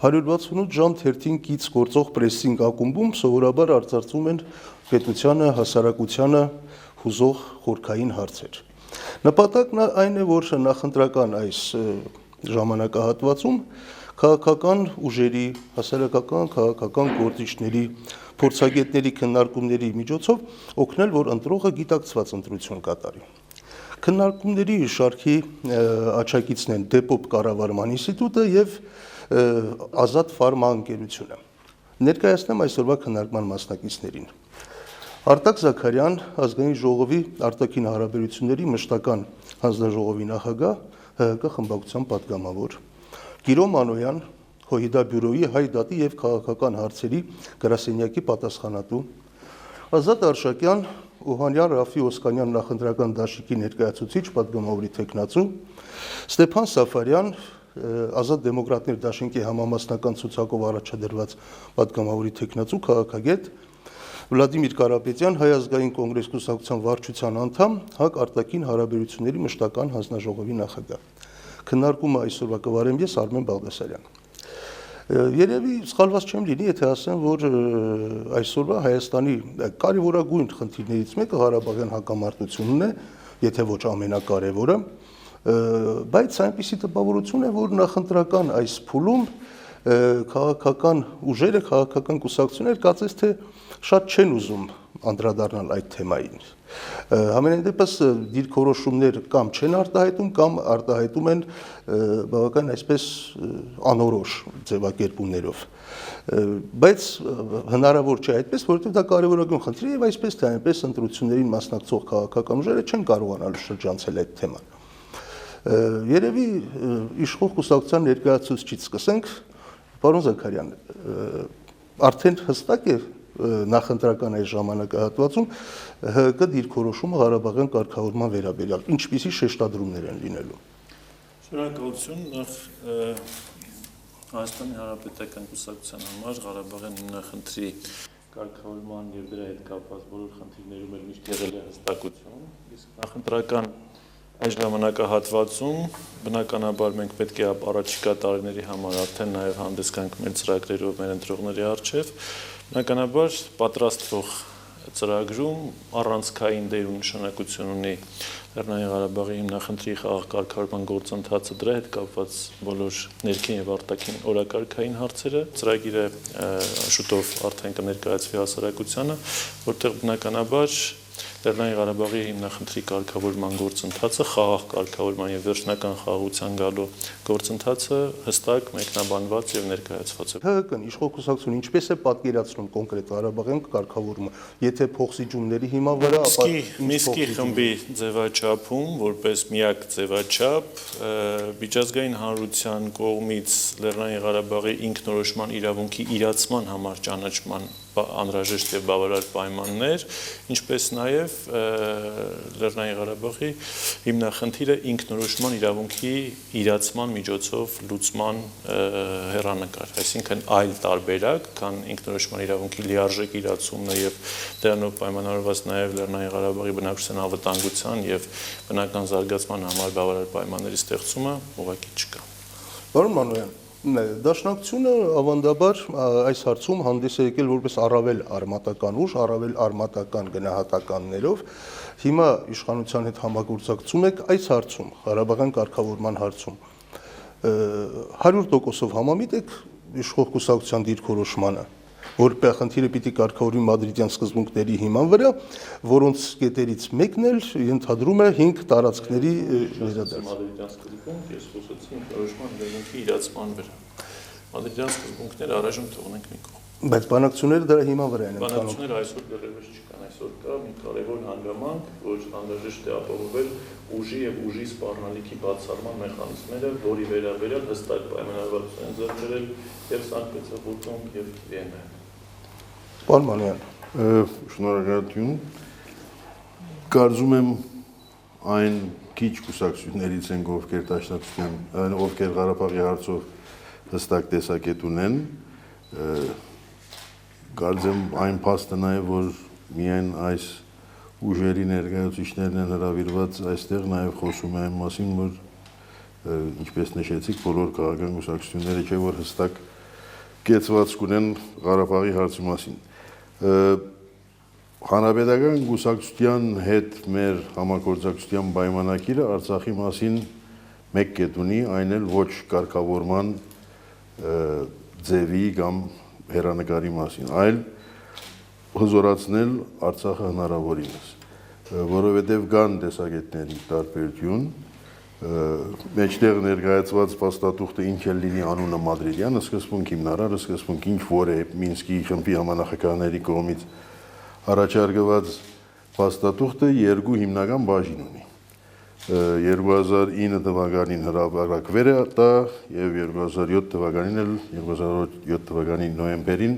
168 ժամ թերթին կից գործող պրեսինգ ակումբում սովորաբար արձարծվում են պետությանը, հասարակությանը հուզող խորքային հարցեր։ Նպատակն այն է, որ նախընտրական այս ժամանակահատվածում քաղաքական ուժերի, հասարակական քաղաքական գործիչների, փորձագետների քննարկումների միջոցով օգնել, որ ընտրողը գիտակցված ընտրություն կատարի։ Քննարկումների շարքի աչակիցն են Դեպոպ կառավարման ինստիտուտը եւ Ազատ ֆարմաընկերությունը։ Ներկայացնեմ այսօրվա քննարկման մասնակիցներին։ Արտակ Զաքարյան, ազգային ժողովի արտաքին հարաբերությունների մշտական հանձնաժողովի նախագահ, ՀՀԿ խմբակցության պատգամավոր, Գիրո Մանոյան, ՀՅԴ բյուրոյի հայ դատի եւ քաղաքական հարցերի գրասենյակի պատասխանատու, Ազատ Արշակյան, Օհանյան Ռաֆի Օսկանյան նախընտրական դաշինքի ներկայացուցիչ, պատգամավորի թեկնածու, Ստեփան Սաֆարյան, Ազատ դեմոկրատներ դաշինքի համամասնական ցուցակով առաջադրված պատգամավորի թեկնածու, քաղաքագետ, Վլադիմիր Կարապետյան, Հայ ազգային կոնգրես կուսակցության վարչության անդամ, ՀԱԿ արտաքին հարաբերությունների մշտական հանձնաժողովի նախագահ։ Քննարկումը այսօրվա կվարեմ ես, Արմեն Բաղդասարյան։ Երևի սխալված չեմ լինի, եթե ասեմ, որ այսօրվա Հայաստանի կարևորագույն խնդիրներից մեկը Ղարաբաղյան հակամարտությունն է, եթե ոչ ամենակարևորը, բայց այնպիսի տպավորություն է, որ նախընտրական այս փուլում քաղաքական ուժերը, քաղաքական կուսակցությունները կարծես թե շատ չեն ուզում անդրադառնալ այդ թեմային։ Համենայն դեպս դիրքորոշումներ կամ չեն արտահայտում, կամ արտահայտում են բավական այսպես անորոշ ձևակերպումներով։ Բայց հնարավոր չէ այդպես, որովհետև դա կարևորագույն խնդիր է եւ այսպես թե այնպես ընտրություններին մասնակցող քաղաքական ուժերը չեն կարողանալու շրջանցել այդ թեման։ Երևի իշխող կուսակցության ներկայացուցիչից սկսենք, պարոն Զաքարյան, արդեն հստակ է նախընտրական այս ժամանակահատվածում ՀՀԿ դիրքորոշումը Ղարաբաղյան կարգավորման վերաբերյալ, ինչպիսի շեշտադրումներ են լինելու։ Շնորհակալություն, նախ Հայաստանի Հանրապետական կուսակցության համար Ղարաբաղյան հիմնախնդրի կարգավորման եւ դրա հետ կապված բոլոր խնդիրներում էլ միշտ եղել է հստակություն, իսկ նախընտրական այս ժամանակահատվածում բնականաբար մենք պետք է առաջիկա տարիների համար արդեն նաև հանդես գանք մեր ծրագրերով մեր ընտրողների առջև, բնականաբար պատրաստվող ծրագրում առանցքային դեր ու նշանակություն ունի Լեռնային Ղարաբաղի հիմնախնդրի խաղաղ կարգավորման գործընթացը, դրա հետ կապված բոլոր ներքին եւ արտաքին օրակարգային հարցերը, ծրագիրը շուտով արդեն կներկայացվի հասարակությանը, որտեղ բնականաբար Լեռնային Ղարաբաղի հիմնախնդրի կարգավորման գործընթացը, խաղաղ կարգավորման եւ վերջնական խաղաղության գալու գործընթացը հստակ մեկնաբանված եւ ներկայացված է։ ՀՀԿ-ն իշխող կուսակցությունը ինչպես է պատկերացնում կոնկրետ Ղարաբաղյան կարգավորումը, եթե փոխսիջումների հիման վրա, ապա Միսկի խմբի ձևաչափում, որպես միակ ձևաչափ, միջազգային հանրության կողմից Լեռնային Ղարաբաղի ինքնորոշման իրավունքի իրացման համար ճանաչման անհրաժեշտ եւ բավարար պայմաններ, ինչպես նաեւ Լեռնային Ղարաբաղի հիմնախնդիրը ինքնորոշման իրավունքի իրացման միջոցով լուծման հեռանկար, այսինքն այլ տարբերակ, քան ինքնորոշման իրավունքի լիարժեք իրացումն եւ դրանով պայմանավորված նաեւ Լեռնային Ղարաբաղի բնակչության անվտանգության եւ բնական զարգացման համար բավարար պայմանների ստեղծումը ուղղակի չկա։ Պարոն Մանոյան, Դաշնակցությունը ավանդաբար այս հարցում հանդես է եկել որպես առավել արմատական ուժ, առավել արմատական գնահատականներով, հիմա իշխանության հետ համագործակցում եք այս հարցում, Ղարաբաղյան կարգավորման հարցում, 100%-ով համամիտ եք իշխող կուսակցության դիրքորոշմանը, որ խնդիրը պիտի կարգավորվի մադրիդյան սկզբունքների հիման վրա, որոնց կետերից մեկն էլ ենթադրում է 5 տարածքների վերադարձ։ Մադրիդյան սկզբունք, ես խոսեցի ինքնորոշման իրավունքի իրացման վրա։ Մադրիդյան սկզբունքները առայժմ թողնենք մի կողմ։ Բայց բանակցությունները դրա հիման վրա են ընթանում։ Բանակցությունները այսօր դեռևս չկան, այսօր կա մի կարևոր հանգամանք, որ անհրաժեշտ է ապահովել ուժի եւ ուժի սպառնալիքի բացառման մեխանիզմները, որի վերաբերյալ հստակ պայմանավորվածություն են ձեռք բերել եւ Սանկտ Պետերբուրգում եւ Վիեննայում։ Պարոն Մանոյան, շնորհակալություն։ Կարծում եմ այն քիչ կուսակցություններից են, ովքեր դաշնակցության, ովքեր Ղարաբաղի հարցով հստակ տեսակետ ունեն, կարծեմ այն փաստը նաև, որ միայն այս ուժերի ներկայացուցիչներն են հրավիրված այստեղ, նաև խոսում է այն մասին, որ ինչպես նշեցիք, բոլոր քաղաքական կուսակցությունները չէ, որ հստակ կեցված կունեն Ղարաբաղի հարցի մասին։ Հանրապետական կուսակցության հետ մեր համագործակցության պայմանագիրը Արցախի մասին մեկ կետ ունի, այն էլ ոչ կարգավորման ձևի կամ հեռանկարի մասին, այլ հզորացնել Արցախը հնարավորինս, որովհետև կան տեսակետների տարբերություն, մեջտեղ ներկայացված փաստաթուղթը ինչ էլ լինի անունը Մադրիդյան, սկզբունք հիմնարար, սկզբունք ինչ որ է Մինսկի խմբի համանախագահների կողմից առաջարկված փաստաթուղթը երկու հիմնական բաժին ունի։ 2009 թվականին հրապարակվել է դա եւ 2007 թվականին էլ 2007 թվականի նոյեմբերին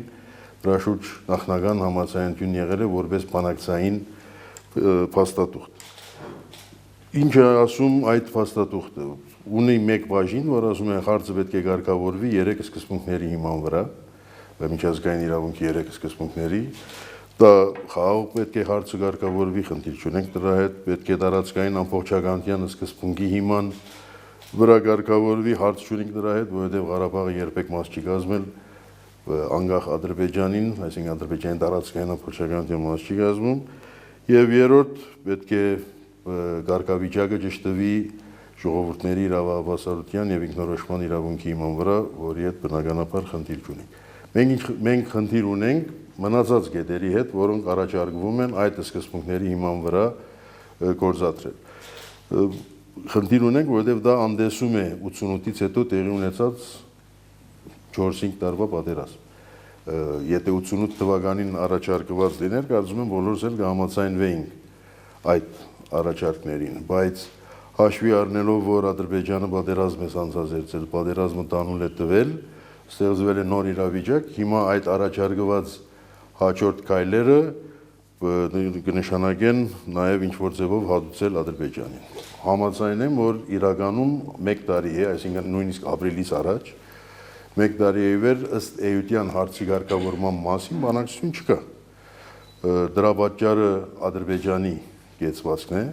դրա շուրջ նախնական համաձայնություն եղել է որպես բանակցային փաստաթուղթ։ Ինչ է ասում այդ փաստաթուղթը։ Ունի մեկ բաժին, որ ասում է հարցը պետք է կարգավորվի 3 սկզբունքների հիման վրա, միջազգային իրավունքի 3 սկզբունքների, դա խաղաղ պետք է հարցը կարգավորվի, խնդիր չունենք դրա հետ, պետք է տարածքային ամբողջականության սկզբունքի հիման վրա կարգավորվի, հարց չունենք դրա հետ, որովհետև Ղարաբաղը երբեք մաս չի կազմել անկախ Ադրբեջանին, այսինքն Ադրբեջանի տարածքային ամբողջականության մաս չի կազմում, եւ երրորդ պետք է կարգավիճակը ճշտվի ժողովուրդների իրավաբանության եւ ինքնորոշման իրավունքի հիման վրա, որի հետ բնականաբար խնդիր չունենք։ Մենք խնդիր ունենք մնացած գետերի հետ, որոնք առաջարկվում են այդ սկզբունքների հիման վրա գործադրել։ Խնդիր ունենք, որովհետև դա անդեսում է 88-ից հետո տեղի ունեցած 4-5 տարվա պատերազմ։ Եթե 88 թվականին առաջարկված լիներ, կարծում եմ բոլորս էլ կհամաձայնվեինք այդ առաջարկներին, բայց հաշվի առնելով, որ Ադրբեջանը պատերազմ է անցազերծել, պատերազմը տանուլ է տվել, ստեղծվել է նոր իրավիճակ, հիմա այդ առաջարկված հաջորդ քայլերը կնշանակեն նաև ինչ-որ ձևով հատուցել Ադրբեջանին։ Համաձայն եմ, որ իրականում 1 տարի է, այսինքն նույնիսկ ապրիլից առաջ, 1 տարի է վեր ըստ էության հարցի կարգավորման մասին բանակցություն չկա։ Դրա պատճառը Ադրբեջանի կեցվածքն է,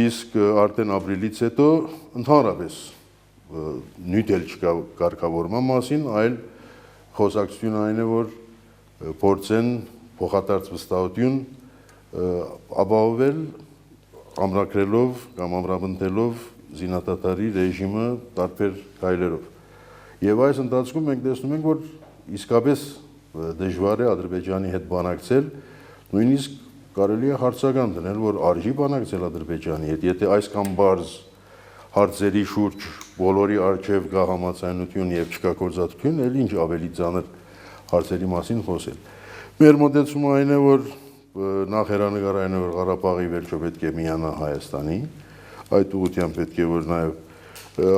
իսկ արդեն ապրիլից հետո ընդհանրապես նույն էլ չկա կարգավորման մասին, այլ խոսակցությունը այն է, որ փորձեն փոխադարձ վստահություն ապահովել ամրագրելով կամ ամրապնդելով զինադատարի ռեժիմը տարբեր քայլերով։ Եվ այս ընթացքում մենք տեսնում ենք, որ իսկապես դժվար է Ադրբեջանի հետ բանակցել, նույնիսկ կարելի է հարցական դնել, որ արժի բանակցել Ադրբեջանի հետ, եթե այսքան բարձ հարցերի շուրջ բոլորի առջև կա համաձայնություն եւ չկա գործադրություն, էլ ինչ ավելի ծանր հարցերի մասին խոսել։ Մեր մոտեցումը այն է, որ նախ հեռանկար այն է, որ Ղարաբաղի վերջո պետք է միանա Հայաստանի, այդ ուղղությամբ պետք է որ նաեւ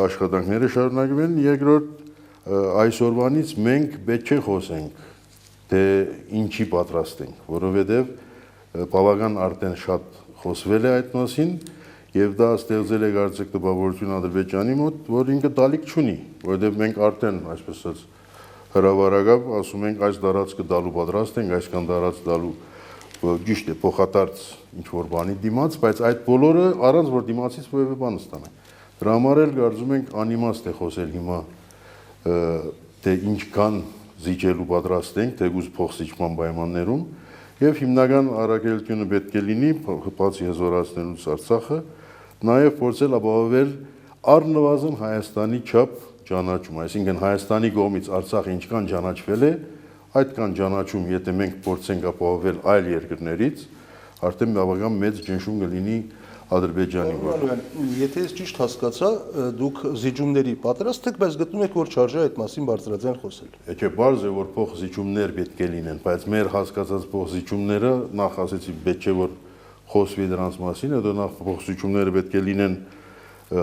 աշխատանքները շարունակվեն, երկրորդ այսօրվանից մենք պետք չէ խոսենք, թե ինչի պատրաստ ենք, որովհետեւ բավական արդեն շատ խոսվել է այդ մասին եւ դա ստեղծել է կարծեք տպավորություն Ադրբեջանի մոտ, որ ինքը տալիք չունի, որովհետեւ մենք արդեն, այսպես ասած, հրավարակավ ասում ենք այս դարածքը դալու պատրաստ ենք, այսքան դարած դալու ճիշտ է փոխադարձ ինչ որ բանի դիմաց, բայց այդ բոլորը առանց որ դիմացից որևէ բան ստանանք։ Դրա համար էլ կարծում ենք անիմաստ է խոսել հիմա թե ինչքան զիջելու պատրաստ ենք, թեկուզ փոխզիջման պայմաններում եւ հիմնական առաքելությունը պետք է լինի բացի հզորացնելուց Արցախը, նաեւ փորձել ապահովել առնվազն Հայաստանի չափ ճանաչում, այսինքն Հայաստանի կողմից Արցախը ինչքան ճանաչվել է, այդքան ճանաչում, եթե մենք փորձենք ապահովել այլ երկրներից, արդեն բավական մեծ ճնշում կլինի Ադրբեջանի վրա։ Եթե ես ճիշտ հասկացա, դուք զիջումների պատրաստ եք, բայց գտնում եք, որ չարժե այդ մասին բարձրաձայն խոսել։ Չէ, բարձ է, որ փոխզիջումներ պետք է լինեն, բայց մեր հասկացած փոխզիջումները նախ ասեցի, պետք չէ որ խոսվի դրանց մասին, հետո նախ փոխզիջումները պետք է լինեն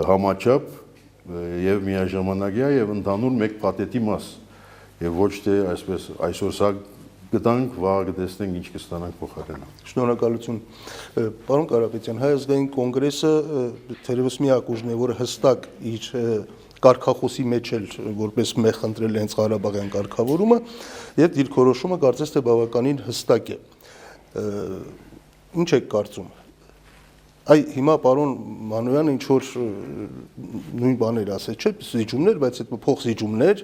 համաչափ եւ միաժամանակյա եւ ընդհանուր մեկ փաթեթի մաս եւ ոչ թե այսպես այսօր սա գտանք, վաղ կտեսնենք ինչ կստանանք փոխարենը։ Շնորհակալություն։ Պարոն Կարապետյան, Հայ ազգային կոնգրեսը թերևս միակ ուժն է, որը հստակ իր կարգախոսի մեջ էլ որպես մեխ ընտրել է հենց Ղարաբաղյան կարգավորումը եւ դիրքորոշումը կարծես թե բավականին հստակ է։ Ինչ եք կարծում։ Այ հիմա պարոն Մանոյանը ինչ որ նույն բաներ ասեց, չէ՞, զիջումներ, բայց այդ փոխզիջումներ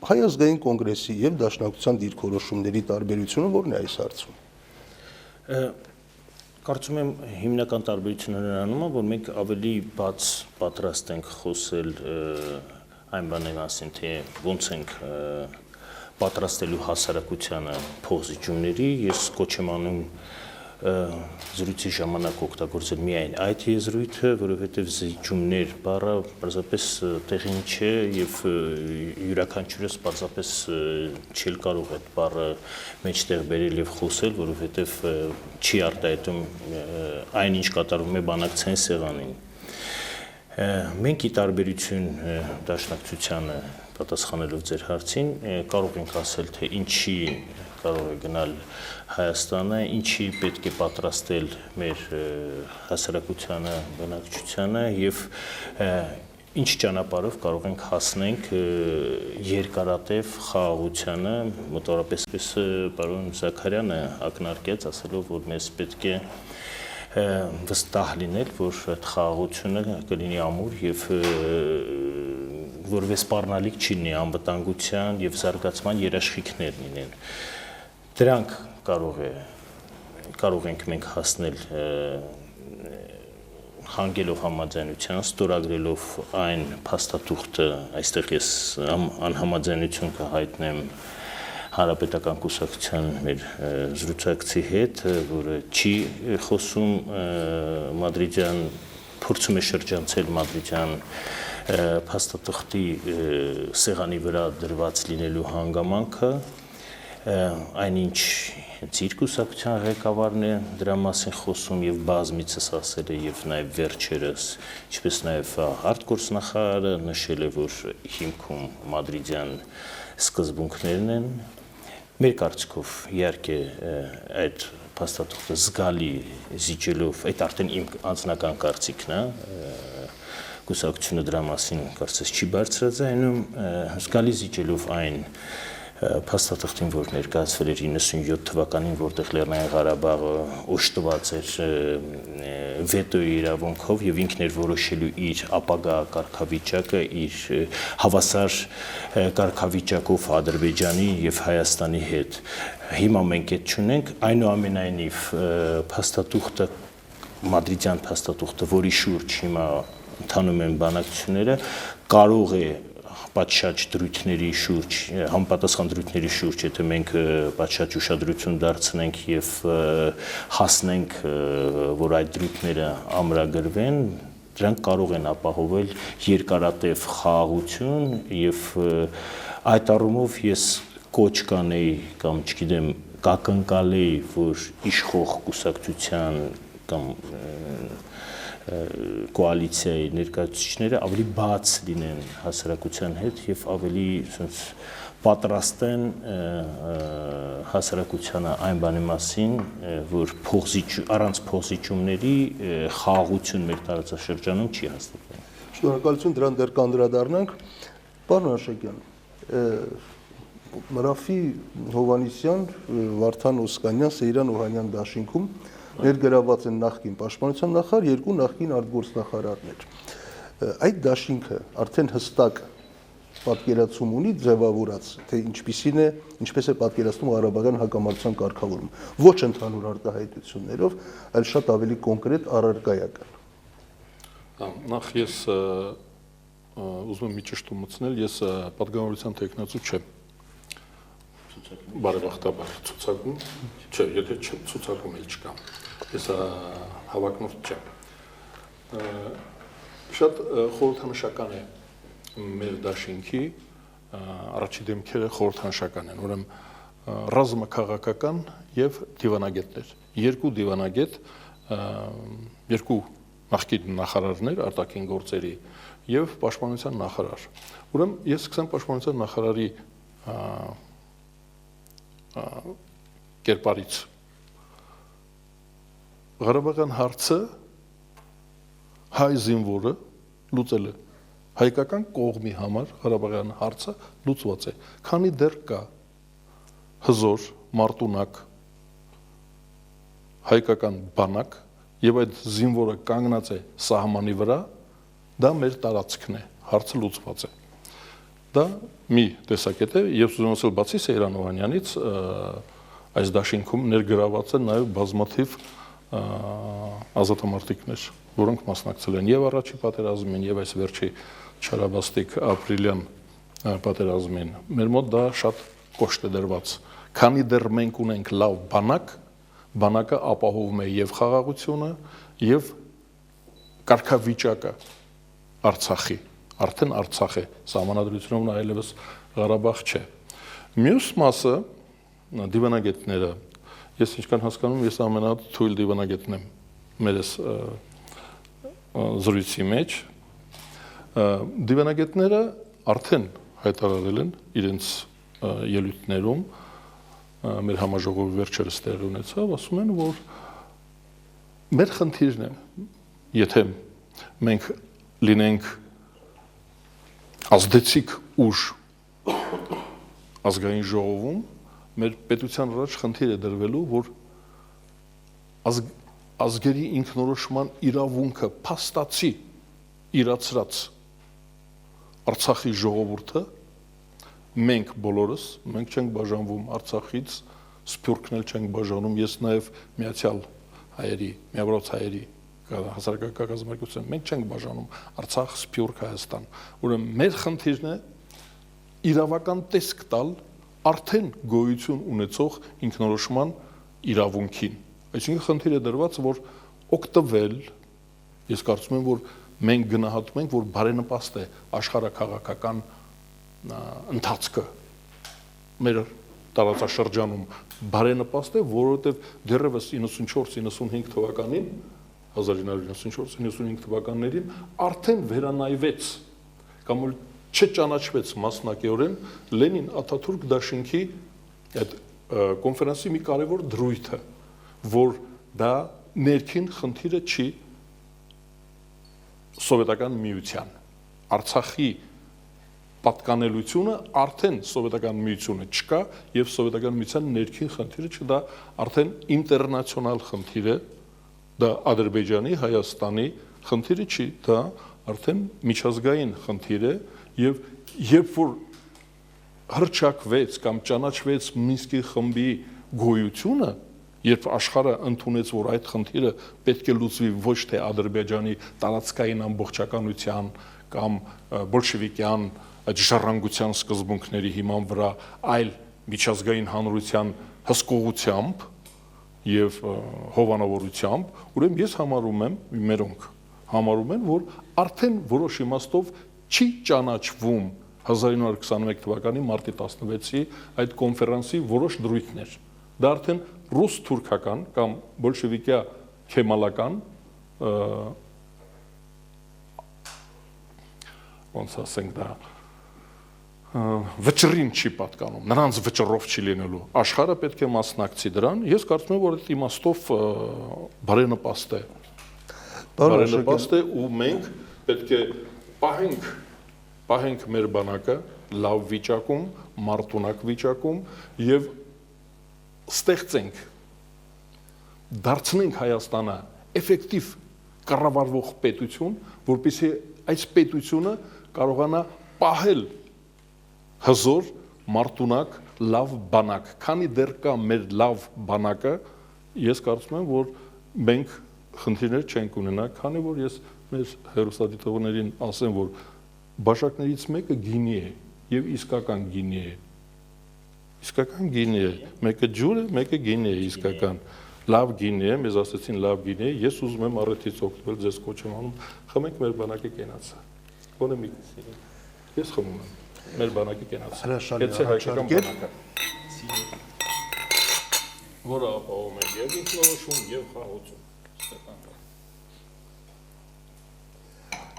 Հայ ազգային կոնգրեսի եւ Դաշնակցության դիրքորոշումների տարբերությունը ո՞րն է այս հարցում։ Կարծում եմ հիմնական տարբերությունը նրանում է, որ մենք ավելի բաց պատրաստ ենք խոսել այն բանի մասին, թե ոնց ենք պատրաստելու հասարակությանը փոխզիջումների, ես կոչ եմ անում զրույցի ժամանակ օգտագործել միայն այդ եզրույթը, որովհետև զիջումներ բառը պարզապես տեղին չէ եւ յուրաքանչյուրս պարզապես չի կարող այդ բառը մեջտեղ բերել եւ խոսել, որովհետև չի արտահայտում այն ինչ կատարվում է բանակցային սեղանին։ Մենք ի տարբերություն Դաշնակցությանը պատասխանելով ձեր հարցին կարող ենք ասել, թե ինչի կարող է գնալ Հայաստանը, ինչի պետք է պատրաստել մեր հասարակությանը, բնակչությանը եւ ինչ ճանապարհով կարող ենք հասնենք երկարատև խաղաղությանը, մոտավորապես պարոն Զաքարյանը ակնարկեց, ասելով, որ մեզ պետք է վստահ լինել, որ այդ խաղաղությունը կլինի ամուր եւ որպես սպառնալիք չի լինի անվտանգության եւ զարգացման երաշխիքներ լինեն։ Դրանք կարող ենք մենք հասնել հանգելով համաձայնության, ստորագրելով այն փաստաթուղթը, այստեղ ես անհամաձայնություն կհայտնեմ Հանրապետական կուսակցության մեր զրուցակցի հետ, որը չի խոսում մադրիդյան, փորձում է շրջանցել մադրիդյան փաստաթղթի սեղանի վրա դրված լինելու հանգամանքը, այնինչ իր կուսակցության ղեկավարն է դրա մասին խոսում եւ բազմիցս ասել է եւ նաեւ վերջերս, ինչպես նաեւ արտգործնախարարը նշել է, որ հիմքում մադրիդյան սկզբունքներն են։ Մեր կարծիքով իհարկե այդ փաստաթուղթը զգալի զիջելով, այդ արդեն իմ անձնական կարծիքն է, կուսակցությունը դրա մասին կարծես չի բարձրաձայնում, զգալի զիջելով այն փաստաթղթին, որ ներկայացվել էր 97 թվականին, որտեղ Լեռնային Ղարաբաղը օժտված էր վետոյի իրավունքով եւ ինքն էր որոշելու իր ապագա կարգավիճակը, իր հավասար կարգավիճակով Ադրբեջանի եւ Հայաստանի հետ։ Հիմա մենք այդ չունենք, այնուամենայնիվ փաստաթուղթը, մադրիդյան փաստաթուղթը, որի շուրջ հիմա ընթանում են բանակցությունները, կարող է պատշաճ դրույթների շուրջ, համապատասխան դրույթների շուրջ, եթե մենք պատշաճ ուշադրություն դարձնենք եւ հասնենք, որ այդ դրույթները ամրագրվեն, դրանք կարող են ապահովել երկարատև խաղաղություն եւ այդ առումով ես կոչ կանեի կամ չգիտեմ կակնկալեի, որ իշխող կուսակցության կամ կոալիցիայի ներկայացուցիչները ավելի բաց լինեն հասարակության հետ եւ ավելի պատրաստ են հասարակությանը այն բանի մասին, որ առանց փոխզիջումների խաղաղություն մեր տարածաշրջանում չի հաստատվում։ Շնորհակալություն, դրան դեռ կանդրադառնանք։ Պարոն Աշակյան, Մրաֆի Հովանիսյան, Վարդան Օսկանյան, Սեյրան Օհանյան դաշինքում ներգրաված են նախկին պաշտպանության նախարար, երկու նախկին արտգործնախարարներ։ Այդ դաշինքը արդեն հստակ պատկերացում ունի ձևավորած, թե ինչպես է պատկերացնում Ղարաբաղյան հակամարտության կարգավորումը։ Ոչ ընդհանուր արտահայտություններով, այլ շատ ավելի կոնկրետ առարկայական։ Նախ ես ուզում եմ մի ճշտումացնել, ես պատգամավորության տեխնացու չեմ։ Բարեբախտաբար ցուցակում, չէ, եթե ցուցակում էլ չկա, ես հավակնող չեմ։ Շատ խորհրդանշական է մեր դաշինքի առաջի դեմքերը խորհրդանշական են, ուրեմն ռազմաքաղաքական եւ դիվանագետներ, երկու դիվանագետ, երկու նախկին նախարարներ արտաքին գործերի եւ պաշտպանության նախարար։ Ուրեմն ես սկսեմ պաշտպանության նախարարի կերպարից։ Ղարաբաղյան հարցը հայ զինվորը լուծել է, հայկական կողմի համար Ղարաբաղյան հարցը լուծված է, քանի դեռ կա հզոր, մարտունակ հայկական բանակ եւ այդ զինվորը կանգնած է սահմանի վրա, դա մեր տարածքն է, հարցը լուծված է։ Դա մի տեսակետ է, եւ ուզում ասել բացի Սեյրան Օհանյանից այս դաշինքում ներգրաված են նաեւ բազմաթիվ ազատամարտիկներ, որոնք մասնակցել են եւ առաջի պատերազմին եւ այս վերջի չարաբաստիկ ապրիլյան պատերազմին։ Մեր մոտ դա շատ կոշտ է դրված։ Քանի դեռ մենք ունենք լավ բանակ, բանակը ապահովում է եւ խաղաղությունը եւ կարգավիճակը Արցախի, արդեն Արցախ է, սահմանադրությունով այլևս Ղարաբաղ չէ։ Մյուս մասը դիվանագետները, ես ինչքան հասկանում, ես ամենաթույլ դիվանագետն եմ մեր զրույցի մեջ, դիվանագետները արդեն հայտարարել են իրենց ելույթներում, մեր համաժողովի վերջերս տեղի ունեցավ, ասում են, որ մեր խնդիրն է, եթե մենք լինենք ազդեցիկ ուժ ազգային ժողովում, մեր պետության առաջ խնդիր է դրվելու, որ ազգերի ինքնորոշման իրավունքը փաստացի իրացրած Արցախի ժողովուրդը, մենք բոլորս, մենք չենք բաժանվում Արցախից, Սփյուռքն էլ չենք բաժանում, ես նաև Միացյալ Հայերի, Միավորված Հայերի հասարակական կազմակերպություն, մենք չենք բաժանում Արցախ, Սփյուռք, Հայաստան։ Ուրեմն մեր խնդիրն է իրավական տեսք տալ արդեն գոյություն ունեցող ինքնորոշման իրավունքին։ Այսինքն խնդիրը դրված, որ օգտվել, ես կարծում եմ, որ մենք գնահատում ենք, որ բարենպաստ է աշխարհաքաղաքական ընթացքը մեր տարածաշրջանում բարենպաստ է, որովհետև դեռևս 94-95 թվականին 1994-95 թվականներին արդեն վերանայվեց կամ որ չճանաչվեց մասնակիորեն Լենին-Աթաթուրք դաշինքի այդ կոնֆերանսի մի կարևոր դրույթը, որ դա ներքին խնդիրը չի սովետական միության, Արցախի պատկանելությունը արդեն սովետական միությունը չկա եւ սովետական միության ներքին խնդիրը չի, դա արդեն ինտերնացիոնալ խնդիր է, դա Ադրբեջանի, Հայաստանի խնդիրը չի, դա արդեն միջազգային խնդիր է եւ երբ որ հրճակվեց կամ ճանաչվեց Մինսկի խմբի գոյությունը, երբ աշխարհը ընդունեց, որ այդ խնդիրը պետք է լուծվի ոչ թե Ադրբեջանի տարածքային ամբողջականության կամ բոլշևիկյան այդ ժառանգության սկզբունքների հիման վրա, այլ միջազգային հանրության հսկողությամբ եւ հովանավորությամբ, ուրեմն ես համարում եմ, մերոնք համարում են, որ արդեն որոշ իմաստով չի ճանաչվում 1921 թվականի մարտի 16-ի այդ կոնֆերանսի որոշ դրույթներ։ Դա արդեն ռուս-թուրքական կամ բոլշևիկյա քեմալական ոնց ասենք դա վճռին չի պատկանում, նրանց վճռով չի լինելու։ Աշխարհը պետք է մասնակցի դրան։ Ես կարծում եմ, որ այդ իմաստով բարենպաստ է։ Բարենպաստ է ու մենք պետք է պահենք մեր բանակը լավ վիճակում, մարտունակ վիճակում եւ ստեղծենք, դարձնենք Հայաստանը էֆեկտիվ կառավարվող պետություն, որպեսզի այս պետությունը կարողանա պահել հզոր, մարտունակ, լավ բանակ։ Քանի դեռ կա մեր լավ բանակը, ես կարծում եմ, որ մենք խնդիրներ չենք ունենա, քանի որ ես մեր հեռուստադիտողներին ասեմ, որ բաժակներից մեկը գինի է եւ իսկական գինի է։ Իսկական գինի է, մեկը ջուր է, մեկը գինի է իսկական։ Լավ գինի է, մեզ ասեցին լավ գինի է, ես ուզում եմ առիթից օգտվել, ձեզ կոչ եմ անում, խմենք մեր բանակի կենացը։ Ոնը մի ես խմում եմ մեր բանակի կենացը։ Եթե հայկական բանակը, որը ապահովում է եւ ինքնորոշում եւ խաղաղություն։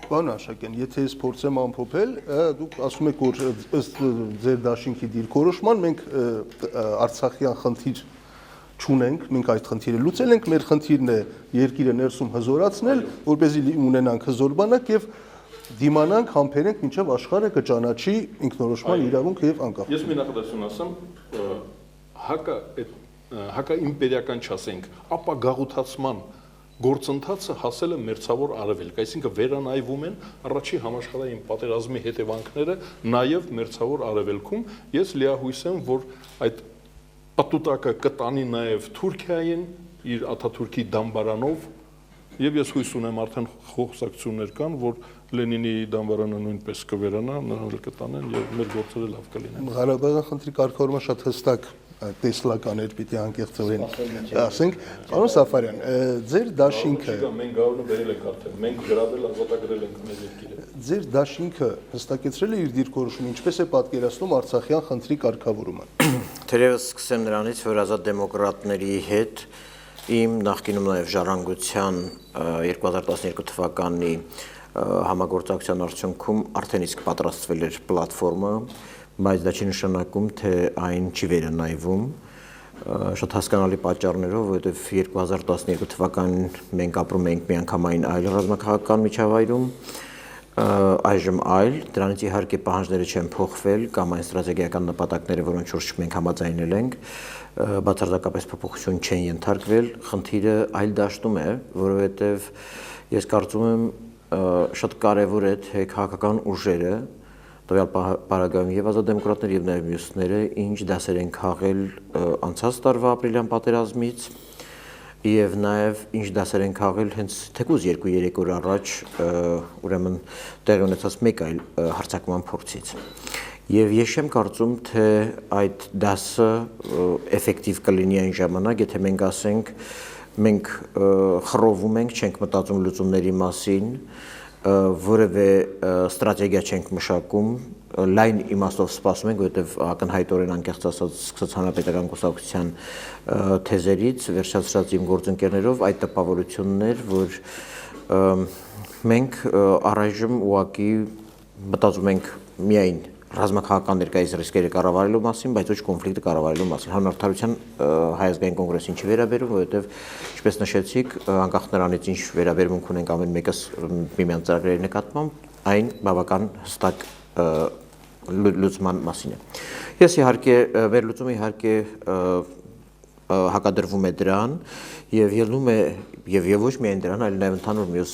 Պարոն Աշակյան, եթե ես փորձեմ ամփոփել, դուք ասում եք, որ ըստ ձեր դաշինքի դիրքորոշման մենք Արցախյան խնդիր չունենք, մենք այդ խնդիրը լուծել ենք, մեր խնդիրն է երկիրը ներսում հզորացնել, որպեսզի ունենանք հզոր բանակ եւ դիմանանք, համբերենք, մինչեւ աշխարհը կճանաչի ինքնորոշման իրավունք եւ անկախ։ Ես մի նախադասություն ասեմ, հակա իմպերիական չասենք, ապա գաղութացման գործընթացը հասել է մերձավոր արևելք, այսինքն վերանայվում են առաջի համաշխարհային պատերազմի հետևանքները նաև մերձավոր արևելքում։ Ես լիահույս եմ, որ այդ պատուտակը կտանի նաև Թուրքիային իր Աթաթուրքի դամբարանով, եւ ես հույս ունեմ արդեն խոսակցություններ կան, որ Լենինի դամբարանը նույնպես կվերանա, նրանք կտանեն եւ մեր գործերը լավ կլինեն։ Ղարաբաղյան խնդրի կարգավորումը շատ հստակ տեսլականներ պիտի անկեղծորեն ասենք, պարոն Սաֆարյան, ձեր դաշինքը մենք գարունը բերել ենք արդեն, մենք գրավել ազատագրել ենք մեր երկիրը։ Ձեր դաշինքը հստակեցրել է իր դիրքորոշումը, ինչպես է պատկերացնում Արցախյան խնդրի կարգավորումը։ Թերևս սկսեմ նրանից, որ ազատ դեմոկրատների հետ իմ նախկինում նաև ժառանգության 2012 թվականի համագործակցության արդյունքում արդեն իսկ պատրաստվել էր պլատֆորմը, բայց դա չի նշանակում, թե այն չի վերանայվում շատ հասկանալի պատճառներով, որովհետև 2012 թվականին մենք ապրում էինք միանգամայն այլ ռազմաքաղաքական միջավայրում, այժմ այլ, դրանից իհարկե պահանջները չեն փոխվել կամ այն ստրատեգիական նպատակները, որոնց շուրջ մենք համաձայնել ենք, բացարձակապես փոփոխություն չեն ենթարկվել, խնդիրը այլ դաշտում է, որովհետև ես կարծում եմ շատ կարևոր է, թե քաղաքական ուժերը, տվյալ պարագայում եւ ազատ դեմոկրատները եւ նաեւ մյուսները ինչ դասեր են քաղել անցած տարվա ապրիլյան պատերազմից եւ նաեւ ինչ դասեր են քաղել հենց թեկուզ 2-3 օր առաջ ուրեմն տեղի ունեցած մեկ այլ հարձակման փորձից։ Եվ ես չեմ կարծում, թե այդ դասը էֆեկտիվ կլինի այն ժամանակ, եթե մենք ասենք, մենք խռովում ենք, չենք մտածում լուծումների մասին, որևէ ստրատեգիա չենք մշակում, լայն իմաստով սպասում ենք, որովհետև ակնհայտորեն անկեղծ ասած սկսած հանրապետական կուսակցության թեզերից, վերջացրած իմ գործընկերներով այդ տպավորություններ, որ մենք առայժմ ուղղակի մտածում ենք միայն ռազմաքաղաքական ներկայիս ռիսկերը կառավարելու մասին, բայց ոչ կոնֆլիկտը կառավարելու մասին։ Հանրարդարության հայազգային կոնգրեսին չի վերաբերում, որովհետև ինչպես նշեցիք, անկախ նրանից ինչ վերաբերմունք ունենք ամեն մեկս միմյանց ծրագրերի նկատմամբ, այն բավական հստակ լուծման մասին է։ Ես իհարկե մեր լուծումը իհարկե հակադրվում է դրան եւ ելնում է եւ ոչ միայն դրան, այլ նաեւ ընդհանուր մյուս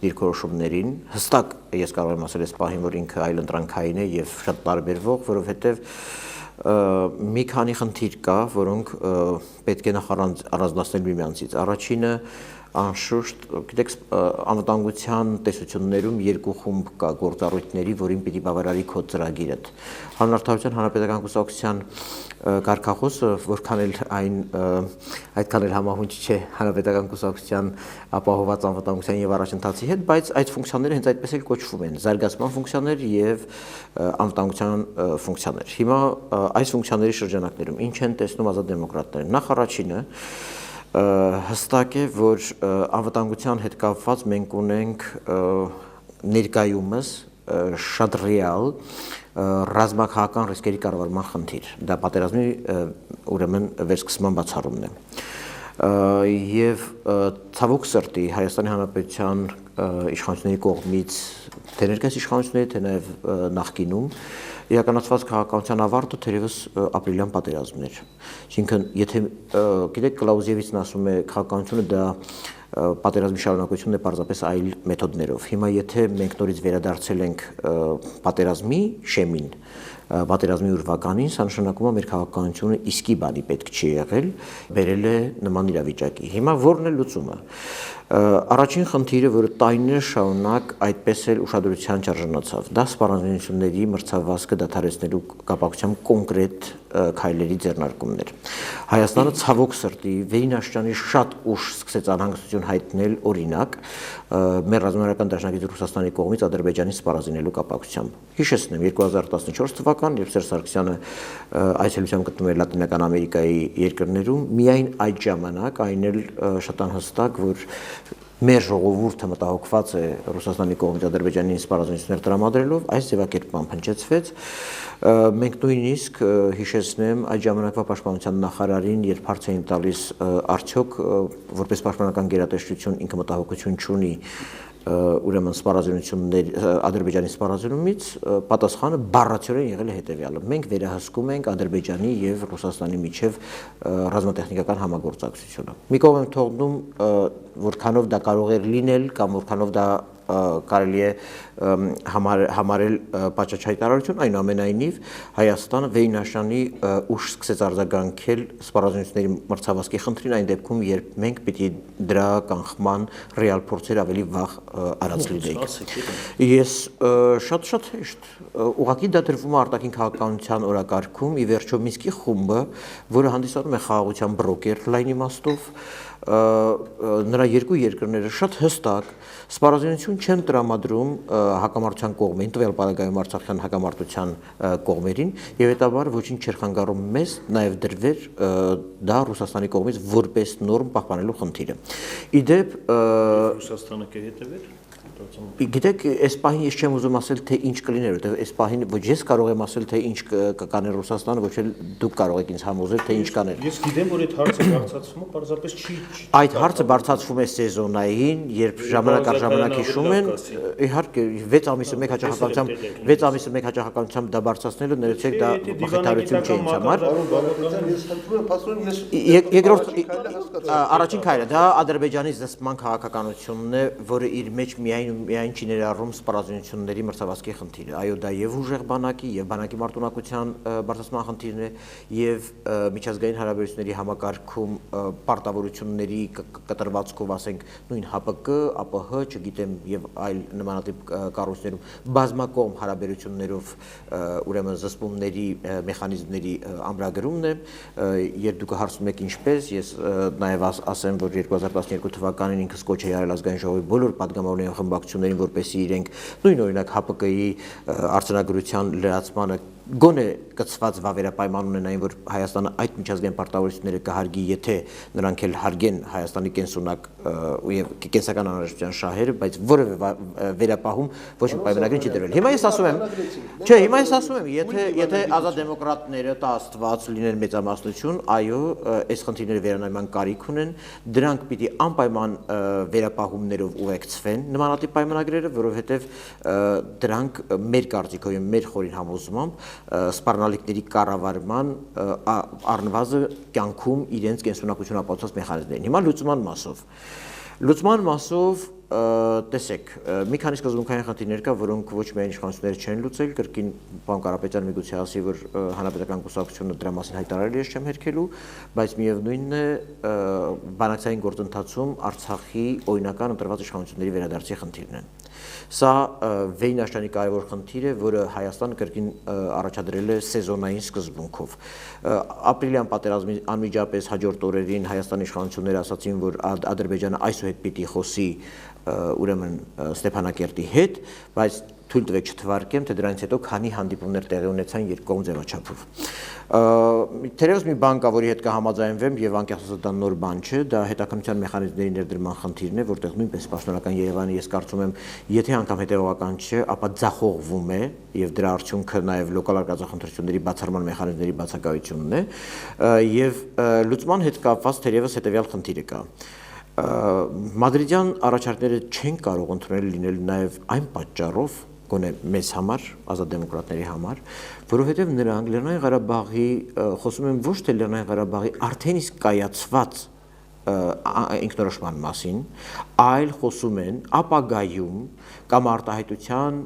դիրքորոշումներին, հստակ ես կարող եմ ասել այս պահին, որ ինքը այլընտրանքային է եւ շատ տարբերվող, որովհետեւ մի քանի խնդիր կա, որոնք պետք է նախ առանձնացնել միմյանցից։ Առաջինը անշուշտ, գիտեք, անվտանգության տեսություններում երկու խումբ կա գործառույթների, որին պիտի բավարարի քո ծրագիրդ։ Հանրարդարության հանրապետական կուսակցության կարգախոսը, որքան էլ այդքան էլ համահունչ չէ հանրապետական կուսակցության ապահովված անվտանգության եւ առաջընթացի հետ, բայց այդ ֆունկցիաները հենց այդպես էլ կոչվում են՝ զարգացման ֆունկցիաներ եւ անվտանգության ֆունկցիաներ։ Հիմա այս ֆունկցիաների շրջանակներում ինչ են տեսնում ազատ դեմոկրատները։ Նախ առաջինը հստակ է, որ անվտանգության հետ կապված մենք ունենք ներկայումս շատ ռեալ ռազմաքաղաքական ռիսկերի կառավարման խնդիր։ Դա պատերազմի ուրեմն վերսկսման բացառումն է։ Եվ ցավոք սրտի Հայաստանի Հանրապետության իշխանությունների կողմից թե ներկայիս իշխանությունների, թե նաև նախկինում իրականացված քաղաքականության ավարտը թերևս ապրիլյան պատերազմն էր։ Այսինքն, եթե գիտեք, Կլաուզևիցն ասում է, քաղաքականությունը դա պատերազմի շարունակությունն է պարզապես այլ մեթոդներով։ Հիմա եթե մենք նորից վերադարձել ենք պատերազմի շեմին, պատերազմի ուրվականին, սա նշանակում է մեր քաղաքականությունը իսկի բանի պետք չի եղել, բերել է նման իրավիճակի։ Հիմա ո՞րն է լուծումը։ Առաջին խնդիրը, որը տարիներ շարունակ այդպես էլ ուշադրության չարժանացավ, դա սպառազինությունների մրցավազքը դադարեցնելու կապակցությամբ կոնկրետ քայլերի ձեռնարկումն էր։ Հայաստանը ցավոք սրտի վերին աշճանի շատ ուշ սկսեց անհանգստություն հայտնել, օրինակ, մեր ռազմավարական դաշնակից Ռուսաստանի կողմից Ադրբեջանին սպառազինելու կապակցությամբ։ Հիշեցնեմ 2014 թվական, երբ Սերժ Սարգսյանը այցելությամբ գտնում էր Լատինական Ամերիկայի երկրներում, միայն այդ ժամանակ այն էլ շատ անհստակ, որ մեր ժողովուրդը մտահոգված է Ռուսաստանի կողմից Ադրբեջանին սպառազինություններ տրամադրելով, այս ձևակերպմամբ հնչեցվեց։ Մենք նույնիսկ հիշեցնեմ այդ ժամանակվա պաշտպանության նախարարին, երբ հարց էին տալիս արդյոք որպես պաշտպանական գերատեսչություն ինքը մտահոգություն չունի ուրեմն սպառազինությունների Ադրբեջանի սպառազինումից պատասխանը բառացիորեն եղել է հետևյալը. մենք վերահսկում ենք Ադրբեջանի եւ Ռուսաստանի միջև ռազմատեխնիկական համագործակցությունը։ Մի կողմ եմ թողնում, որքանով դա կարող է լինել կամ որքանով դա կարելի է համարել պատշաճ հայտարարություն, այնուամենայնիվ Հայաստանը վերնաշանի ուշ սկսեց արձագանքել սպառազինությունների մրցավազքի խնդրին այն դեպքում, երբ մենք պիտի դրա կանխման ռեալ փորձեր ավելի վաղ արած լինեինք։ Ես շատ հեշտ ուղղակի դա դրվում է արտաքին քաղաքականության օրակարգում, ի վերջո Մինսկի խումբը, որը հանդիսանում է խաղաղության բրոկեր լայն իմաստով, նրա երկու երկրները շատ հստակ սպառազինություն չեն տրամադրում հակամարտության կողմերին, տվյալ պարագայում արցախյան հակամարտության կողմերին եւ հետաբար ոչինչ չէր խանգարում մեզ նաեւ դրվեր դա Ռուսաստանի կողմից որպես նորմ պահպանելու խնդիրը։ Իդեպ Ռուսաստանը կհետևեր։ Գիտեք, այս պահին ես չեմ ուզում ասել, թե ինչ կլիներ, որտեղ այս պահին ոչ ես կարող եմ ասել, թե ինչ կկաներ Ռուսաստանը, ոչ էլ դուք կարող եք ինձ համոզել, թե ինչ կաներ։ Ես գիտեմ, որ այդ հարցը բարձրացվում է, պարզապես չի։ Այդ հարցը բարձրացվում է սեզոնային, երբ ժամանակ առ ժամանակ հիշում են, իհարկե 6 ամիսը մեկ հաճախականությամբ դա բարձրացնելը ներեցեք դա մխիթարություն չէ ինձ համար։ Երկրորդ առաջին քայլը դա Ադրբեջանի զսպման քաղաքականությունն է, որը իր մեջ միայն չի ներառում սպառազինությունների մրցավազքի խնդիրը։ Այո, դա եւ ուժեղ բանակի եւ բանակի մարտունակության բարձրացման խնդիրն է եւ միջազգային հարաբերությունների համակարգում պարտավորությունների կտրվածքով, ասենք, նույն ՀՊԿ, ԱՊՀ, չգիտեմ, եւ այլ նմանատիպ կառույցներում բազմակողմ հարաբերություններով ուրեմն զսպումների մեխանիզմների ամրագրումն է։ Երբ դուք հարցնում եք ինչպես, ես նաեւ ասեմ, որ 2012 թվականին ինքս կոչ էի արել ազգային ժողովի բոլոր պատգամավորների խմբակցություններին, որպեսզի իրենք նույն օրինակ ՀՊԿ-ի արձանագրության լրացմանը գոնե կցված վավերապայման ունենային, որ Հայաստանը այդ միջազգային պարտավորությունները կհարգի, եթե նրանք էլ հարգեն Հայաստանի կենսունակ եւ կենսական անհրաժեշտության շահերը, բայց որևէ վերապահում ոչ մի պայմանագրին չի դրվել։ Հիմա ես ասում եմ, եթե ազատ դեմոկրատները տա Աստված լինեն մեծամասնություն, այո, այս խնդիրները վերանայման կարիք ունեն, դրանք պիտի անպայման վերապահումներով ուղեկցվեն նմանատիպ պայմանագրերը, որովհետեւ դրանք մեր կարծիքով եւ մեր խորին համոզմամբ սպառնալիքների կառավարման առնվազն կյանքում իրենց կենսունակություն ապացուցած մեխանիզմներն։ Հիմա լուծման մասով տեսեք, մի քանի սկզբունքային խնդիրներ կա, որոնք ոչ միայն իշխանությունները չեն լուծել, կրկին պարոն Կարապետյանը միգուցե ասի, որ հանրապետական կուսակցությունը դրա մասին հայտարարել ես չեմ հերքելու, բայց միևնույնն է բանակցային գործընթացում Արցախի օրինական ընտրված իշխանությունների վերադարձի խնդիրն է։ Սա վերնաշանի կարևոր խնդիր է, որը Հայաստանը կրկին առաջադրել է սեզոնային սկզբունքով։ Ապրիլյան պատերազմի անմիջապես հաջորդ օրերին Հայաստանի իշխանությունները ասացին, որ Ադրբեջանը այսուհետ պիտի խոսի ուրեմն Ստեփանակերտի հետ, բայց թույլ տվեք չթվարկեմ, թե դրանից հետո քանի հանդիպումներ տեղի ունեցան երկկողմ ձևաչափով։ Թերևս մի բան կա, որի հետ կհամաձայնվեմ եւ անկեղծ ասած դա նոր բան չէ, դա հետաքննության մեխանիզմների ներդրման խնդիրն է, որտեղ նույնպես պաշտոնական Երևանը, ես կարծում եմ, եթե անգամ հետեւողական չէ, ապա ձախողվում է եւ դրա արդյունքը նաեւ լոկալ արկածախնդրությունների բացառման մեխանիզմների բացակայությունն է եւ լուծման հետ կապված թերևս հետեւյալ խնդիրը կա։ Մադրիդյան առաջարկները չեն կարող ընդունել լինել նաեւ այն պատճառով, գոնե մեզ համար, ազատ դեմոկրատների համար, որովհետև նրանք Լեռնային Ղարաբաղի խոսում են ոչ թե Լեռնային Ղարաբաղի արդեն իսկ կայացված ինքնորոշման մասին, այլ խոսում են ապագայում կամ արտահայտության,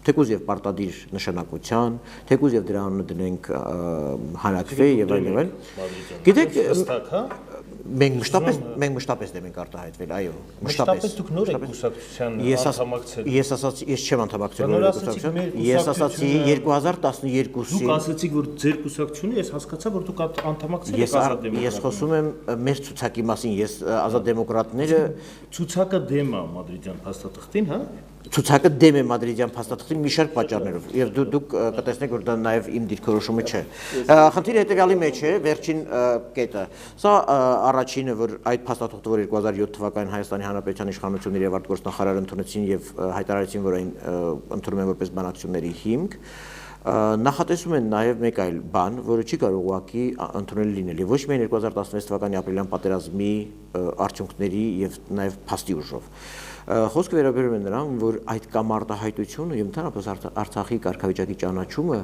թեկուզ եւ պարտադիր նշանակության, թեկուզ եւ դրա անունը դնենք հանրակրվե եւ այլն։ Գիտեք, մենք մշտապես դեմ ենք արտահայտվել, այո, մշտապես դուք նոր եք կուսակցության անդամակցել։ Ես չեմ անդամակցել նոր կուսակցության։ Ես ասացի 2012-ին։ Դուք ասացիք, որ ձեր կուսակցությունը, ես հասկացա, որ դուք անդամակցել եք ազատ դեմոկրատներին։ Ես խոսում եմ մեր ցուցակի մասին, ես ազատ դեմոկրատները ցուցակը դեմ է Մադրիդյան փաստաթղթին, հա։ Ցուցակը դեմ է Մադրիդյան փաստաթղթին մի շարք պատճառներով եւ դուք կտեսնեք, որ դա նաեւ իմ դիրքորոշումը չէ։ Խնդիրը հետեւյալի մեջ է, վերջին կետը։ Սա առաջինը, որ այդ փաստաթղթը, որ 2007 թվականին Հայաստանի Հանրապետության իշխանությունների եւ արտգործնախարարը ընդունեցին եւ հայտարարեցին, որ այն ընդունում են որպես բանակցությունների հիմք, նախատեսում են նաեւ մեկ այլ բան, որը չի կարող ուղղակի ընդունել լինել եւ ոչ միայն 2016 թվականի ապրիլյան պատերազմի արդյունքների եւ նաեւ փաստի ուժով։ Խոսքը վերաբերում է նրան, որ այդ կամարտահայտությունը եւ ընդհանրապես Արցախի կարգավիճակի ճանաչումը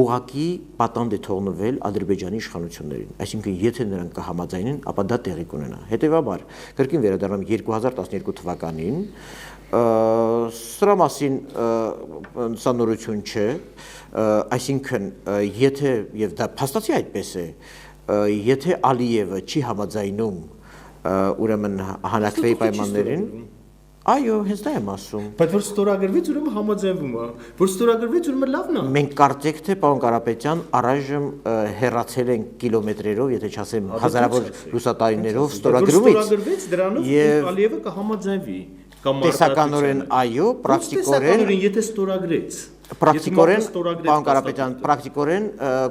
ուղղակի պատանդ է թողնվել Ադրբեջանի իշխանություններին, այսինքն եթե նրանք կհամաձայնեն, ապա դա տեղի կունենա։ Հետևաբար, կրկին վերադառնամ 2012 թվականին, սրա մասին սա նորություն չէ, այսինքն եթե եւ դա փաստացի այդպես է, եթե Ալիևը չի համաձայնում ուրեմն հանրակրվեի պայմաններին, այո, հենց դա եմ ասում։ Բայց որ ստորագրվեց, ուրեմն համաձայնվում է։ Որ ստորագրվեց, ուրեմն լավն է։ Մենք կարծեք թե պարոն Կարապետյան առայժմ հեռացել են կիլոմետրերով, եթե չասեմ հազարավոր լուսատարիներով ստորագրումից։ Ստորագրվեց դրանով Ալիևը կհամաձայնվի։ Տեսականորեն այո, պրակտիկորեն եթե ստորագրեց։ Պրակտիկորեն, պարոն Կարապետյան, պրակտիկորեն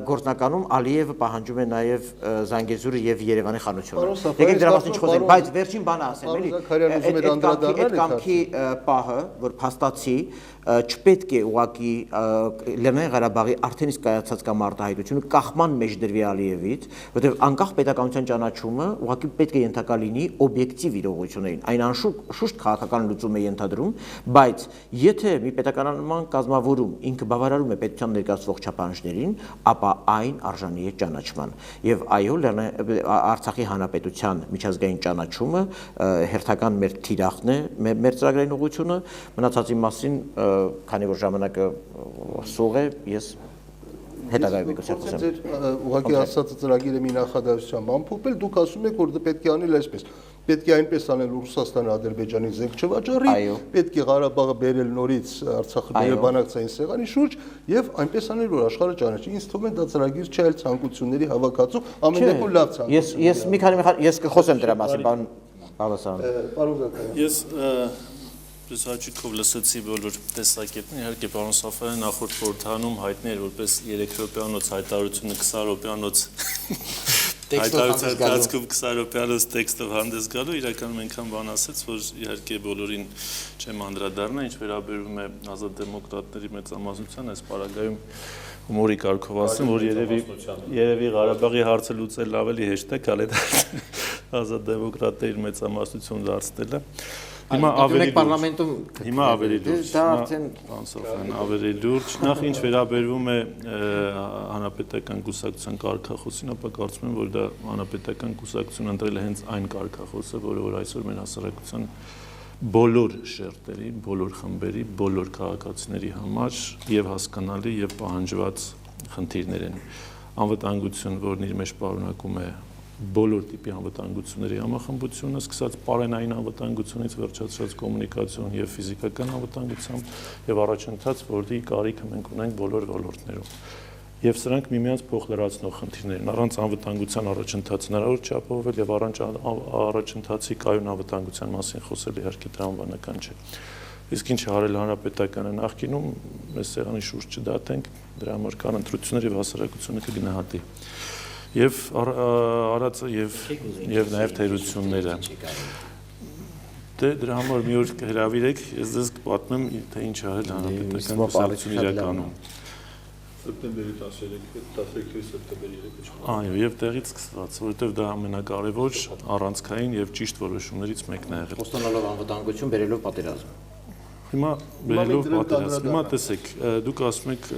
գործնականում Ալիևը պահանջում է նաև Զանգեզուրը եւ Երևանի խանությունը։ Եկեք դրա մասին չխոսենք, բայց վերջին բանը ասեմ, էլի։ Այդ կամքի պահը, որ փաստացի չպետք է ուղակի Լեռնային Ղարաբաղի արդեն իսկ կայացած կամարտահայտությունը կախման մեջ դրվի Ալիևից, որտեղ անկախ պետականության ճանաչումը ուղակի պետք է ենթակա լինի օբյեկտիվ իրողություններին։ Այն անշուշտ քաղաքական լուծում է ենթադրում, բայց եթե մի պետականական կազմավորում ինքը բավարարում է պետության ներկայացվող չափանիշներին, ապա այն արժանի է ճանաչման։ Եվ այո, Արցախի հանրապետության միջազգային ճանաչումը հերթական մեր թիրախն է, մեր ծրագրային ուղղությունը, մնացածի մասին քանի որ ժամանակը սուղ է, ես հետագայում կսեմ։ Ձեր ուղղակի ասած ծրագիրը մի նախադասությամբ ամփոփել, դուք ասում եք, որ դա պետք է անել այսպես։ Պետք է այնպես անել, որ Ռուսաստանը Ադրբեջանի զենք չվաճառի, պետք է Ղարաբաղը բերել նորից Արցախը բերել բանակցային սեղանի շուրջ եւ այնպես անել, որ աշխարհը ճանաչի։ Ինձ թվում է դա ծրագիր չէ, այլ ցանկությունների հավաքածու, ամեն դեպքում լավ ցանկություն։ Ես մի քանի ես կխոսեմ դրա մասին, պարոն Բալասարյան։ Պարոն Զաքարյան։ Ես հաճույքով լսեցի բոլոր տեսակետները, իհարկե պարոն Սաֆարյանը նախորդ խորհրդանում հայտնի էր որպես 3 րոպեանոց հայտարարությունը 20 րոպեանոց հայտարարությամբ 20 րոպեանոց տեքստով հանդես գալու, իրականում այնքան բան ասեց, որ իհարկե բոլորին չեմ անդրադառնա, ինչ վերաբերում է ազատ դեմոկրատների մեծամասնության, այս պարագայում հումորի կարգով ասեմ, որ երևի Ղարաբաղի հարցը լուծելն ավելի հեշտ է, քան այդ ազատ դեմոկրատների մեծամասնություն դարձնելը։ Հիմա ավելի լուրջ, դա արդեն ավելի լուրջ, նախ ինչ վերաբերվում է հանրապետական կուսակցության կարգախոսին, ապա կարծում եմ, որ դա հանրապետական կուսակցությունը ընտրել է հենց այն կարգախոսը, որը որ այսօր մեր հասարակության բոլոր շերտերի, բոլոր խմբերի, բոլոր քաղաքացիների համար եւ հասկանալի եւ պահանջված խնդիրներ են։ Անվտանգություն, որն իր մեջ պարունակում է բոլոր տիպի անվտանգությունների համախմբությունը, սկսած պարենային անվտանգությունից վերջացրած կոմունիկացիոն եւ ֆիզիկական անվտանգությամբ եւ առաջընթաց, որի կարիքը մենք ունենք բոլոր ոլորտներում։ Եվ սրանք միմյանց փոխլրացնող խնդիրներ են, առանց անվտանգության առաջընթաց հնարավոր չի ապահովել եւ առանց առաջընթացի կայուն անվտանգության մասին խոսել իհարկե տրամաբանական չէ։ Իսկ ինչ արել հանրապետականը նախկինում, mēs սեղանի շուրջ չդատենք, դրա համար կան ընտրություններ եւ հասարակությունը կգնահատի։ Եվ արածը եւ նաեւ թերությունները։ Դե դրա համար մի օր կհրավիրեք, ես ձեզ կպատմեմ, թե ինչ արել հանրապետական կուսակցությունը իրականում։ Սեպտեմբերի 13-ի սեպտեմբերի 3-ը։ Այո, եւ տեղից սկսված, որովհետեւ դա ամենակարևոր առանցքային եւ ճիշտ որոշումներից մեկն է եղել։ Խոստանալով անվտանգություն, բերելով պատերազմ։ Հիմա բերելով պատերազմ, հիմա տեսեք, դուք ասում եք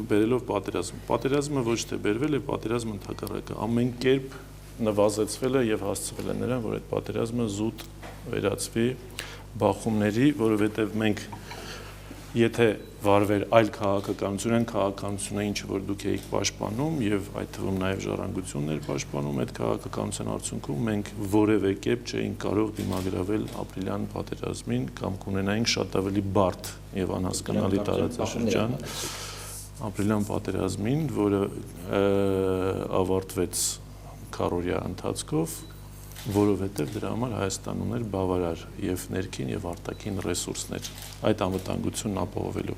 բերելով պատերազմ։ Պատերազմը ոչ թե բերվել է, պատերազմը ընդհակառակը ամեն կերպ նվազեցվել է եւ հասցվել է նրան, որ այդ պատերազմը զուտ վերածվի բախումների, որովհետեւ մենք եթե վարվեր այլ քաղաքականություն, այն քաղաքականությունը, ինչը որ դուք եք պաշտպանում եւ այդ թվում նաեւ ժառանգություններ պաշտպանում, այդ քաղաքականության արդյունքում մենք որևէ կերպ չէինք կարող դիմագրավել ապրիլյան պատերազմին կամ կունենայինք շատ ավելի բարդ եւ անհասկանալի տարածաշրջան ապրիլյան պատերազմին, որը ավարտվեց քառօրյա ընթացքով, որովհետև դրա համար Հայաստան ուներ բավարար եւ ներքին եւ արտաքին ռեսուրսներ այդ անվտանգությունն ապահովելու։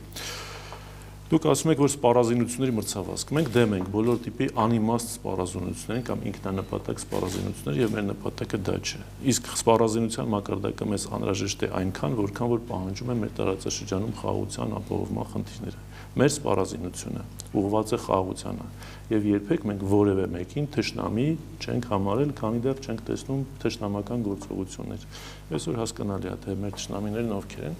Դուք ասում եք, որ սպառազինությունների մրցավազք։ Մենք դեմ ենք բոլոր տիպի անիմաստ սպառազինություններին կամ ինքնանպատակ սպառազինությունների եւ մեր նպատակը դա չէ։ Իսկ սպառազինության մակարդակը մեզ անհրաժեշտ է այնքան, որքան որ պահանջում է մեր տարածաշրջանում խաղաղության ապահովման խնդիրները։ Մեր սպառազինությունը ուղղված է խաղաղությանը եւ երբեք մենք որևէ մեկին թշնամի չենք համարել, քանի դեռ չենք տեսնում թշնամական գործողություններ։ Այսօր հասկանալի է, թե մեր թշնամիներն ովքեր են,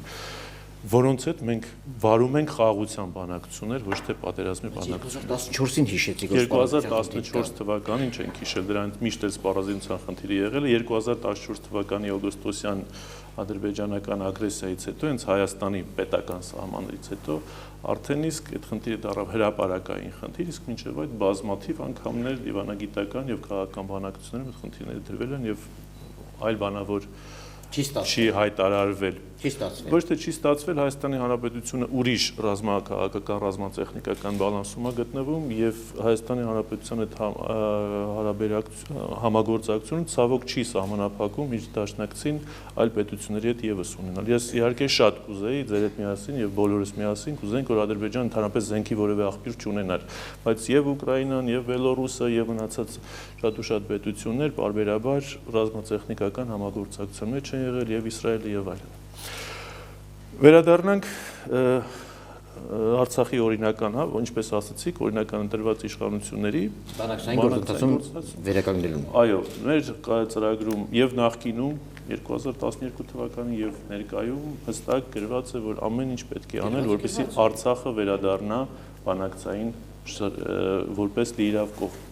որոնց հետ մենք վարում ենք խաղաղության բանակցություններ, ոչ թե պատերազմի բանակցություններ։ 2014-ին հիշեցիք 2014 թվականին չենք հիշել, դրանից միշտ էլ սպառազինության խնդիրը եղել է 2014 թվականի օգոստոսյան ադրբեջանական ագրեսիայից հետո, հենց Հայաստանի պետական սահմաններից հետո արդեն իսկ այդ խնդիրը դառավ հրապարակային խնդիր, իսկ մինչև այդ բազմաթիվ անգամներ դիվանագիտական եւ քաղաքական բանակցություններում այդ խնդիրները դրվել են եւ այլ բանավոր չի հայտարարվել։ Չի ստացվել։ Ոչ թե չի ստացվել, Հայաստանի Հանրապետությունը ուրիշ ռազմաքաղաքական, ռազմատեխնիկական բալանսում է գտնվում եւ Հայաստանի Հանրապետության այդ համագործակցությունը ցավոք չի սահմանափակում իր դաշնակցին այլ պետությունների հետ եւս ունենալ։ Ես իհարկե շատ կուզեի ձեր հետ միասին եւ բոլորս միասին կուզենք, որ Ադրբեջանը ընդհանրապես զենքի որևէ աղբյուր չունենար, բայց եւ Ուկրաինան, եւ Բելոռուսը, եւ մնացած շատ ու շատ պետություններ բարբերաբար ռազմատեխնիկական համագործակցության մեջ են եղել եւ Իսրայելը եւ այլն։ Վերադառնանք Արցախի օրինական, հա, ինչպես ասացիք, օրինական ընտրված իշխանությունների բանակցային գործընթացում վերականգնելուն։ Այո, մեր ծրագրում եւ նախկինում 2012 թվականին եւ ներկայում հստակ գրված է, որ ամեն ինչ պետք է անել, որպեսզի Արցախը վերադառնա բանակցային որպես լիիրավ կողմ։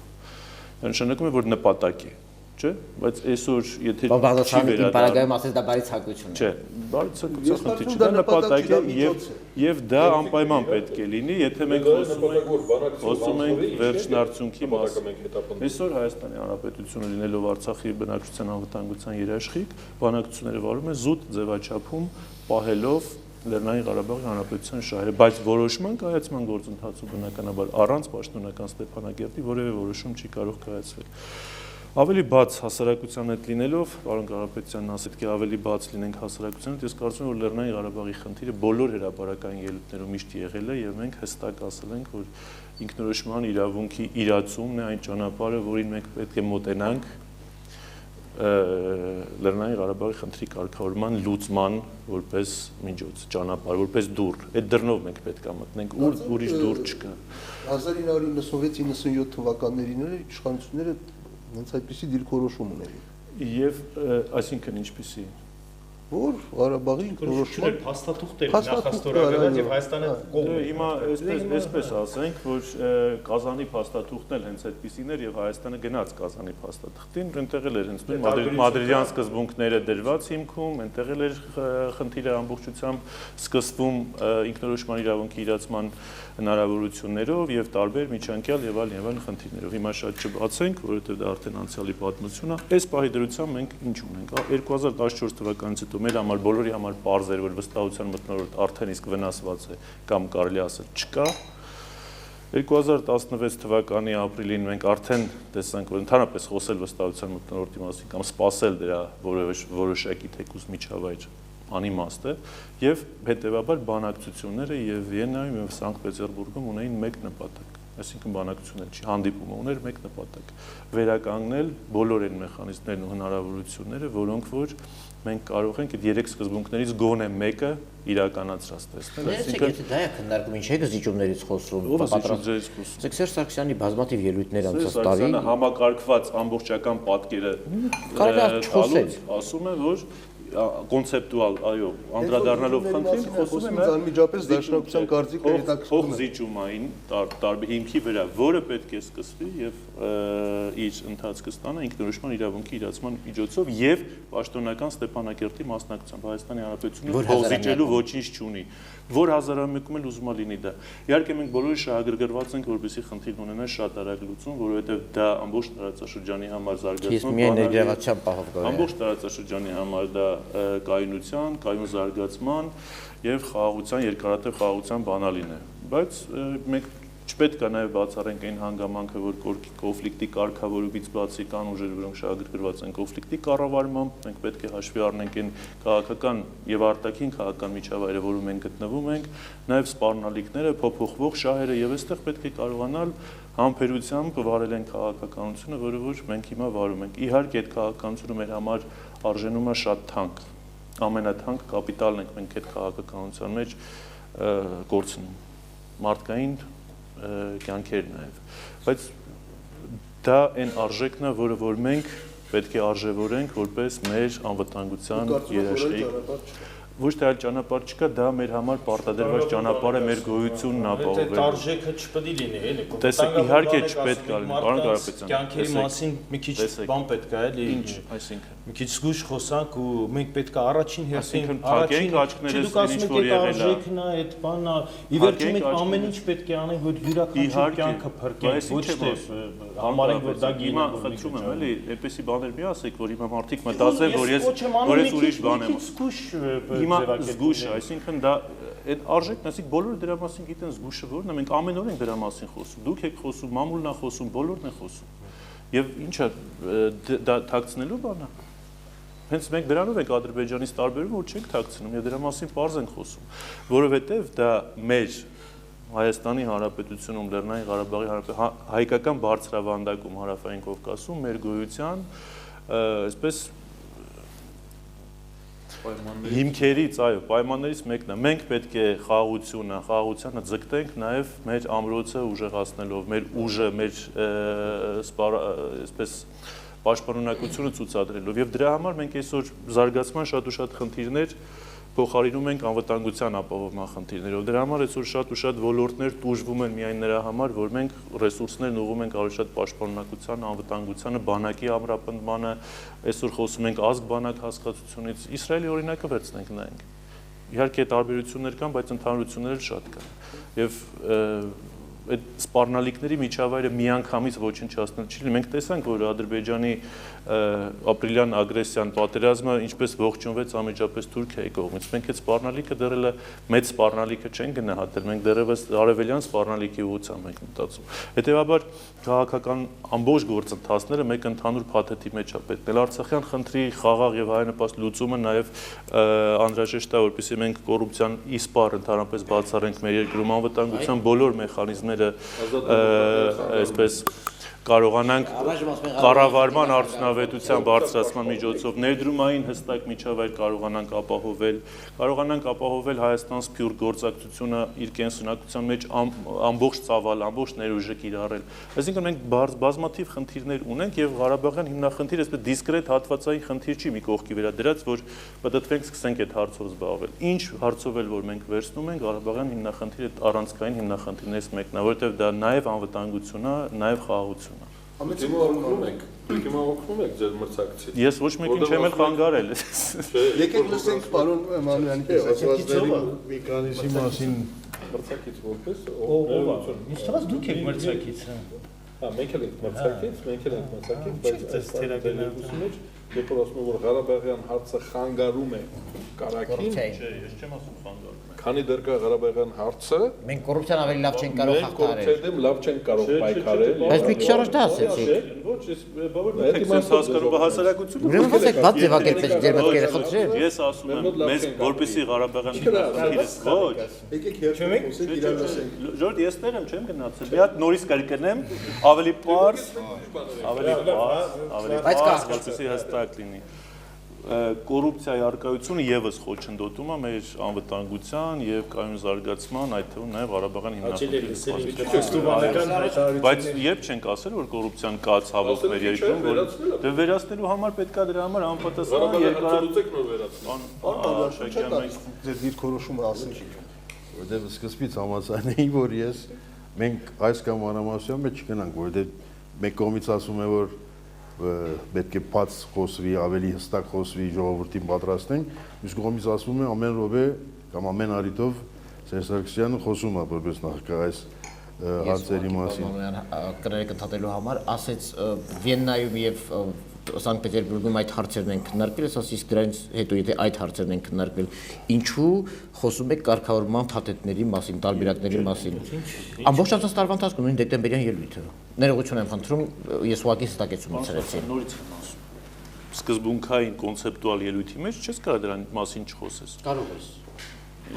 Դա նշանակում է, որ նպատակ է, չէ՞, բայց այսօր եթե չի վերադառնում, ասես դա բարիցակություն է։ Չէ, բարիցակության խնդիր չէ, դա նպատակ է եւ դա անպայման պետք է լինի, եթե մենք խոսում ենք վերջնարդյունքի մասին։ Այսօր Հայաստանի Հանրապետությունը լինելով Արցախի բնակչության անվտանգության երաշխիք, բանակցությունները վարում է զուտ ձևաչափում պահելով Լեռնային Ղարաբաղի Հանրապետության շահերը, բայց որոշման կայացման գործընթացում բնականաբար առանց պաշտոնական Ստեփանագերտի որևէ որոշում չի կարող կայացվել։ Ավելի բաց հասարակության հետ լինելով, պարոն Կարապետյանն ասել, թե ավելի բաց լինենք հասարակության հետ, ես կարծում եմ, որ Լեռնային Ղարաբաղի խնդիրը բոլոր հրապարակային ելույթներում միշտ եղել է եւ մենք հստակ ասել ենք, որ ինքնորոշման իրավունքի իրացումն է այն ճանապարհը, որին մենք պետք է մոտենանք Լեռնային Ղարաբաղի խնդրի կարգավորման լուծման որպես միջոց, ճանապարհ, որպես դուռ։ Այդ դռնով մենք պետք է մտնենք, ուրիշ դուռ չկա։ 1996-97 թվականներին իշխանությունները հենց այդպիսի դիրքորոշում ունեին։ Եվ այսինքն ինչպիսի որ Ղարաբաղի ինքնորոշման փաստաթուղթեր նախաստորագրված եւ Հայաստանը կողմ։ Հիմա այսպես ասենք, որ Կազանի փաստաթուղթն էլ հենց այդպիսին էր եւ Հայաստանը գնաց Կազանի փաստաթղթին, այնտեղ էլ էր հենց մադրիդյան սկզբունքները դրված հիմքում, այնտեղ էլ էր խնդիրը ամբողջությամբ սկսվում ինքնորոշման իրավունքի իրացման հնարավորություններով եւ տարբեր միջանկյալ եւ այլ խնդիրներով։ Հիմա շատ չբացենք, որովհետեւ դա արդեն անցյալի պատմություն է։ Այս պահի դրությամբ մենք ինչ ունենք։ 2014 թվականից հետո մեր համար բոլորի համար պարզ էր, որ վստահության մթնոլորտ արդեն իսկ վնասված է կամ կարելի ասել չկա։ 2016 թվականի ապրիլին մենք արդեն տեսանք, որ ընդհանրապես խոսել վստահության մթնոլորտի մասին կամ սпасել դրա որոշակի թեկուզ միջավայր անիմաստ է եւ հետեւաբար բանակցությունները եւ Վիեննայում եւ Սանկտ Պետերբուրգում ունեին մեկ նպատակ, այսինքն բանակցությունները չի հանդիպումը ուներ մեկ նպատակ՝ վերականգնել բոլոր այն մեխանիզմներն ու հնարավորությունները, որոնք որ մենք կարող ենք այդ երեք սկզբունքներից գոնե մեկը իրականացրած տեսնել, այսինքն դա է քննարկում, ինչ է զիջումներից խոսում, Սերժ Սարգսյանի բազմաթիվ ելույթներ անցած տարի համակարգված ամբողջական պատկերը ասում է, որ կոնցեպտուալ, այո, անդրադառնալով խնդրին, խոսում եմ անմիջապես դաշնակցության կարծիքը հետաքրքրում է զիջումային տարբեր հիմքի վրա, որը պետք է սկսվի եւ իր ընթացքը ստանա ինքնորոշման իրավունքի իրացման միջոցով եւ պաշտոնական Ստեփանագերտի մասնակցությամբ Հայաստանի Հանրապետությունը փոխզիջելու ոչինչ չունի, որ 1001-ում էլ ուզում է լինի դա։ Իհարկե մենք բոլորը շահագրգռված ենք, որպեսզի խնդիրն ունենա շատ արագ լուծում, որովհետեւ դա ամբողջ տարածաշրջանի համար զարգացման, ամբողջ տարածաշրջանի համար դա կայունության, կայուն զարգացման եւ խաղաղության, երկարատև խաղաղության բանալին է։ Բայց մենք Չպետք է նաև բացառենք այն հանգամանքը, որ կոնֆլիկտի կարգավորումից բացի կան ուժեր, որոնք շահագրգռված են կոնֆլիկտի կառավարմամբ, մենք պետք է հաշվի առնենք այն քաղաքական եւ արտաքին քաղաքական միջավայրը, որում մենք գտնվում ենք, նաև սպառնալիքները, փոփոխվող շահերը եւ այստեղ պետք է կարողանալ համբերությամբ վարել են քաղաքականությունը, որը որ մենք հիմա վարում ենք։ Իհարկե, այդ քաղաքականությունը մեր համար արժենում է շատ թանկ, ամենաթանկ կապիտալն ենք մենք այդ քաղաքականության մեջ կորցնում, մարդկային կյանքեր նաև, բայց դա այն արժեքն է, որը որ մենք պետք է արժևորենք որպես մեր անվտանգության երաշխիք։ Ոչ թե այլ ճանապարհ չկա, դա մեր համար պարտադրված ճանապարհ է մեր գոյությունն ապահովել։ Այդ արժեքը չպետք է լինի, էլի։ Տեսեք, իհարկե չպետք է լինի, պարոն Կարապետյան։ Կյանքերի մասին մի քիչ բան պետք է, էլի։ Ինչ, այսինքն։ Մի քիչ զգույշ խոսանք ու մենք պետք է առաջին հերթին փակենք աչքներս ինչ որ եղել է։ Արժեքն է, այդ բանն է։ Ի վերջո մենք ամեն ինչ պետք է անենք, որ յուրաքանչյուր կյանքը փրկենք, ոչ թե համարենք, որ դա գինը է։ Խնդրում եմ, էլի, այդպեսի բաներ մի ասեք, որ հիմա մարդիկ մտածեն, որ ես ուրիշ բան եմ։ Հիմա զգույշ է, այսինքն դա այդ արժեքն, այսինքն բոլորը դրա մասին գիտեն զգույշը որն է, մենք ամեն օր ենք դրա մասին խոսում։ Դուք եք խոսում, մամուլն է խոսում, բոլորն են խոսում։ Եվ ինչա դա թաքցնելու բան է։ Հենց մենք դրանով ենք Ադրբեջանից տարբերում, որ չենք թաքցնում եւ դրա մասին պարզ ենք խոսում, որովհետեւ դա մեր Հայաստանի Հանրապետությունում, Լեռնային Ղարաբաղի հայկական բարձրավանդակում Հարավային Կովկասում մեր գոյության այսպես հիմքերից, այո, պայմաններից մեկն է։ Մենք պետք է խաղաղությանը ձգտենք նաև մեր ամրոցը ուժեղացնելով, մեր ուժը, մեր այսպես պաշտպանունակությունը ցուցադրելով եւ դրա համար մենք այսօր զարգացման շատ ու շատ խնդիրներ փոխարինում ենք անվտանգության ապահովման խնդիրներով։ Դրա համար այսօր շատ ու շատ ոլորտներ տուժվում են միայն նրա համար, որ մենք ռեսուրսներն ուղղում ենք ավելի շատ պաշտպանունակության, անվտանգությանը, բանակի ամրապնդմանը, այսօր խոսում ենք ազգ-բանակ հասկացությունից։ Իսրայելի օրինակը վերցնենք նայենք։ Իհարկե տարբերություններ կան, բայց ընդհանրությունները շատ կան։ Եվ այդ սպառնալիքների միջավայրը միանգամից ոչնչացնել չի լինի։ Մենք տեսանք, որ Ադրբեջանի ապրիլյան ագրեսիան, պատերազմը ինչպես ողջունվեց անմիջապես Թուրքիայի կողմից։ Մենք այդ սպառնալիքը դեռ մեծ սպառնալիքը չենք գնահատել, մենք դեռևս արևելյան սպառնալիքի ուղղությամբ ենք մտածում։ Հետևաբար քաղաքական ամբողջ գործընթացները մեկ ընդհանուր փաթեթի մեջ է պետք։ Արցախյան խնդրի խաղաղ եւ հայանպաստ լուծումը նաեւ անհրաժեշտ է, որպեսզի մենք կոռուպցիան իսպառ ընդհանրապես բացառենք մեր երկրում, անվտանգության բոլոր մեխանիզմները այսպես կարողանանք կառավարման արդյունավետության բարձրացման միջոցով ներդրումային հստակ միջավայր կարողանանք ապահովել Հայաստան-Սփյուռք գործակցությունը իր կենսունակության մեջ ամբողջ ծավալ, ամբողջ ներուժը կիրառել։ Այսինքն մենք բազմաթիվ խնդիրներ ունենք եւ Ղարաբաղյան հիմնախնդիրը այսպես դիսկրետ հատվածային խնդիր չի մի կողքի վերադրած, որ պատտվենք սկսենք այդ հարցով զբաղվել։ Ինչ հարցով էլ որ մենք վերցնում ենք, Ղարաբաղյան հիմնախնդիրը առանցքային հիմնախնդիրներից մեկն է, որովհետեւ դա նաեւ անվտանգություն է, նաեւ խաղաղություն է։ Հիմա օգնում եք ձեր մրցակցից։ Ես ոչ մեկին չեմ էլ խանգարել։ Եկեք լսենք պարոն Մանույանի ասվածների մի քանիսի մասին Մրցակից որպես ով։ Ինչպես դուք եք մրցակիցը։ Հա, մենք էլ ենք մրցակից, բայց այս մեջ երբ որ ասում եմ, որ Ղարաբաղյան հարցը խանգարում է կարաքին, Չէ, ես չեմ ասում խանգարում է։ քանի դեռ կա Ղարաբաղյան հարցը, Մենք կոռուպցիան ավելի լավ չենք կարող մենք հաղթահարել։ կոռուպցիայի դեմ լավ չենք կարող պայքարել։ Բայց մի քիչ առաջ դա ասեցիք։ Ոչ, ես բավարար եք sense հասկանում, բա հասարակությունը։ Ուրեմն ասեք, բաց ձևակերպեք ձեր մտքերը խնդրեմ։ Ես ասում եմ, մեզ որպեսի Ղարաբաղյան խնդիրը ոչ։ Եկեք երթը խոսենք, իրար լսենք։ Ժորդ, ես տեղ եմ, չեմ գնացել։ Մի հատ նորից կրկնեմ, ավելի պարզ, որպեսի հստակ լինի։ Կոռուպցիայի առկայությունը եւս խոչընդոտում է մեր անվտանգության եւ կայուն զարգացման, այդ թվում նաեւ Ղարաբաղյան հիմնախնդիրը։ Բայց երբ չենք ասել, որ կոռուպցիան կա ցավոք մեր երկրում, որ վերացնելու համար պետք է դրա համար անպատասխան երկարատև նոր վերացնել։ Ձեր դիրքորոշումը ասեք։ Որտեղ սկզբից համաձայն էի, որ մենք այս կամ անհամասության մեջ չգնանք, որտեղ մեկ կողմից ասում է, որ պետք է բաց խոսվի, ավելի հստակ խոսվի, ժողովրդին պատրաստենք, մյուս կողմից ասում է ամեն րոպե կամ ամեն առիթով Սերժ Սարգսյանը խոսում է որպես նախագահ այս հարցերի մասին։ Կրերը կթատելու համար ասեց Վիեննայում եւ Սանկտ Պետերբուրգում այդ հարցերն են քննարկվել, իսկ դրանից հետո եթե այդ հարցերն են քննարկվել, ինչու խոսում եք կարգավորման փաթեթների մասին, տարբերակների մասին։ Ամբողջ անցած տարվա ընթացքում նույն դեկտեմբերյան ելույթը։ Ներողություն եմ խնդրում, ես ուղղակի հստակեցում ցրեցի։ Նորից եմ ասում։ Սկզբունքային կոնցեպտուալ ելույթի մեջ չես կարող դրան մասին չխոսես։ Կարող ես։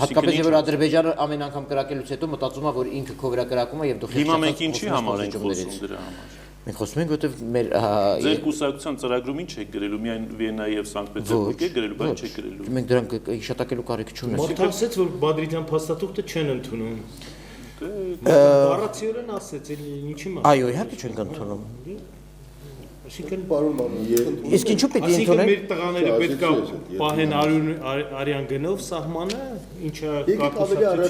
Հատկապես որ Ադրբեջանը ամեն անգամ կրակելուց հետո մտածում է, որ ինքը քո վրա կրակում է եւ դու հիմա մենք ինչի համար ենք խոսում դրա համար։ Մենք խոսում ենք, որովհետեւ մեր ձեր կուսակցության ծրագրում ինչ եք գրելու, միայն Վիեննայի եւ Սանկտ Պետերբուրգի եք գրելու, բայց չեք գրելու։ Մենք դրանք հիշատակելու կարիք չունենք։ Մարդը ասեց, որ Մադրիդյան փաստաթուղթը չեն ընդունում։ Բառացիորեն ասեց, ինչի՞ մաս։ Այո, իհարկե չենք ընդունում։ Այսինքն Պարոն Մանուկ, Իսկ ինչու պետք է այսինքն ընդունենք։ մեր տղաները պետք է պահեն արյան գնով սահմանը, ինչը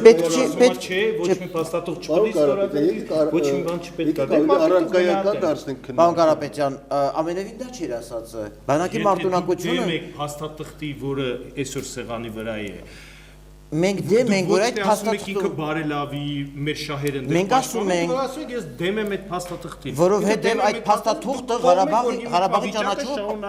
Պետք չի, ոչ մի փաստաթուղթ չպետք է ստորագրել, ոչ մի բան չպետք է։ առարկայական դարձնենք քննարկում։ Պարոն Կարապետյան, ամենևին դա չէր ասածը։ Բանակի մարտունակությունը Դեմ եք փաստաթղթի, որը այսօր սեղանի վրա է։ մենք դեմ ենք, որ այդ փաստաթուղթը փաստաթուղթը բարելավի մեր շահերը դեմ։ Մենք ասում ենք, ես դեմ եմ այդ փաստաթղթին։ որովհետև այդ փաստաթուղթը Ղարաբաղի ճանաչում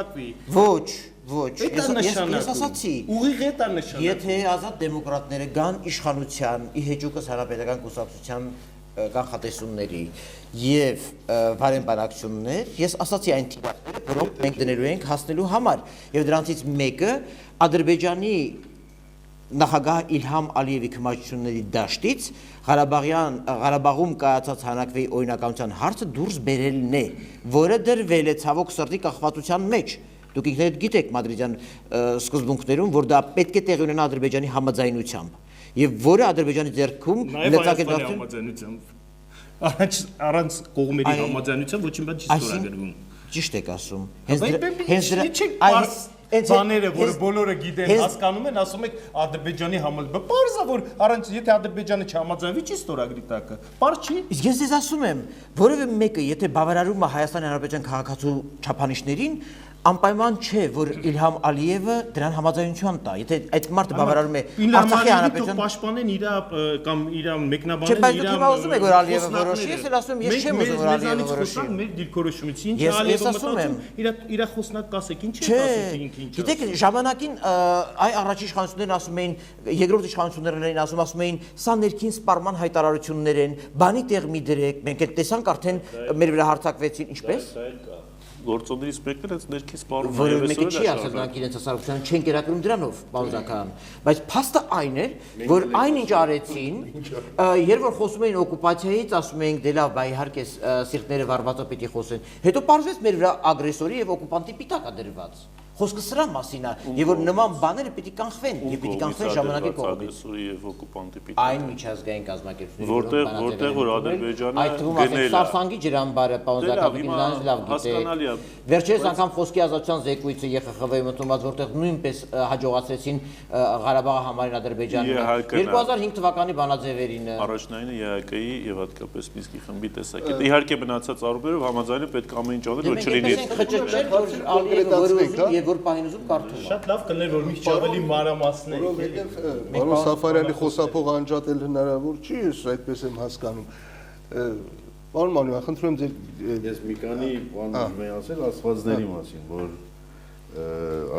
Ոչ, ես ասացի։ Ուղիղ է դա նշանակում։ Եթե ազատ դեմոկրատները գան իշխանության, ի հեճուկս հանրապետական կուսակցության կանխատեսումների եւ բարեմբանակցություններ, ես ասացի այն թիվները, որոնք մենք դնելու ենք հասնելու համար, եւ դրանցից մեկը Ադրբեջանի նախագահ Իլհամ Ալիևի քմաչությունների դաշտից Ղարաբաղում կայացած հանրակրվեի օրինականության հարցը դուրս բերելն է, որը դրվել է ցավոք սրտի կախվածության մեջ։ Դուք ինքներդ գիտեք Մադրիդյան սկզբունքներում, որ դա պետք է տեղի ունենա Ադրբեջանի համաձայնությամբ, եւ որը Ադրբեջանի ձեռքում համաձայնությամբ առանց կողմերի համաձայնությամբ ոչինչ բան չի ստորագրվում։ Ճիշտ եք ասում։ Բաները, որ բոլորը գիտեն, հասկանում են, ասում եք Ադրբեջանի համաձայնություն։ Պարզ է, որ առանց եթե Ադրբեջանը չհամաձայնվի, չի ստորագրի տակը։ Պարզ չի։ Իսկ ես ձեզ ասում եմ, որևէ մեկը, եթե բավարարում է Հայաստանի Հանրապետության քաղաքացու չափանիշներին, անպայման չէ, որ Իլհամ Ալիևը դրան համաձայնություն տա։ Եթե այդ մարդը բավարարում է Արցախի Հանրապետության պաշտպանեն իր կամ իր մեկնաբանեն իր Չէ, բայց ուզում եք որ Ալիևը որոշի, ես էլ ասում եմ, ես չեմ ուզում որ Ալիևը որոշի։ Մեր դիրքորոշումից ինչ Ալիևը մտածում, իր խոսնակ կասեք, ինչ է ասել ինքը ինչ։ Գիտեք, ժամանակին այ առաջին իշխանություններն ասում էին, երկրորդ իշխանություններն էին ասում էին, սա ներքին սպառման հայտարարություններ են, բանի տեղ մի դրեք, մենք այդ տեսանք արդեն մեր վրա հարձակվեցին, ինչպես։ Գործոններից մեկն էլ ներքին սպառում է, որը մեկը չի ասել նրանք իրենց հասարակությանը չեն կերակրում դրանով, բանզական, բայց փաստը այն էր, որ այնինչ արեցին, երբ որ խոսում էին օկուպացիայից, ասում էինք դե լավ, բայ իհարկե սիրտները վառվածը պիտի խոսեն, հետո պարզվեց մեր վրա ագրեսորի եւ օկուպանտի պիտակ է դրված։ Խոսքը սրա մասին է, եւ որ նման բաները պիտի կանխվեն, եւ պիտի կանխվեն ժամանակի կողմից։ Ագրեսորի եւ օկուպանտի պիտակ։ Այն միջազգային կազմակերպությունների որտեղ որ Ադրբեջանը այդ թվում ասենք Սարսանգի ջրամբարը պաուզակապիտին լավ գիտե։ Վերջերս անգամ խոսքի ազատության զեկույցը ԵԽԽՎ-ի ընդունված, որտեղ նույնպես հաջողացրեցին Ղարաբաղը համարին Ադրբեջանի 2005 թվականի բանաձևերին։ Առաջնայինը ԵԱԿ-ի եւ հատկապես Մինսկի խմբի տեսակետը։ Իհարկե մնացած առումներով համաձայնը պետք ամեն ինչ անել, որ չլինի։ Եվ որ պահին ուզում կարդում։ Շատ լավ կներ, որ մի ավելի մանրամասներ։ Որովհետև պարոն Սաֆարյանի խոսափողը անջատել հնարավոր չի, ես այդպես եմ հասկանում։ Պարոն Մանուկյան, խնդրում եմ ձեր ես մի քանի բան ուզում եմ ասել աստվածների մասին, որ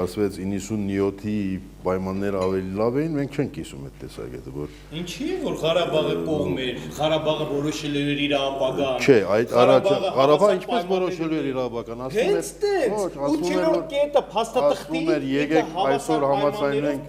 ասվեց 97-ի պայմանները ավելի լավ էին, մենք չենք կիսում այդ տեսակետը, որ Ինչի՞ որ Ղարաբաղը կողմ էր, Ղարաբաղը որոշել էր իր ապագան։ Չէ, այդ առաջ Ղարաբաղը ինչպես որոշելու էր իր ապագան, ասում էր, ոչ, ասում էր կետը փաստաթղթի էր, եկեք այսօր համաձայնենք,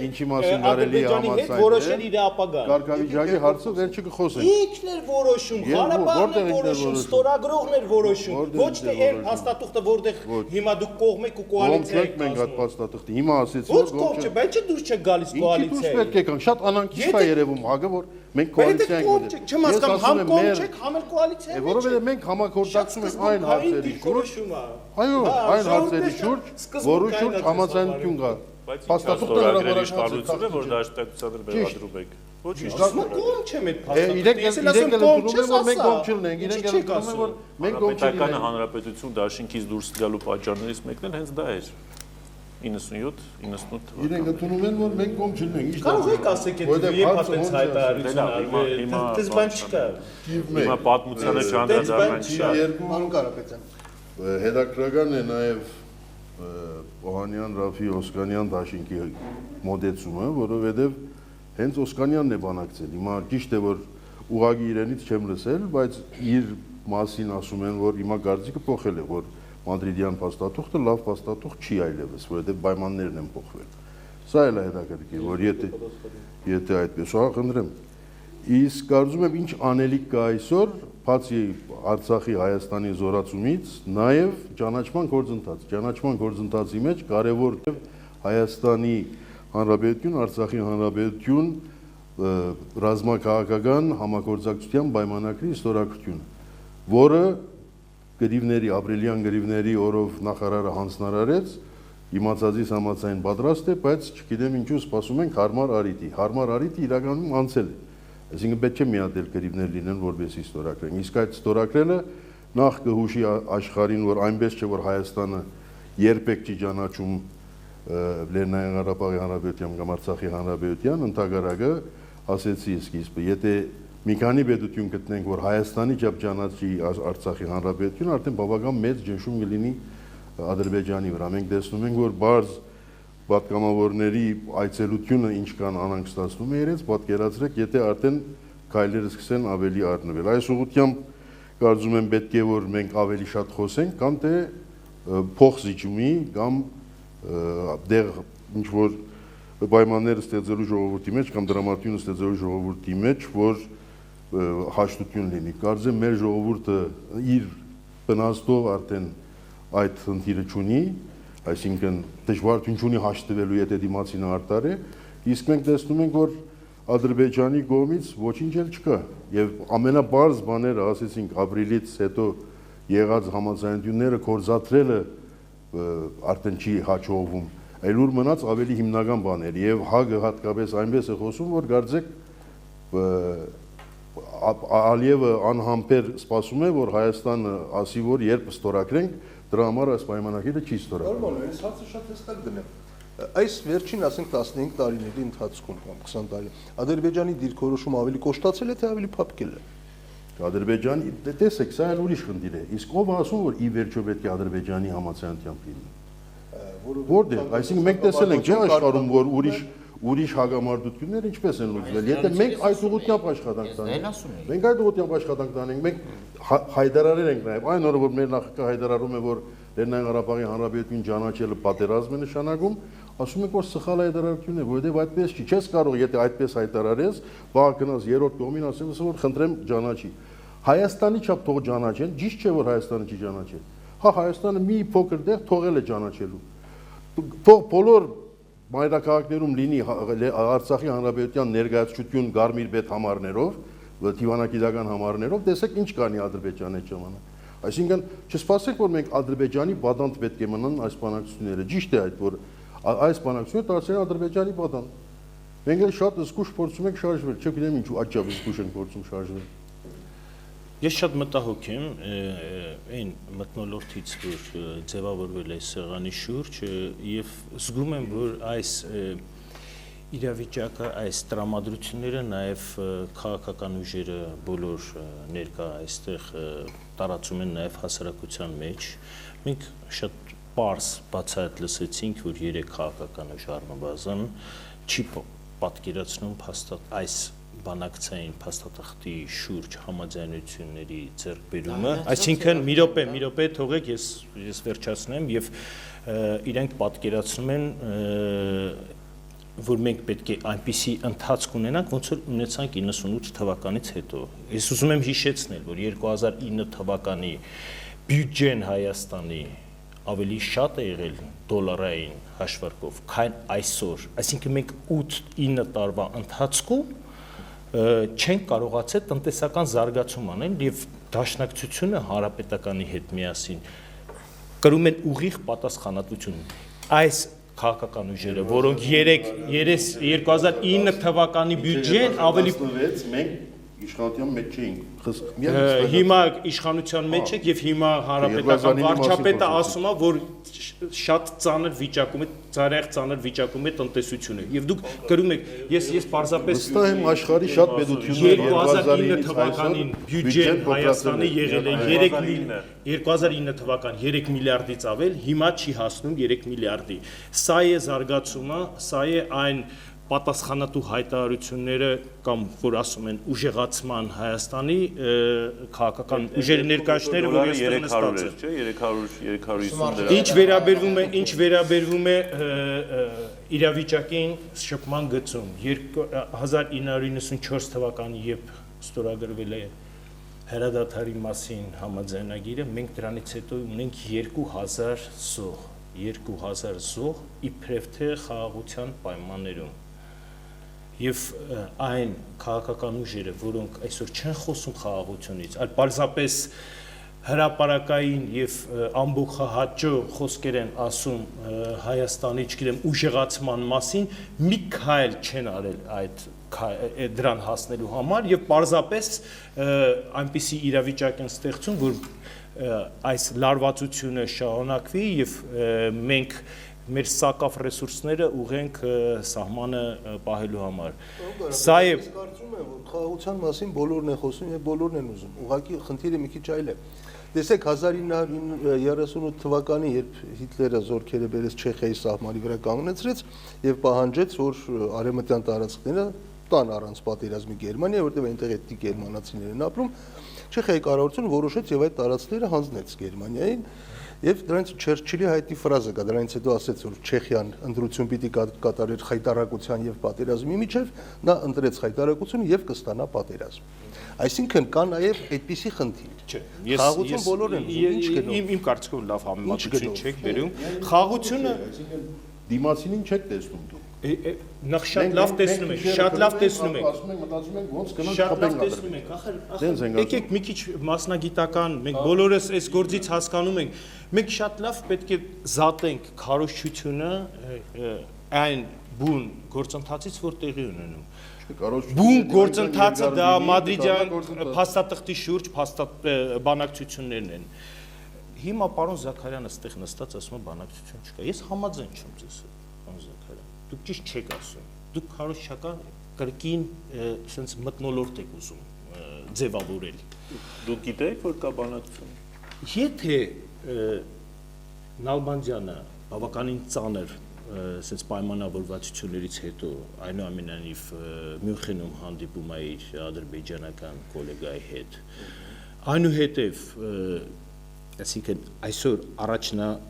ինչի մասին կարելի է համաձայնել։ Որոշել իր ապագան։ Կարգավիճակի հարցը վերջը կխոսենք։ Ի՞նչն էր որոշում, Ղարաբաղն էր որոշում, ստորագրողն էր որոշում, ոչ թե այն փաստաթուղթը, որտեղ հիմա դուք կողմ եք ու կոալիցիա եք։ Մենք այդ փաստաթղթի հիմա ասեցի, որ կողմ չէ, բայց դուրս չեք գալիս կոալիցիայի։ Պետք է կան, շատ անանկիշտ է երևում հագը, որ մենք կոալիցիա ենք։ Չեմ հասկանում, համ կողմ չեք, համ էլ կոալիցիա եք։ Որովհետև մենք համագործակցում ենք այն հարցերի շուրջ։ Այո, այն հարցերի շուրջ, որի շուրջ համաձայնություն կա։ Փաստաթուղթը հրապարակած է, որ դաշնակցության վերադրում եք։ Ոչինչ։ Կողմ չեմ այդ փաստաթուղթը։ Իրենք էլ ընդունում են, որ մենք կողմ չլինենք, իրենք էլ ընդունում են, որ մենք կողմ չլինենք։ Պետական հանրապետություն դաշինքից դուրս գալու պատճառներից մեկն էլ հենց դա էր։ 97-98 թվականին։ Իրենք ընդունում են, որ մենք կողմ չլինենք։ Կարող եք ասեք այդ երբ հատենց հայտարարություն արվել, դες բան չկա։ Հիմա պատմությանը չանդրադառնանք շատ։ Պարոն Կարապետյան, Հետաքրքրական է նաև Օհանյան, Ռաֆի, Օսկանյան դաշինքի մոդեցումը, որովհետև հենց Օսկանյանն է բանակցել։ Հիմա ճիշտ է, որ ուղղակի իրենից չեմ լսել, բայց իր մասին ասում են, որ հիմա գարձիկը փոխել է, որ Մադրիդյան փաստաթուղթը լավ փաստաթուղթ չի այլևս, որովհետև պայմաններն են փոխվել։ Սա էլ է հետաքրքիր, որ եթե այդպես, ահա խնդրեմ։ Իսկ կարծում եմ ինչ անելիք կա այսօր, բացի Արցախի Հայաստանի զորացումից, նաև ճանաչման գործընթաց։ Ճանաչման գործընթացի մեջ կարևոր է Հայաստանի Հանրապետություն, Արցախի Հանրապետություն ռազմաքաղաքական համագործակցության պայմանագրի ստորագրությունը, որը գրիվների, ապրիլյան գրիվների օրով նախարարը հանձնարարեց, իմացածից համաձայն պատրաստ է, բայց չգիտեմ ինչու սպասում ենք հարմար առիթի։ Հարմար առիթը իրականում անցել է։ Այսինքն պետք է միատել գրիվներ լինեն, որպեսզի ստորագրեն։ Իսկ այդ ստորագրելը նախ կհուշի աշխարհին, որ այնպես չէ, որ Հայաստանը երբեք չի ճանաչում Լեռնային Ղարաբաղի Հանրապետության կամ Արցախի Հանրապետության, ընդհանրակը ասեցի սկիզբը, եթե մի քանի պետություն գտնենք, որ Հայաստանի չափ ճանաչի Արցախի Հանրապետություն, արդեն բավական մեծ ճնշում կլինի Ադրբեջանի վրա։ Մենք տեսնում ենք, որ բարձ պատգամավորների այցելությունը ինչքան անհանգստացնում է իրենց, պատկերացրեք, եթե արդեն քայլերը սկսեն ավելի առնվել։ Այս ուղղությամբ կարծում եմ պետք է որ մենք ավելի շատ խոսենք, կամ թե փոխզիջումի կամ դեղ ինչ որ պայմաններ ստեղծելու ժողովրդի մեջ կամ դրամատուրգիա ստեղծելու ժողովրդի մեջ, որ հաշտություն լինի։ Կարծեմ մեր ժողովուրդը իր բնաստով արդեն այդ խնդիրը չունի, այսինքն դժվարություն չունի հաշտվելու, եթե դիմացինը արտար է, իսկ մենք տեսնում ենք, որ Ադրբեջանի կողմից ոչինչ էլ չկա, եւ ամենաբարձ բաները, ասեցինք, ապրիլից հետո եղած համաձայնությունները կորզաթրելը արդեն չի հաջողվում, այլ ուր մնաց ավելի հիմնական բաներ, եւ ՀԱԳ-ը հատկապես այնպես է խոսում, որ գարձեք Ալիևը անհամբեր սպասում է, որ Հայաստանը ասի, որ երբ ստորագրենք, դրա համար այս պայմանագիրը չի ստորագրվում։ Նորմալ է, այս հարցը շատ հստակ դնեմ։ Այս վերջին, ասենք 15 տարիների ընթացքում կամ 20 տարի Ադրբեջանի դիրքորոշումը ավելի կոշտացել է, թե ավելի փափկել է։ Ադրբեջանի, տեսեք, սա էլ ուրիշ խնդիր է։ Իսկ ով ասում, որ ի վերջո պետք է Ադրբեջանի համաձայնությամբ լինի։ Որտեղ, այսինքն մենք տեսել ենք, չէ՞ աշխարհում, որ ուրիշ հագամարտություններ ինչպես են լուծվել։ Եթե մենք այդ ուղղությամբ աշխատանք տանենք, մենք հայտարարել ենք նաև այն օրը, որ մեր նախագահը հայտարարում է, որ Լեռնային Ղարաբաղի Հանրապետություն ճանաչելը պատերազմ է նշանակում, ասում ենք, որ սխալ հայտարարություն է, որովհետև այդպես չի, չես կարող, եթե այդպես հայտարարես, վաղ գնաս երրորդ կողմին ասես, որ խնդրեմ ճանաչի։ Հայաստանի չափ թող ճանաչեն, ճիշտ չէ, որ Հայաստանը չի ճանաչել։ Հա, Հայաստանը մի փոքր տեղ թողել է ճանաչելու։ Թող բոլոր մայրաքաղաքներում լինի Արցախի Հանրապետության ներկայացություն Գարմիր պետ համարներով, դիվանագիտական համարներով, տեսեք ինչ կանի Ադրբեջանի այդ ժամանակ։ Այսինքն չսպասեք, որ մենք Ադրբեջանի բադանտ պետք է մնան այս բանակցությունները։ Ճիշտ է այդ, որ այս բանակցությունը դարձել է Ադրբեջանի բադանտ։ Մենք էլ շատ զգուշ փորձում ենք շարժվել, չգիտեմ ինչու աճավ զգուշ ենք փորձում շարժվել։ Ես շատ մտահոգ եմ այն մթնոլորտից, որ ձևավորվել է սեղանի շուրջ եւ զգում եմ, որ այս իրավիճակը, այս տրամադրությունները նաեւ քաղաքական ուժերը բոլոր ներկա այստեղ տարածում են նաեւ հասարակության մեջ։ Մենք շատ պարզ բացահայտ լսեցինք, որ 3 քաղաքական ուժ առնվազն չի պատկերացնում փաստաթղթ այս բանակցային փաստաթղթի շուրջ համաձայնությունների ձեռքբերումը, այսինքն մի րոպե թողեք ես վերջացնեմ եւ իրենք պատկերացնում են, որ մենք պետք է այնպիսի ընթացք ունենանք, ոնց որ ունեցանք 98 թվականից հետո։ Ես ուզում եմ հիշեցնել, որ 2009 թվականի բյուջեն Հայաստանի ավելի շատ է եղել դոլարային հաշվարկով, քան այսօր։ Այսինքն մենք 8-9 տարվա ընթացքում չենք կարողացել տնտեսական զարգացում անել եւ դաշնակցությունը հանրապետականի հետ միասին կրում են ուղիղ պատասխանատվություն։ Այս քաղաքական ուժերը, որոնք 2009 թվականի բյուջեն ավելի մենք իշխանության մեջ չէինք։ Հիմա իշխանության մեջ եք եւ հիմա հանրապետական վարչապետը ասում է, որ շատ ծանր վիճակում է, ծայրահեղ ծանր վիճակում է տնտեսությունը։ Եւ դուք գրում եք, ես պարզապես վստահ եմ աշխարհի շատ պետություններ 2009 թվականին բյուջեն Հայաստանի եղել է 2009 թվական 3 միլիարդից ավել, հիմա չի հասնում 3 միլիարդի։ Սա է զարգացումը, սա է այն պատասխանատու հայտարարությունները կամ որ ասում են ուժեղացման Հայաստանի քաղաքական ուժերի ներկայացները, որ այստեղ նստած են, չէ, 350 ինչ վերաբերվում է իրավիճակին շփման գծում 1994 թվականի երբ ստորագրվել է հրադադարի մասին համաձայնագիրը, մենք դրանից հետո ունենք 2000 զոհ իբրև թե խաղաղության պայմաններում։ Եվ այն քաղաքական ուժերը, որոնք այսօր չեն խոսում խաղաղությունից, այլ պարզապես հրապարակային եւ ամբողջահաճո խոսքեր են ասում Հայաստանի, չգիտեմ, ուժեղացման մասին, մի քայլ չեն արել այդ դրան հասնելու համար եւ պարզապես այնպիսի իրավիճակ են ստեղծում, որ այս լարվածությունը շարունակվի եւ մենք մեր սակավ ռեսուրսները ուղենք սահմանը պահելու համար։ Սա է կարծում եմ, որ խաղաղության մասին բոլորն են խոսում եւ բոլորն են ուզում։ Ուղղակի խնդիրը մի քիչ այլ է։ Տեսեք 1938 թվականին, երբ Հիտլերը զորքերը բերեց Չեխիայի սահմանի վրա կանգնեցրեց եւ պահանջեց, որ արևմտյան տարածքները տան առանց պատերազմի Գերմանիա, որտեղ այնտեղ էթնիկ գերմանացիներ են ապրում, Չեխիայի կառավարությունը որոշեց եւ այդ տարածքները հանձնեց Գերմանիային։ Եվ դրանից Չերչիլի հայտնի ֆրազը կա, դրանից հետո ասեց, որ Չեխիան ընտրություն պիտի կատարեր խայտարակության եւ պատերազմի միջև, նա ընտրեց խայտարակությունը եւ կստանա պատերազմ։ Այսինքն կա նաեւ այդպիսի խնդիր։ Չէ, խաղաղություն բոլորն են ուզում, ինչ գնով։ Իմ կարծիքով լավ համեմատություն չեք բերում։ Խաղաղությունը դիմացինին չեք տեսնում դուք։ Նախ շատ լավ տեսնում եք, շատ լավ տեսնում եք։ Ասում ենք, մտածում ենք ոնց գնանք Շատ լավ խփենք տեսնում եք, ախր։ եկեք մի քիչ մասնագիտական, մենք բոլորս այս գործից հասկանում ենք, մենք շատ լավ պետք է զատենք քարոզչությունը այն բուն գործընթացից, որ տեղի ունենում։ Բուն գործընթացը դա մադրիդյան փաստաթղթի շուրջ բանակցություններն են։ Հիմա պարոն Զաքարյանը այստեղ նստած ասում է բանակցություն չկա։ Ես համաձայն չեմ ձեզ, պարոն Զաքարյան։ Դուք ճիշտ չեք ասում։ Դուք քարոզչական կրկին sense մթնոլորտ եք ուզում ձևավորել։ Դուք գիտեք, որ կա բանակցություն։ Եթե Նալբանդյանը բավականին ծանր sense պայմանավորվածություններից հետո այնուամենայնիվ Մյունխենում հանդիպում է իր ադրբեջանական գոլեգայի հետ, այնուհետև այսինքն այսօր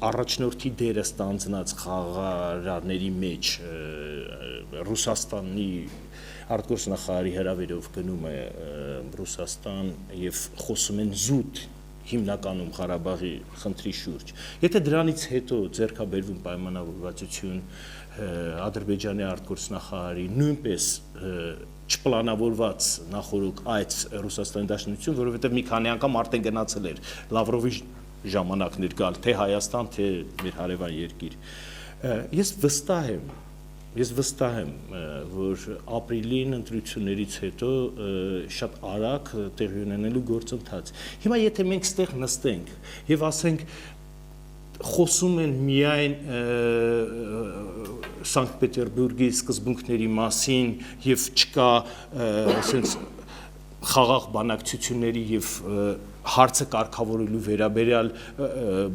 առաջնորդի դերը ստանձնած խաղաղարարների մեջ Ռուսաստանի արտգործնախարարի հրավերով գնում է Ռուսաստան եւ խոսում են զուտ հիմնականում Ղարաբաղի խնդրի շուրջ։ Եթե դրանից հետո ձեռքաբերվում պայմանավորվածություն Ադրբեջանի արտգործնախարարի նույնպես չպլանավորված նախորոք այդ Ռուսաստանի Դաշնություն, որովհետև մի քանի անգամ արդեն գնացել էր Լավրովի ժամանակներ գալ, թե Հայաստան, թե մեր հարևան երկիր։ Ես վստահ եմ, որ ապրիլին ընտրություններից հետո շատ արագ տեղի ունենալու գործընթաց։ Հիմա եթե մենք ստեղ նստենք եւ ասենք խոսում են միայն Սանկտ Պետերբուրգի սկզբունքների մասին եւ չկա sense խաղաղ բանակցությունների եւ հարցը կարգավորելու վերաբերյալ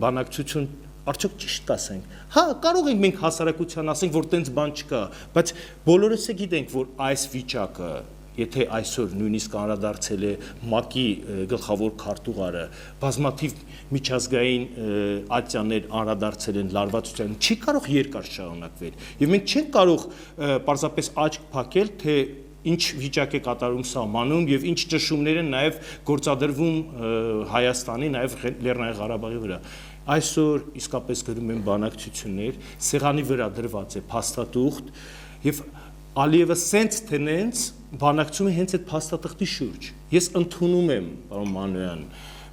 բանակցություն արդյոք ճիշտ կասենք։ Հա, կարող ենք մենք հասարակության ասենք, որ տենց բան չկա, բայց բոլորս է գիտենք, որ այս վիճակը եթե այսօր նույնիսկ անդրադարձել է ՄԱԿ-ի գլխավոր քարտուղարը, բազմաթիվ միջազգային ատյաններ անդրադարձել են լարվածության, չի կարող երկար շարունակվել։ Եվ մենք չենք կարող պարզապես աչք փակել, թե ինչ վիճակ է կատարում սահմանում եւ ինչ ճնշումներ են նաեւ գործադրվում Հայաստանի, նաեւ Լեռնային Ղարաբաղի վրա։ Այսօր իսկապես գրում են բանակցություններ, սեղանի վրա դրված է փաստաթուղթ եւ Ալիևը sense tenants բանակցում է հենց այդ փաստաթղթի շուրջ։ Ես ընդունում եմ, պարոն Մանոյան,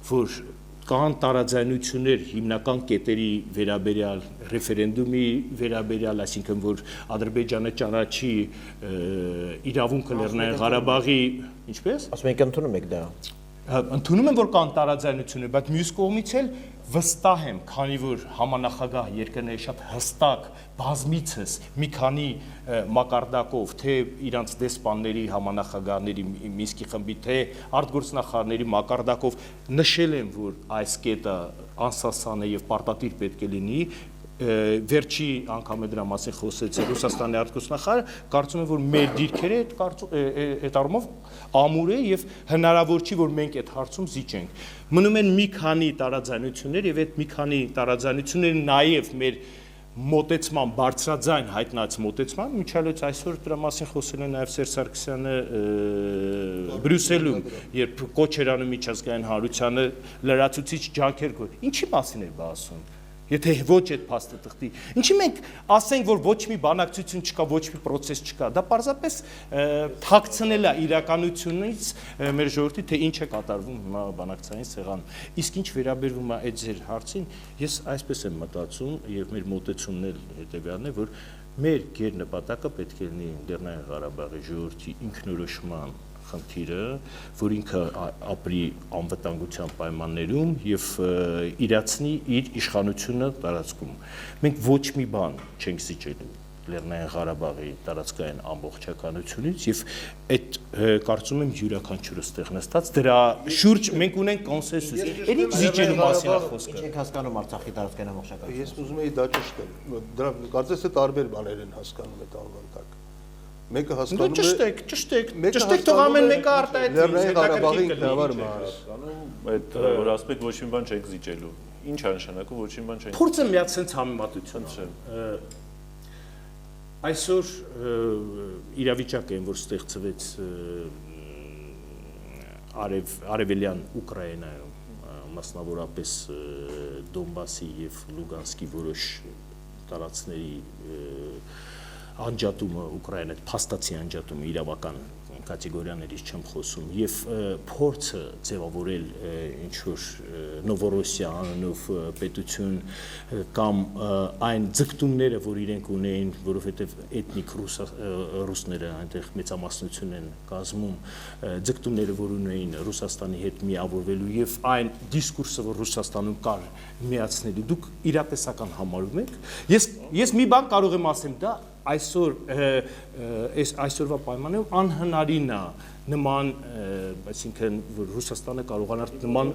որ կան տարաձայնություններ հիմնական կետերի վերաբերյալ ռեֆերենդումի վերաբերյալ, այսինքն որ Ադրբեջանը ճանաչի իրավունքը Լեռնային Ղարաբաղի, ինչպես։ Ասում եք ընդունում եք դա։ Ընդունում եմ, որ կան տարաձայնություններ, բայց մյուս կողմից էլ վստահ եմ, քանի որ համանախագահ երկրները շատ հստակ բազմիցս մի քանի մակարդակով, թե իրանց դեսպանների, համանախագահների Մինսկի խմբի, թե արտգործնախարարների մակարդակով նշել են, որ այս կետը անսասան է եւ պարտադիր պետք է լինի, վերջի անգամ դրա մասին խոսեց Ռուսաստանի արտգործնախարարը, կարծում եմ, որ մեր դիրքերը այդ առումով ամուր է եւ հնարավոր չի, որ մենք այդ հարցում զիջենք։ Մնում են մի քանի տարաձայնություններ եւ այդ մի քանի տարաձայնությունները նաեւ մեր մոտեցման բարձրաձայն հայտնած մոտեցման միջալից այսօր դրա մասին խոսել է նաեւ Սերժ Սարգսյանը Բրյուսելում, երբ կոչ էր անում միջազգային հանրությանը լրացուցիչ ջանքեր գործել։ Ինչի մասին է բա ասում։ Եթե ոչ այդ փաստը տխտի, ինչի մենք ասենք, որ ոչ մի բանակցություն չկա, ոչ մի process չկա, դա պարզապես թաքցնել է իրականությունից մեր ժողովրդի, թե ինչ է կատարվում հիմա բանակցային սեղանում։ Իսկ ինչ վերաբերվում է այդ ձեր հարցին, ես այսպես եմ մտածում եւ մեր մոտեցումն էլ հետեւյալն է, որ մեր գերնպատակը պետք է լինի Լեռնային Ղարաբաղի ժողովրդի ինքնորոշման խնդիրը, որ ինքը ապրի անվտանգության պայմաններում եւ իրացնի իր իշխանությունը տարածքում։ Մենք ոչ մի բան չենք զիջելու Լեռնային Ղարաբաղի տարածքային ամբողջականությունից եւ այդ կարծում եմ յուրաքանչյուրս տեղ նստած դրա շուրջ մենք ունենք կոնսենսուս։ Այդ ինչ զիջելու մասին է խոսքը։ Ինչ եք հասկանում Արցախի տարածքային ամբողջականություն։ Ես ուզում եի դա ճշտել։ Դրա կարծես թե տարբեր բաներ են հասկանում այդ անվան տակ։ Մեկը հասկանում է ճշտեք թող ամեն մեկը արտահայտի Լեռնային Ղարաբաղի ինքնավար Այդ որ ասում եք ոչ մի բան չեք զիջելու։ Ինչ է նշանակում ոչ մի բան չեք։ Փորձը միած sense համեմատություն չէ։ Այսօր իրավիճակը այն որ ստեղծվեց արևելյան Ուկրաինայում, մասնավորապես Դոնբասի եւ Լուգանսկի որոշ տարածքների անջատումը Ուկրաինա փաստացի անջատումը իրավական կատեգորիաներից չեմ խոսում եւ փորձը ձևավորել ինչ որ Նովորոսիա անունով պետություն կամ այն ձգտումները որ իրենք ունեին որովհետեւ էթնիկ ռուսները այնտեղ մեծամասնություն են կազմում ձգտումները որ ունեին Ռուսաստանի հետ միավորվելու եւ այն դիսկուրսը որ Ռուսաստանում կար միացնելու դուք իրատեսական համարում եք ես մի բան կարող եմ ասեմ դա այսօր այսօրվա պայմաններում անհնարին է նման այսինքն որ Ռուսաստանը կարողանար նման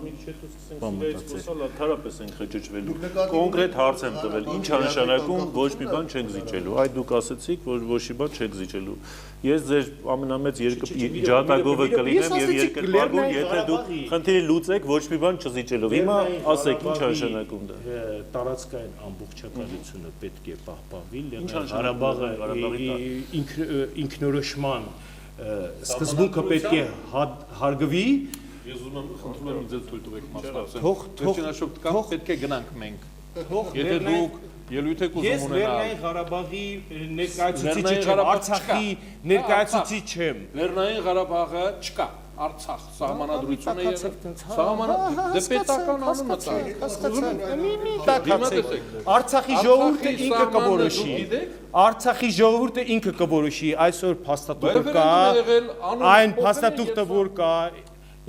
բան մտածել Թարապես ենք խճճվելու կոնկրետ հարց եմ տվել ինչ է նշանակում ոչ մի բան չենք զիջելու այ դուք ասացիք որ ոչ մի բան չեք զիջելու ես ձեր ամենամեծ իջատագովը կլինեմ եւ երկրպագուն եթե դուք խնդիրը լուծեք ոչ մի բան չզիջելու հիմա ասեք ինչ է նշանակում դա տարածքային ամբողջականությունը պետք է պահպանվի Լեռնային Ղարաբաղը ինքնորոշման սկզբունքը պետք է հարգվի Ես ուզում եմ խնդրում եմ ինձ թույլ տվեք մասնակցել վերջինաշոք կա պետք է գնանք մենք եթե դուք ելույթ եք ուզում ունենալ Լեռնային Ղարաբաղի ներկայացուցիչը չեմ Արցախի ներկայացուցիչ չեմ Լեռնային Ղարաբաղը չկա Արցախ սահմանադրությունը դե պետական անունը Արցախի ժողովուրդը ինքը կորոշի Արցախի ժողովուրդը ինքը կորոշի այսօր փաստաթուղթ կա այն փաստաթուղթը որ կա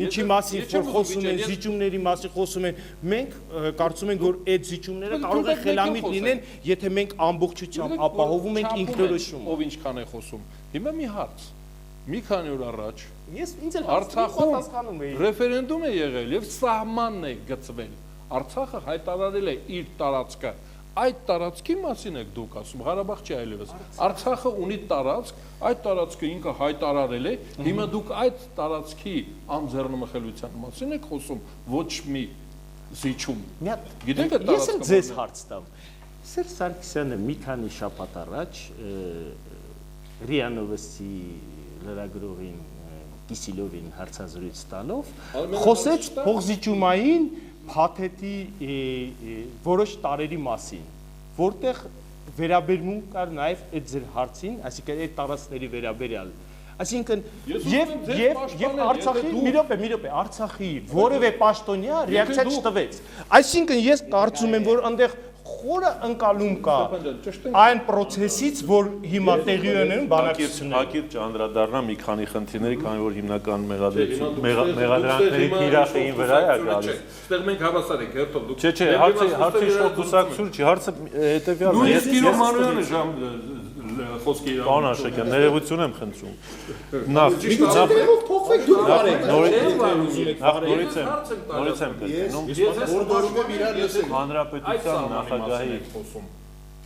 ինչի մասին որ խոսում են զիջումների մասին խոսում են մենք կարծում ենք որ այդ զիջումները կարող է խելամիտ լինեն եթե մենք ամբողջությամբ ապահովում ենք ինքնորոշումը ով ինչքան է խոսում հիմա մի հարց մի քանի օր առաջ ես ինձ էլ Արցախում ռեֆերենդում է եղել եւ սահմանն է գծվել Արցախը հայտարարել է իր տարածքը այդ տարածքի մասին եք դուք ասում Ղարաբաղ չի այլևս Արցախը ունի տարածք այդ տարածքը ինքը հայտարարել է հիմա դուք այդ տարածքի անձեռնմխելիության մասին եք խոսում ոչ մի զիջում գիտեք այդ ես էլ ձեզ հարց տամ Սերժ Սարգսյանը մի քանի շաբաթ առաջ ՌԻԱ Նովոստի լրագրողին Կիսիլովին հարցազրույց տալով խոսեց փողզիջումային փաթեթի որոշ տարերի մասին, որտեղ վերաբերմունք կար նաև այդ ձեր հարցին, այսինքն այդ տարածքների վերաբերյալ Այսինքն եւ Արցախի մի րոպե Արցախի որևէ պաշտոնյա ռեակցիա չտվեց։ Այսինքն ես կարծում եմ, որ այնտեղ խորը ընկալում կա այն process-ից, որ հիմա տեղի ունեն բանակցությունները։ Հակիրճ անդրադառնա մի քանի խնդիրների, քանի որ հիմնական մեղադրանքների թիրախային վրա է գալիս։ Այստեղ մենք հավասար ենք, հերթով դուք։ Չէ, հարցի շփոթ գուսակցություն չի, հարցը հետեւյալն է։ Ես Կիրո Մանոյանը ժամ խոսքի իրավունք։ Պարոն Աշակյան, ներողություն եմ խնդրում։ Նախ Փոխվեք դուք արեք։ նորից եմ կրկնում։ Հանրապետության նախագահի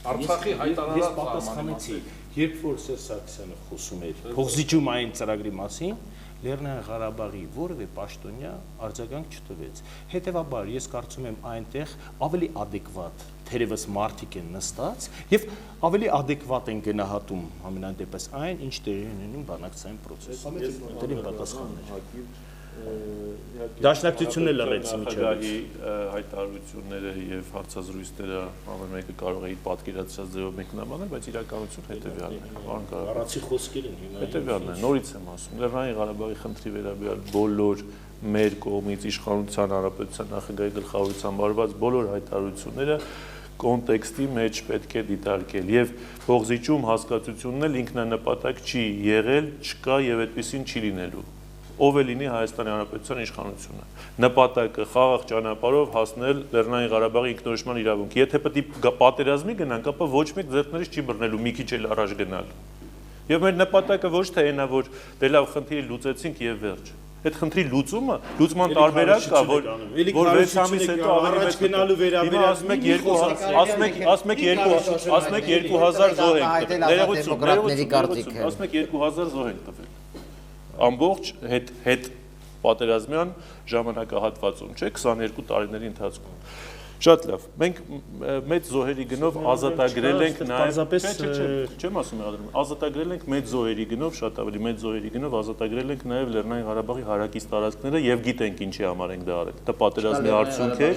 Արցախի հայտարարած Ես պատասխանեցի, երբ որ Սերժ Սարգսյանը խոսում էր փոխզիջումային ծրագրի մասին, Լեռնային Ղարաբաղի որևէ պաշտոնյա արձագանք չտվեց։ Հետևաբար ես կարծում եմ այնտեղ ավելի adekvat թերևս մարդիկ են նստած եւ ավելի adekvat են գնահատում ամենայն դեպս այն, ինչ տեղի ունենում բանակցային process-ում։ Դա իմ պատասխանն է։ Դաշնակցությունն էլ լռեց միջավայրի հայտարարությունները եւ հարցազրույցները ամեն մեկը կարող է իր պատկերացրած ձևով մեկնաբանել, բայց իրականությունը հետեւյալն է։ Պարոն Ղարաբաղ։ Առացի խոսքեր են հիմա։ Հետեւյալն է, նորից եմ ասում, Լեռնային Ղարաբաղի խնդրի վերաբերյալ բոլոր մեր կողմից իշխանության հանրապետության նախագահի գլխավորությամբ արված բոլոր հայտարարությունները կոնտեքստի մեջ պետք է դիտարկել եւ փոխզիջում հասկացությունն էլ ինքնանպատակ չի եղել, չկա եւ այդպեսին չի լինելու։ Ով է լինի Հայաստանի Հանրապետության իշխանությունը։ Նպատակը խաղաղ ճանապարհով հասնել Լեռնային Ղարաբաղի ինքնորոշման իրավունք։ Եթե պետք է պատերազմի գնանք, ապա ոչ մեկ ձեռքներից չի բռնելու մի քիչ էլ առաջ գնալ։ Եվ մեր նպատակը ոչ թե այնա, որ դե լավ խնդիրը լուծեցինք եւ վերջ։ Այդ խնդրի լուծման տարբերակ կա, որ 6 ամիս հետո ավելի մեծ գնալու վերաբերյալ ասում եք 2000 զոհ ենք տվել։ Ներողություն, ասում եք 2000 զոհ ենք տվել։ Ամբողջ հետ պատերազմյան ժամանակահատվածում, չէ, 22 տարիների ընթացքում։ Շատ լավ։ Մենք մեծ զոհերի գնով ազատագրել ենք նաև չեմ ասում եղադրում, ազատագրել ենք մեծ զոհերի գնով, շատ ավելի մեծ զոհերի գնով ազատագրել ենք նաև Լեռնային Ղարաբաղի հարակից տարածքները եւ գիտենք ինչի համար ենք դա արել։ Դա պատերազմի արդյունք էր։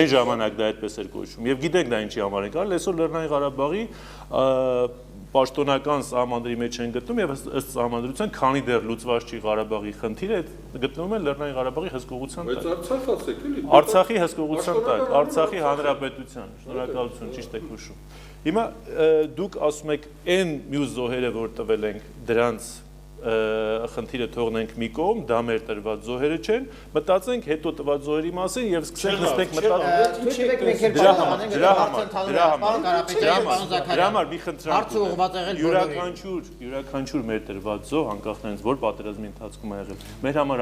Այն ժամանակ դա այդպես էր կոչվում եւ գիտենք դա ինչի համար ենք արել։ Այսօր Լեռնային Ղարաբաղի պաշտոնական սահմանների մեջ են գտնում եւ ըստ սահմանադրության, քանի դեռ լուծված չի Ղարաբաղի խնդիրը, գտնվում են Լեռնային Ղարաբաղի հսկողության տակ։ Բայց Արցախ ասեք էլի։ Արցախի հսկողության տակ, Արցախի հանրապետության, շնորհակալություն, ճիշտ եք հուշում։ Հիմա դուք ասում եք այն մյուս զոհերը, որ տվել ենք, դրանց խնդիրը թողնենք մի կողմ, դա մեր տրված զոհերը չեն, մտածենք հետո տված զոհերի մասին եւ սկսենք նստենք դրա համար մի խնդրանք յուրաքանչյուր մեր տրված զոհ, անկախ նրանից որ պատերազմի ընթացքում է եղել, մեր համար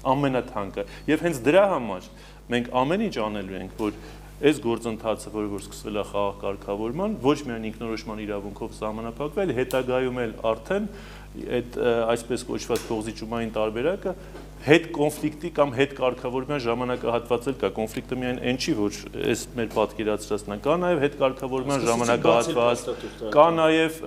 ամենաթանկը եւ հենց դրա համար մենք ամեն ինչ անելու ենք, որ այս գործընթացը, որ սկսվել է խաղաղ կարգավորման, ոչ միայն ինքնորոշման իրավունքով սահմանափակվել, հետագայում էլ արդեն այդ այսպես կոչված փոխզիջումային տարբերակը հետ կոնֆլիկտի կամ հետ կարգավորման ժամանակահատված կա, կոնֆլիկտը միայն այն չի, որ այս մեր պատկերացրածն է, կա նաև հետ կարգավորման ժամանակահատված, կա նաև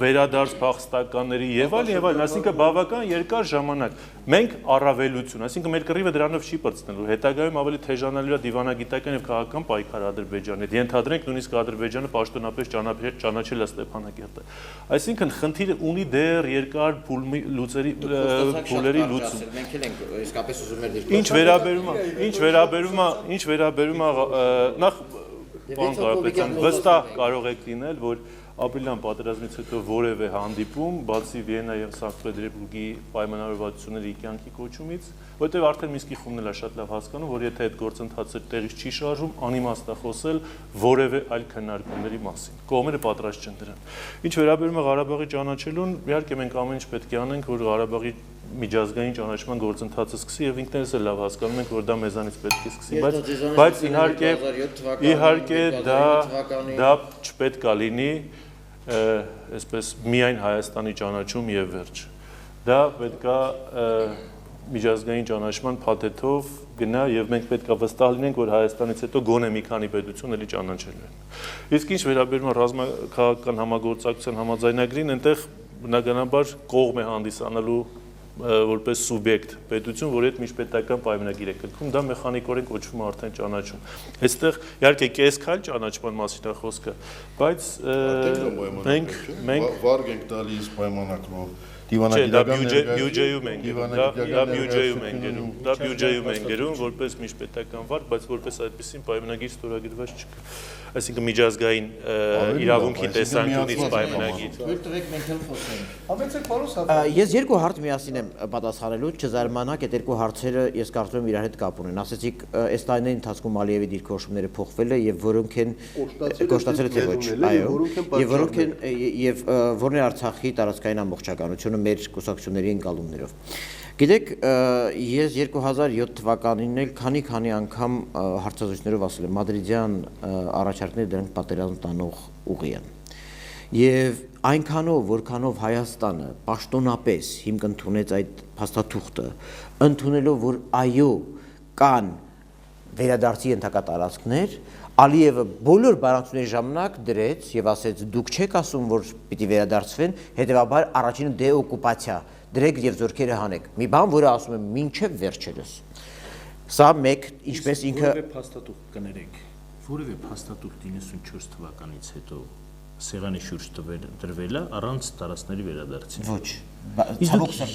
վերադարձ փախստականների եւ այլն, այսինքն բավական երկար ժամանակ։ Մենք առավելություն, այսինքն մեր կռիվը դրանով չի բրցնելու, հետագայում ավելի թեժանալու է դիվանագիտական եւ քաղաքական պայքարը Ադրբեջանի հետ։ Ենթադրենք նույնիսկ Ադրբեջանը պաշտոնապես ճանաչել է Ստեփանակերտը։ Այսինքն խնդիրը ունի դեռ երկար փուլերի լուծում։ Իսկապես ուզում էր Ինչ վերաբերում է նախ պարոն Կարապետյան, վստահ կարող եք լինել, որ ապրիլյան պատերազմից հետո որևէ հանդիպում, բացի Վիեննա եւ Սանկտ Պետերբուրգի պայմանավորվածությունների կյանքի կոչումից, որտեղ արդեն Մինսկի խումբն էլ է շատ լավ հասկանում, որ եթե այդ գործընթացը տեղից չի շարժում, անիմաստ է խոսել որևէ այլ քննարկումների մասին։ Կողմերը պատրաստ չեն դրան։ Ինչ վերաբերում է Ղարաբաղի ճանաչելուն, իհարկե մենք ամեն ինչ պետք է անենք, որ Ղարաբաղի միջազգային ճանաչման գործընթացը սկսի եւ ինքներս էլ լավ հասկանում ենք, որ դա մեզանից պետք է սկսի, բայց իհարկե դա չպետք է լինի այսպես միայն Հայաստանի ճանաչում եւ վերջ։ Դա պետք է միջազգային ճանաչման փաթեթով գնա եւ մենք պետք է վստահ լինենք, որ Հայաստանից հետո գոնե մի քանի պետություն էլի ճանաչելու են։ Իսկ ինչ վերաբերում է ռազմաքաղաքական համագործակցության համաձայնագրին, այնտեղ բնականաբար կողմ է հանդիսանալու որպես սուբյեկտ պետություն, որի հետ միջպետական պայմանագիր է կնքում, դա մեխանիկորեն կոչվում է արդեն ճանաչում։ Այստեղ իհարկե կես քայլ ճանաչման մասին է խոսքը, բայց մենք վարգ ենք տալիս պայմանակրով Դա բյուջեում են գերում, դա բյուջեում են գերում, որպես միջպետական վարկ, բայց որպես այդպեսին պայմանագիր ստորագրված չկա։ Այսինքն միջազգային իրավունքի տեսանկյունից պայմանագիր։ Ես երկու հարց միասին եմ պատասխանելու, չզարմանաք, այդ երկու հարցերը ես կարծում եմ իրար հետ կապ ունեն։ Ասեցիք, այս տարիների ընթացքում Ալիևի դիրքորոշումները փոխվել է եւ որոնք են կոստացել թե ոչ, այո, եւ որոնք են եւ որն է Արցախի տարածքային ամբողջականությունը մեր կուսակցությունների ընկալումներով։ Գիտեք, ես 2007 թվականին էլ քանի անգամ հարցազրույցներով ասել եմ, մադրիդյան առաջարկները դրանք պատերազմ տանող ուղի են։ Եվ այնքանով, որքանով Հայաստանը պաշտոնապես հիմք ընդունեց այդ փաստաթուղթը, ընդունելով, որ այո, կան վերադարձի ենթակա տարածքներ, Ալիևը բոլոր բանակցությունների ժամանակ դրեց եւ ասեց դուք չեք ասում որ պիտի վերադարձվեն, հետեւաբար առաջինը դեօկուպացիա դրեք եւ զորքերը հանեք։ Մի բան, որը ասում եմ մինչեւ վերջերս։ Սա մեկ, ինչպես ինքը որևէ փաստաթուղթ կներեք, որևէ փաստաթուղթ 94 թվականից հետո սեղանի շուրջ դրվել է առանց տարածքների վերադարձի։ Ոչ։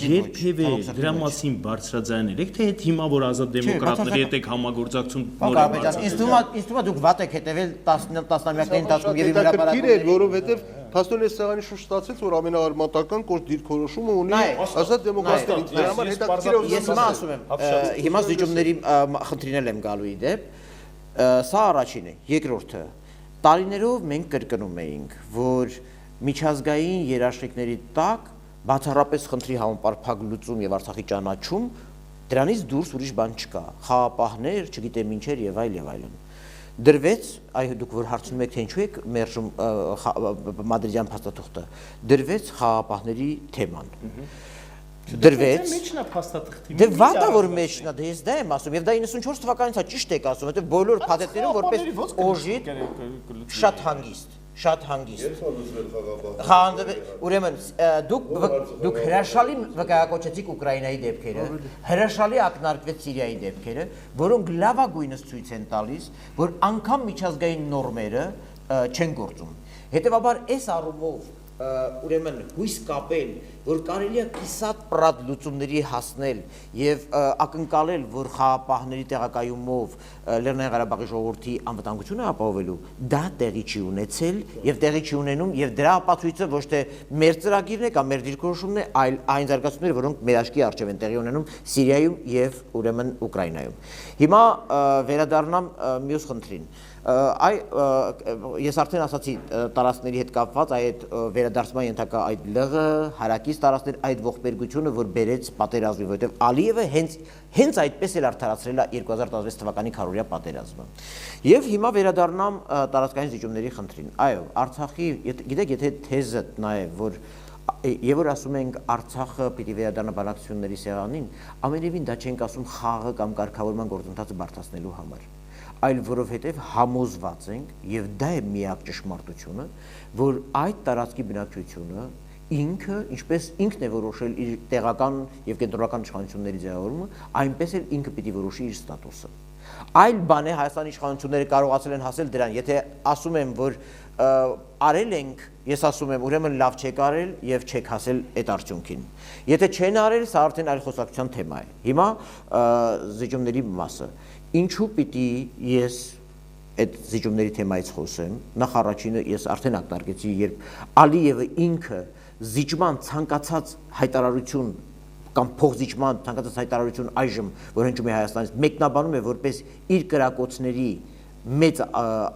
Երբևէ դրա մասին բարձրաձայնել եք, թե այդ հիմա որ ազատ դեմոկրատների հետ եք համագործակցություն նորմալ։ Ինձ թվում է դուք վատ եք հետևել տասնամյակների ընթացքում եւ հետաքրքիր է, որովհետեւ փաստորեն այս սեղանի շուրջ ստացեց, որ ամենաարմատական կոշտ դիրքորոշումը ունի ազատ դեմոկրատների։ Դրա համար հետաքրքիր է ես հիմա ասում եմ, հիմա զիջումների խնդրին եմ գալու ի դեպ, սա առաջինը, երկրորդը տարիներով մենք կրկնում էինք, որ միջազգային երաշխիքների տակ բացառապես խնդրի համապարփակ լուծում եւ Արցախի ճանաչում դրանից դուրս ուրիշ բան չկա։ Խաղապահներ, չգիտեմ ինչեր եւ այլն։ Դրվեց, այ դուք որ հարցնում եք թե ինչու եք մերժում մադրիդյան փաստաթուղթը, դրվեց խաղապահների թեման։ Դրվեց մեջնա փաստաթղթի։ Դե վատա որ մեջնա, դե ես դա եմ ասում եւ դա 94 թվականից է ճիշտ եք ասում, որովհետեւ բոլոր փաթեթներում որպես օժիտ շատ հանգիստ։ Ուրեմն դուք հրաշալի վկայակոչեցիք Ուկրաինայի դեպքերը, հրաշալի ակնարկվեց Սիրիայի դեպքերը, որոնք լավագույնս ցույց են տալիս, որ անգամ միջազգային նորմերը չեն գործում։ Հետևաբար այս առումով ուրեմն հույս կապել, որ կարելի է կիսատ պրատ լուծումների հասնել եւ ակնկալել, որ խաղապահների տեղակայումով Լեռնային Ղարաբաղի ժողովրդի անվտանգությունը ապահովելու, դա տեղի չի ունեցել եւ տեղի չի ունենում եւ դրա ապացույցը ոչ թե մեր ծրագիրն է կամ մեր դիրքորոշումն է, այլ այն զարգացումները, որոնք մեր աչքի առջև են տեղի ունենում Սիրիայում եւ ուրեմն Ուկրաինայում։ Հիմա վերադառնամ մյուս խնդրին։ Ես արդեն ասացի տարածքների հետ կապված այդ վերադարձման ենթակա այդ լղը, հարակից տարածքներ, այդ ողբերգությունը, որ բերեց պատերազմի, որովհետև Ալիևը հենց այդպես էլ արդարացրել է 2016 թվականի քարոզիա պատերազմը։ Եվ հիմա վերադառնամ տարածքային զիջումների խնդրին։ Այո, Արցախի, գիտեք, եթե թեզը նաև որ եւ որ ասում ենք Արցախը պիտի վերադառնա բանակցությունների սեղանին, ամենևին դա չենք ասում խաղը կամ կարգավորման գործընթացը բարդացնելու համար, այլ որովհետև համոզված ենք եւ դա է միակ ճշմարտությունը, որ այդ տարածքի բնակչությունը ինքը, ինչպես ինքն է որոշել իր տեղական եւ կենտրոնական իշխանությունների ձևավորումը, այնպես էլ ինքը պիտի որոշի իր ստատուսը։ Այլ բան է Հայաստանի իշխանությունները կարողացել են հասել դրան, եթե ասում եմ, որ արել ենք, ես ասում եմ, ուրեմն լավ չեք արել եւ չեք հասել այդ արդյունքին։ Եթե չեն արել, սա արդեն այլ խոսակցության թեմա է։ Հիմա զիջումների մասը Ինչու պիտի ես այդ զիջումների թեմայից խոսեմ, նախ առաջինը ես արդեն ակնարկեցի, երբ Ալիևը ինքը զիջման ցանկացած հայտարարություն կամ փոխզիջման ցանկացած հայտարարություն այժմ, որ հնչում է Հայաստանից, մեկնաբանում է որպես իր կրակոցների մեծ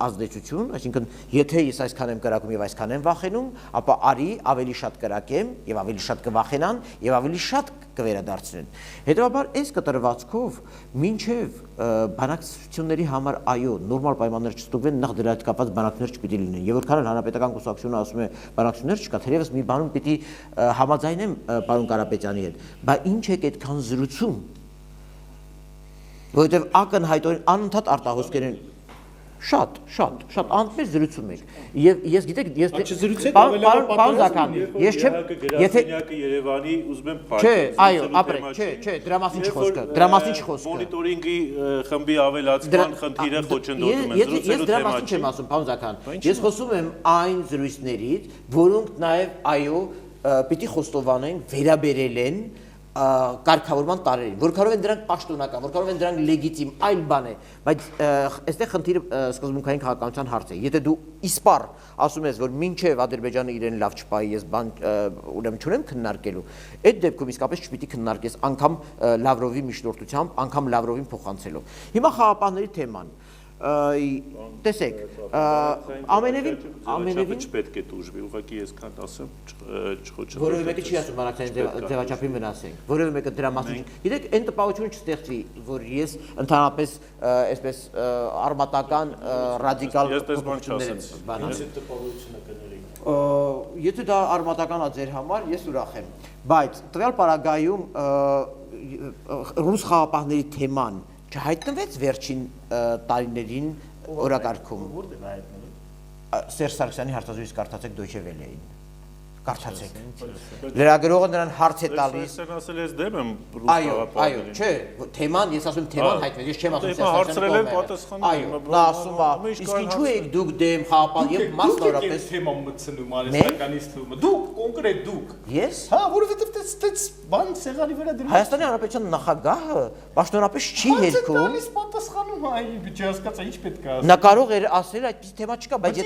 ազդեցություն, այսինքն եթե ես այսքան եմ կրակում եւ այսքան եմ վախենում, ապա արի ավելի շատ կրակեմ եւ ավելի շատ կվախենան եւ ավելի շատ կվերադարձնեն։ Հետևաբար այս կտրվածքով մինչեւ բանակցությունների համար այո, նորմալ պայմաններ չստուգվեն, նախ դրա հետ կապված բանակցություններ չպիտի լինեն։ Եվ որքան հանրապետական կուսակցությունը ասում է բանակցություններ չկա, թերևս մի բանում պիտի համաձայնեմ պարոն Կարապետյանի հետ, բայց ինչ է այդքան զրուցում, որովհետեւ ակնհայտորեն անընդհատ արտահոսքեր են Շատ անտմեր զրուցում եք։ Եվ ես գիտեք, ես Չզրուցեք պարոն Զաքարյան, ես չեմ եթե Երևանի ուզում եմ Չէ, այո, ապրեք, չէ, դրա մասին չի խոսքը։ Մոնիտորինգի խմբի ավելացման խնդիրը խոչընդոտում են, Ես դրա մասին չեմ ասում, պարոն Զաքարյան։ Ես խոսում եմ այն զրույցներից, որոնք նաև այո, պիտի խոստովանենք, վերաբերել են կարգավորման տարերին, որքանով են դրանք պաշտոնական, որքանով են դրանք լեգիտիմ, այլ բան է, բայց այստեղ խնդիրը սկզբունքային քաղաքականության հարց է։ Եթե դու իսպար ասում ես, որ մինչև Ադրբեջանը իրեն լավ չպայի, ես բան ուրեմն չունեմ քննարկելու, այդ դեպքում իսկապես չպիտի քննարկես անգամ Լավրովի միջնորդությամբ, անգամ Լավրովին փոխանցելով։ Հիմա խաղապահների թեման։ Տեսեք, ամենևին չպետք է դժվի, ուղղակի ես քան ասեմ, չխոչընդոտեմ։ Որևէ մեկը չի ասում բանակցային ձևաչափին վնասենք, որևէ մեկը դրա մասին։ Գիտեք, այն տպավորությունը չստեղծվի, որ ես ընդհանրապես այսպես արմատական ռադիկալ փոփոխություններ եմ բանացել։ Եթե դա արմատական է ձեր համար, ես ուրախ եմ, բայց տվյալ պարագայում ռուս խաղապահների թեման չհայտնվեց վերջին տարիներին օրակարգում։ Որտե՞ղ է հայտնվել։ Սերժ Սարգսյանի հարցազրույց կարդացեք Deutsche Welle-ին։ Կարդացեք։ Լրագրողը նրան հարց է տալիս։ Ես ասել ես դեմ եմ ռուս խաղապահներին։ Այո, չէ, թեման, ես ասում թեման հայտնվել, ես չեմ ասում Սերժ հարցրել են պատասխանում։ Այո, նա ասում է, իսկ ինչու եք դուք դեմ խաղապահ եւ մասնավորապես թեման մտցնում արեստականից թվում։ Դուք կոնկրետ դուք։ Ես։ Հա, որովհետեւ դες բան սեղանի վրա դրում։ Հայաստանի Հանրապետության նախագահը պաշտոնապես չի հերքում։ Այս պատասխանում այ չհասկացա ինչ պետք է ասել։ Նա կարող էր ասել այդպես թեմա չկա, բայց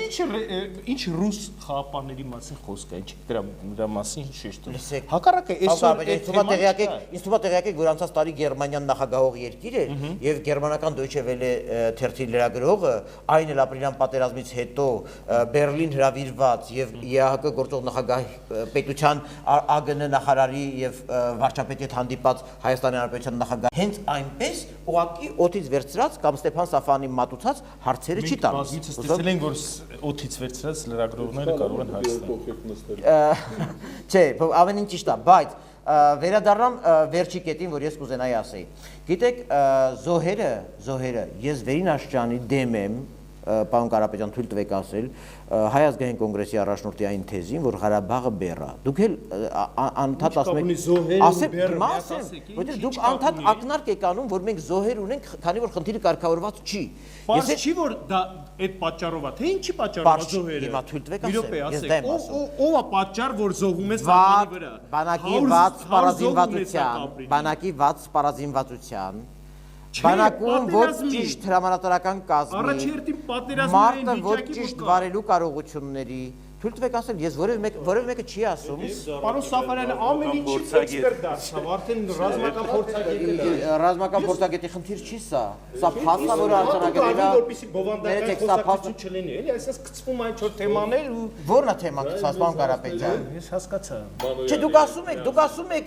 ինչ ռուս խաղապահների մասին խոսք է, ինչ դրա մասին շեշտում։ Լսեք, հակառակը այսօր ինձ թվում է տեղյակ որ անցած տարի Գերմանիան նախագահող երկիր է եւ գերմանական Deutsche Welle թերթի լրագրողը այն էլ ապրիլյան պատերազմից հետո Բերլին հրավիրված եւ ԵԱՀԿ գործող նախագահ պետության ԱԳՆ նախարարի եւ վարչապետի հետ հանդիպած Հայաստանի Հանրապետության նախագահ հենց այնպես ուղակի օթից վերցրած կամ Ստեփան Սաֆանի մատուցած հարցերը չի տալիս։ Բազմիցս տեսել ենք որ օթից վերցրած լրագրողները կարող են հարցնել։ Չէ, ամեն ինչ ճիշտ է, բայց վերադառնամ վերջի կետին, որ ես կուզենայի ասեի։ Գիտեք, զոհերը, ես Վերին Աշճանի դեմ եմ, պարոն Կարապետյան թույլ տվեք ասել, Հայ ազգային կոնգրեսի առաջնորդի այն թեզին, որ Ղարաբաղը բեռ է։ Դուք էլ անդադ ասում եք, որտեղ դուք անդադ ակնարկ եք անում, որ մենք զոհեր ունենք, քանի որ խնդիրը կարգավորված չի։ Ես չի որ դա այդ պատճառով է, թե ինչի պատճառով է զոհերը։ Հիմա թույլ տվեք ասեմ, ես դա եմ ասում։ Ո՞վ է պատճառ, որ զոհում է սահմանի վրա։ Բանակի վատ սպառազինվածության բանակում ոչ ճիշտ հրամանատարական կազմի, առաջերտին պատերազմային մարդը ոչ ճիշտ վարելու կարողությունների, թույլ տվեք ասել, ես որևէ մեկը չի ասում։ Պարոն Սաֆարյանը ամեն ինչի էքսպերտ դարձավ, արդեն ռազմական փորձագետ է։ Ռազմական փորձագետի խնդիր չի սա։ Սա փաստն է, որ արձանագրել է, որպեսի բովանդակային խոսակցություն չլինի, էլի, այսպես գծվում այն չոր թեմաներ ու ո՞րն է թեման գծված, պարոն Կարապետյան։ ես հասկացա։ Չէ, դուք ասում եք,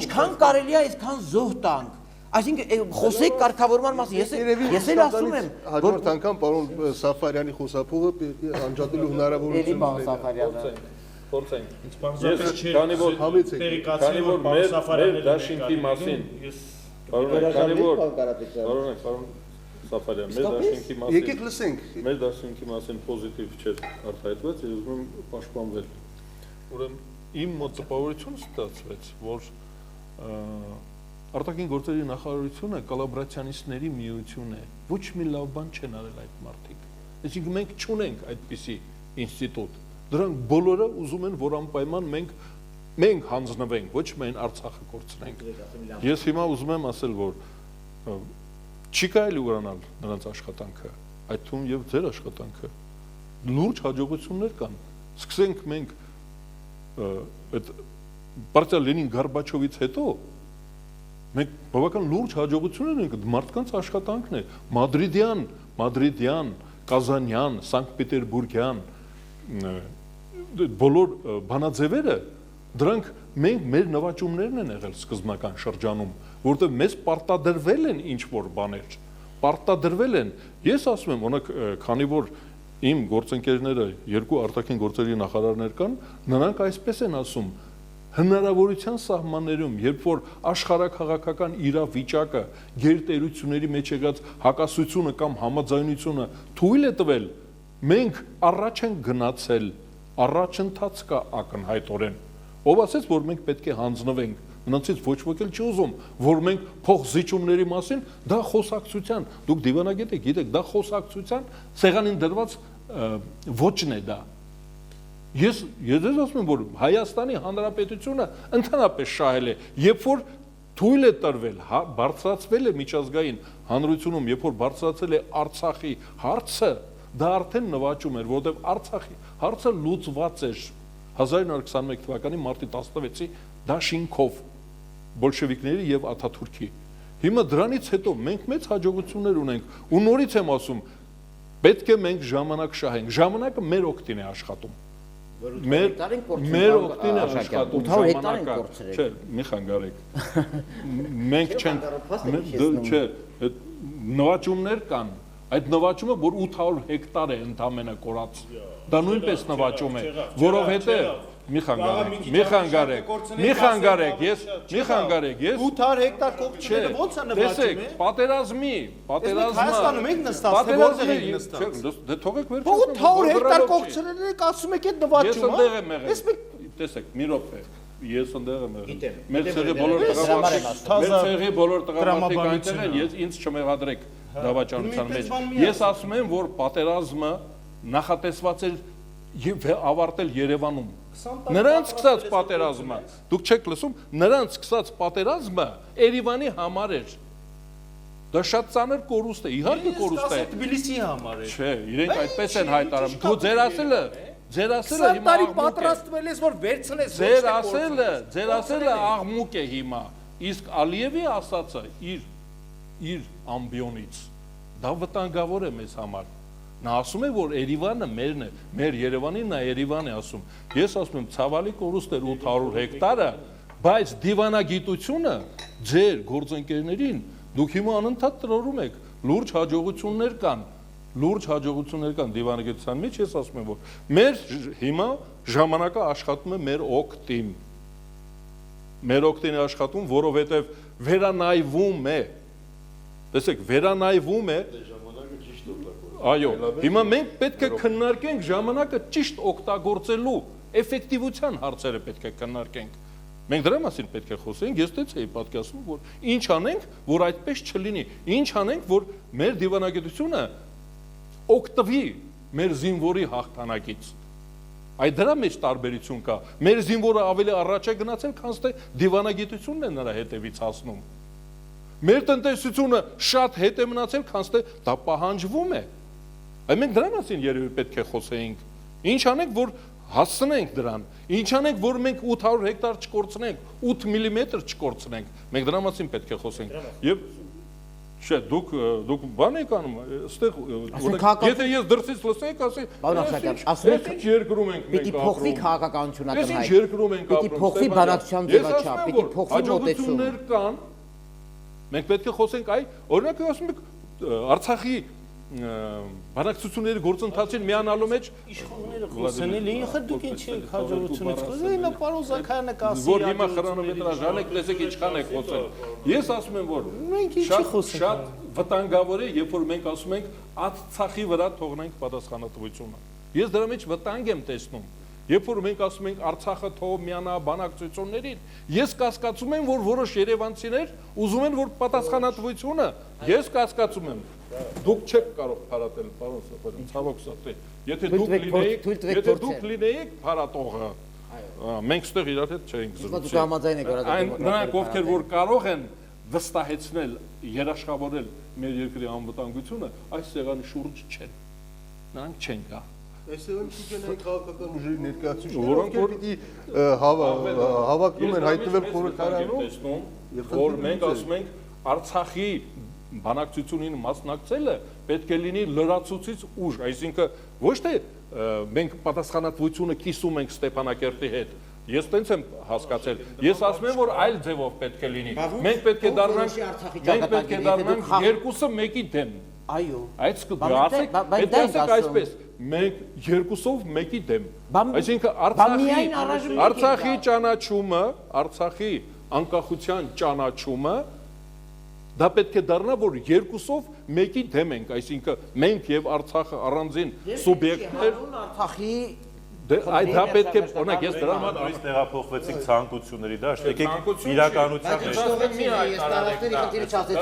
ինչքան կարելի է, այսքան զոհ տանք։ Այսինքն խոսեք կարգավորման մասին, ես էլ ասում եմ, հաջորդ անգամ պարոն Սաֆարյանի խոսափողը անջատելու հնարավորություն ունի։ Պարոն Սաֆարյանը։ Փորձենք։ Քանի որ մեր դաշինքի մասին, պարոն Սաֆարյան, մեր դաշինքի մասին։ Եկեք լսենք։ Մեր դաշինքի մասին պոզիտիվ չէր արտահայտված, ես ուզում եմ պաշտպանվել։ Ուրեմն իմ մոտ տպավորություն ստացվեց, որ արտաքին գործերի նախարարությունը կոլաբորացիոնիստների միություն է։ Ոչ մի լավ բան չեն արել այդ մարդիկ։ Այսինքն մենք չունենք այդպիսի ինստիտուտ։ Դրանք բոլորը ուզում են, որ անպայման մենք հանձնվենք, ոչ միայն Արցախը կորցնենք։ Ես հիմա ուզում եմ ասել, որ չի կարելի ուրանալ նրանց աշխատանքը, այդ թվում եւ ձեր աշխատանքը։ Լուրջ հաջողություններ կան։ Սկսենք մենք այդ պարտիա Լենին-Գորբաչովից հետո մենք բավական լուրջ հաջողություններ ենք, մարդկանց աշխատանքն է, Մադրիդյան, Կազանյան, Սանկտ Պետերբուրգյան, բոլոր բանաձևերը, դրանք մեր նվաճումներն են եղել սկզբնական շրջանում, որտեղ մեզ պարտադրվել են ինչ-որ բաներ, պարտադրվել են, ես ասում եմ, օրինակ, քանի որ իմ գործընկերները երկու արտաքին գործերի նախարարներ կան, նրանք այսպես են ասում, հնարավորության սահմաններում, երբ որ աշխարհաքաղաքական իրավիճակը գերտերությունների մեջ եղած հակասությունը կամ համաձայնությունը թույլ է տվել, մենք առաջ ենք գնացել, առաջընթաց կա ակնհայտորեն։ Ով ասեց, որ մենք պետք է հանձնվենք, նրանցից ոչ ոք էլ չի ուզում, որ մենք փոխզիջումների մասին դա խոսակցության, դուք դիվանագետ եք, գիտեք, դա խոսակցության սեղանին դրված ոճն է դա։ Ես ասում եմ, որ Հայաստանի Հանրապետությունը ընդհանրապես շահել է, երբ որ թույլ է տրվել, բարձրացվել է միջազգային հանրությունում, երբ որ բարձրացել է Արցախի հարցը, դա արդեն նվաճում էր, որովհետև Արցախի հարցը լուծված էր 1921 թվականի մարտի 16-ի դաշինքով բոլշևիկների եւ Աթաթուրքի։ Հիմա դրանից հետո մենք մեծ հաջողություններ ունենք ու նորից եմ ասում, պետք է մենք ժամանակ շահենք, ժամանակը մեր օգտին է աշխատում։ Մեր օգտին է աշխատում ժամանակը, չէ, մի խանգարեք։ Մենք չենք, չէ, նվաճումներ կան, այդ նվաճումը, որ 800 հեկտար է ընդամենը կորած, դա նույնպես նվաճում է, որովհետև մի խանգարեք, ես 800 հեկտար կողքերը ո՞նց է նվաճում է։ Պատերազմի, Հայաստանում եք նստած, թե որտեղ եք նստած։ Դե թողեք վերջը։ 800 հեկտար կողքերն եք ասում եք այդ նվաճումը։ Ես ընդեղ եմ եղել։ Տեսեք, մի րոպե։ Ես ընդեղ եմ եղել։ Մեր ցեղի բոլոր տղամարդիկ այնտեղ են, ես ինձ չմեղադրեք դավաճանության մեջ։ Ես ասում եմ, որ պատերազմը նախատեսված էր եւ ավարտել Երևանում։ Նրանց սկսած պատերազմը, դուք չեք լսում, նրանց սկսած պատերազմը Երևանի համար էր։ Դա շատ ծանր կորուստ է, իհարկե կորուստ է։ Թբիլիսի համար է։ Չէ, իրենք այդպես են հայտարարում։ Դու ձեր ասելը հիմա տարի պատրաստվել ես, որ վերցնես ձեր ասելը աղմուկ է հիմա։ Իսկ Ալիևի ասածը իր ամբիոնից դա վտանգավոր է մեզ համար։ Նա ասում է, որ Երևանը մերն է, մեր Երևանին նա Երևան է ասում։ Ես ասում եմ, ցավալի կորուստ էր 800 հեկտարը, բայց դիվանագիտությունը ձեր գործընկերներին դուք հիմա անընդհատ տրորում եք, լուրջ հաջողություններ կան դիվանագիտության մեջ, ես ասում եմ, որ մեր հիմա ժամանակը աշխատում է մեր օգտին։ Մեր օգտին է աշխատում, որովհետև վերանայվում է։ Տեսեք, վերանայվում է։ Այո, հիմա մենք պետք է քննարկենք ժամանակը ճիշտ օգտագործելու էֆեկտիվության հարցերը պետք է քննարկենք։ Մենք դրա մասին պետք է խոսենք, ես դից էի պատկասում, որ ինչ անենք, որ այդպես չլինի, ինչ անենք, որ մեր դիվանագիտությունը օգտվի մեր զինվորի հաղթանակից։ Այդ դրա մեջ տարբերություն կա։ Մեր զինվորը ավելի առաջ է գնացել, քան թե դիվանագիտությունն է նրա հետևից հասնում։ Մեր տնտեսությունը շատ հետ է մնացել, քան թե դա պահանջվում է։ Այդ մենք դրա մասին երևի պետք է խոսեինք։ Ինչ անենք, որ հասցնենք դրան։ Ինչ անենք, որ մենք 800 հեկտար չկորցնենք, 8 միլիմետր չկորցնենք։ Մենք դրա մասին պետք է խոսենք։ Եվ չէ, դուք բան եք անում, այստեղ եթե ես դրսից լսեի, ասի, ինչ երկրում ենք մենք ապրում։ Պիտի փոխվի քաղաքականությունը ակնհայտ։ Ես ինչ երկրում ենք ապրում։ Պիտի փոխվի բանակցության ձևաչափ, պիտի փոխվի մոտեցումը։ Հաջողություններ կան։ Մենք պետք է խոսենք, օրինակ ասում եք Արցախի բանակցությունների գործընթացին միանալու մեջ իշխանները խոսեն էլի, ախր դուք ինչի եք հաջողությունից խոսում, նա պարոն Զաքարյանը կասի, որ հիմա խրոնոմետրաժ անեք, տեսեք ինչքան եք խոսել։ Ես ասում եմ, որ մենք ինչի խոսենք։ Շատ վտանգավոր է, երբ որ մենք ասում ենք Արցախի վրա թողնենք պատասխանատվությունը։ Ես դրա մեջ վտանգ եմ տեսնում։ Երբ որ մենք ասում ենք Արցախը թող միանա բանակցություններին, ես կասկածում եմ, որ որոշ երևանցիներ ուզում են, որ պատասխանատվությունը, ես կասկածում եմ, դուք չեք կարող փարատել, պարոն Սաֆարյան, ցավոք սրտի։ Եթե դուք լինեիք փարատողը, մենք ստեղ իրար հետ չէինք զրուցել։ Նրանք ովքեր որ կարող են վստահեցնել, երաշխավորել մեր երկրի անվտանգությունը, այս սեղանի շուրջ չեն։ Նրանք չեն գա։ Այսօր ցույց են քաղաքական ուժերի ներկայացուցիչները, որոնք պիտի հավակնում են հայտնվել խորհրդարանում, որ մենք ասում ենք Արցախի բանակցությունին մասնակցելը պետք է լինի լրացուցիչ ուժ, այսինքն ոչ թե մենք պատասխանատվությունը կիսում ենք Ստեփանակերտի հետ։ Ես տենց եմ հասկացել։ Ես ասում եմ, որ այլ ձևով պետք է լինի։ Մենք պետք է դառնանք երկուսը մեկի դեմ։ Այո։ Այդ ասեք, պետք է ասեք այսպես, մենք երկուսով մեկի դեմ։ Այսինքն Արցախի ճանաչումը, Արցախի անկախության ճանաչումը դա պետք է դառնա, որ երկուսով մեկի դեմ ենք, այսինքն մենք եւ Արցախը առանձին սուբյեկտներ Արցախի դա պետք է, օրինակ ես դրա համար նորից տեղափոխվեցիք ցանկությունների դաշտ, եկեք իրականության մեջ։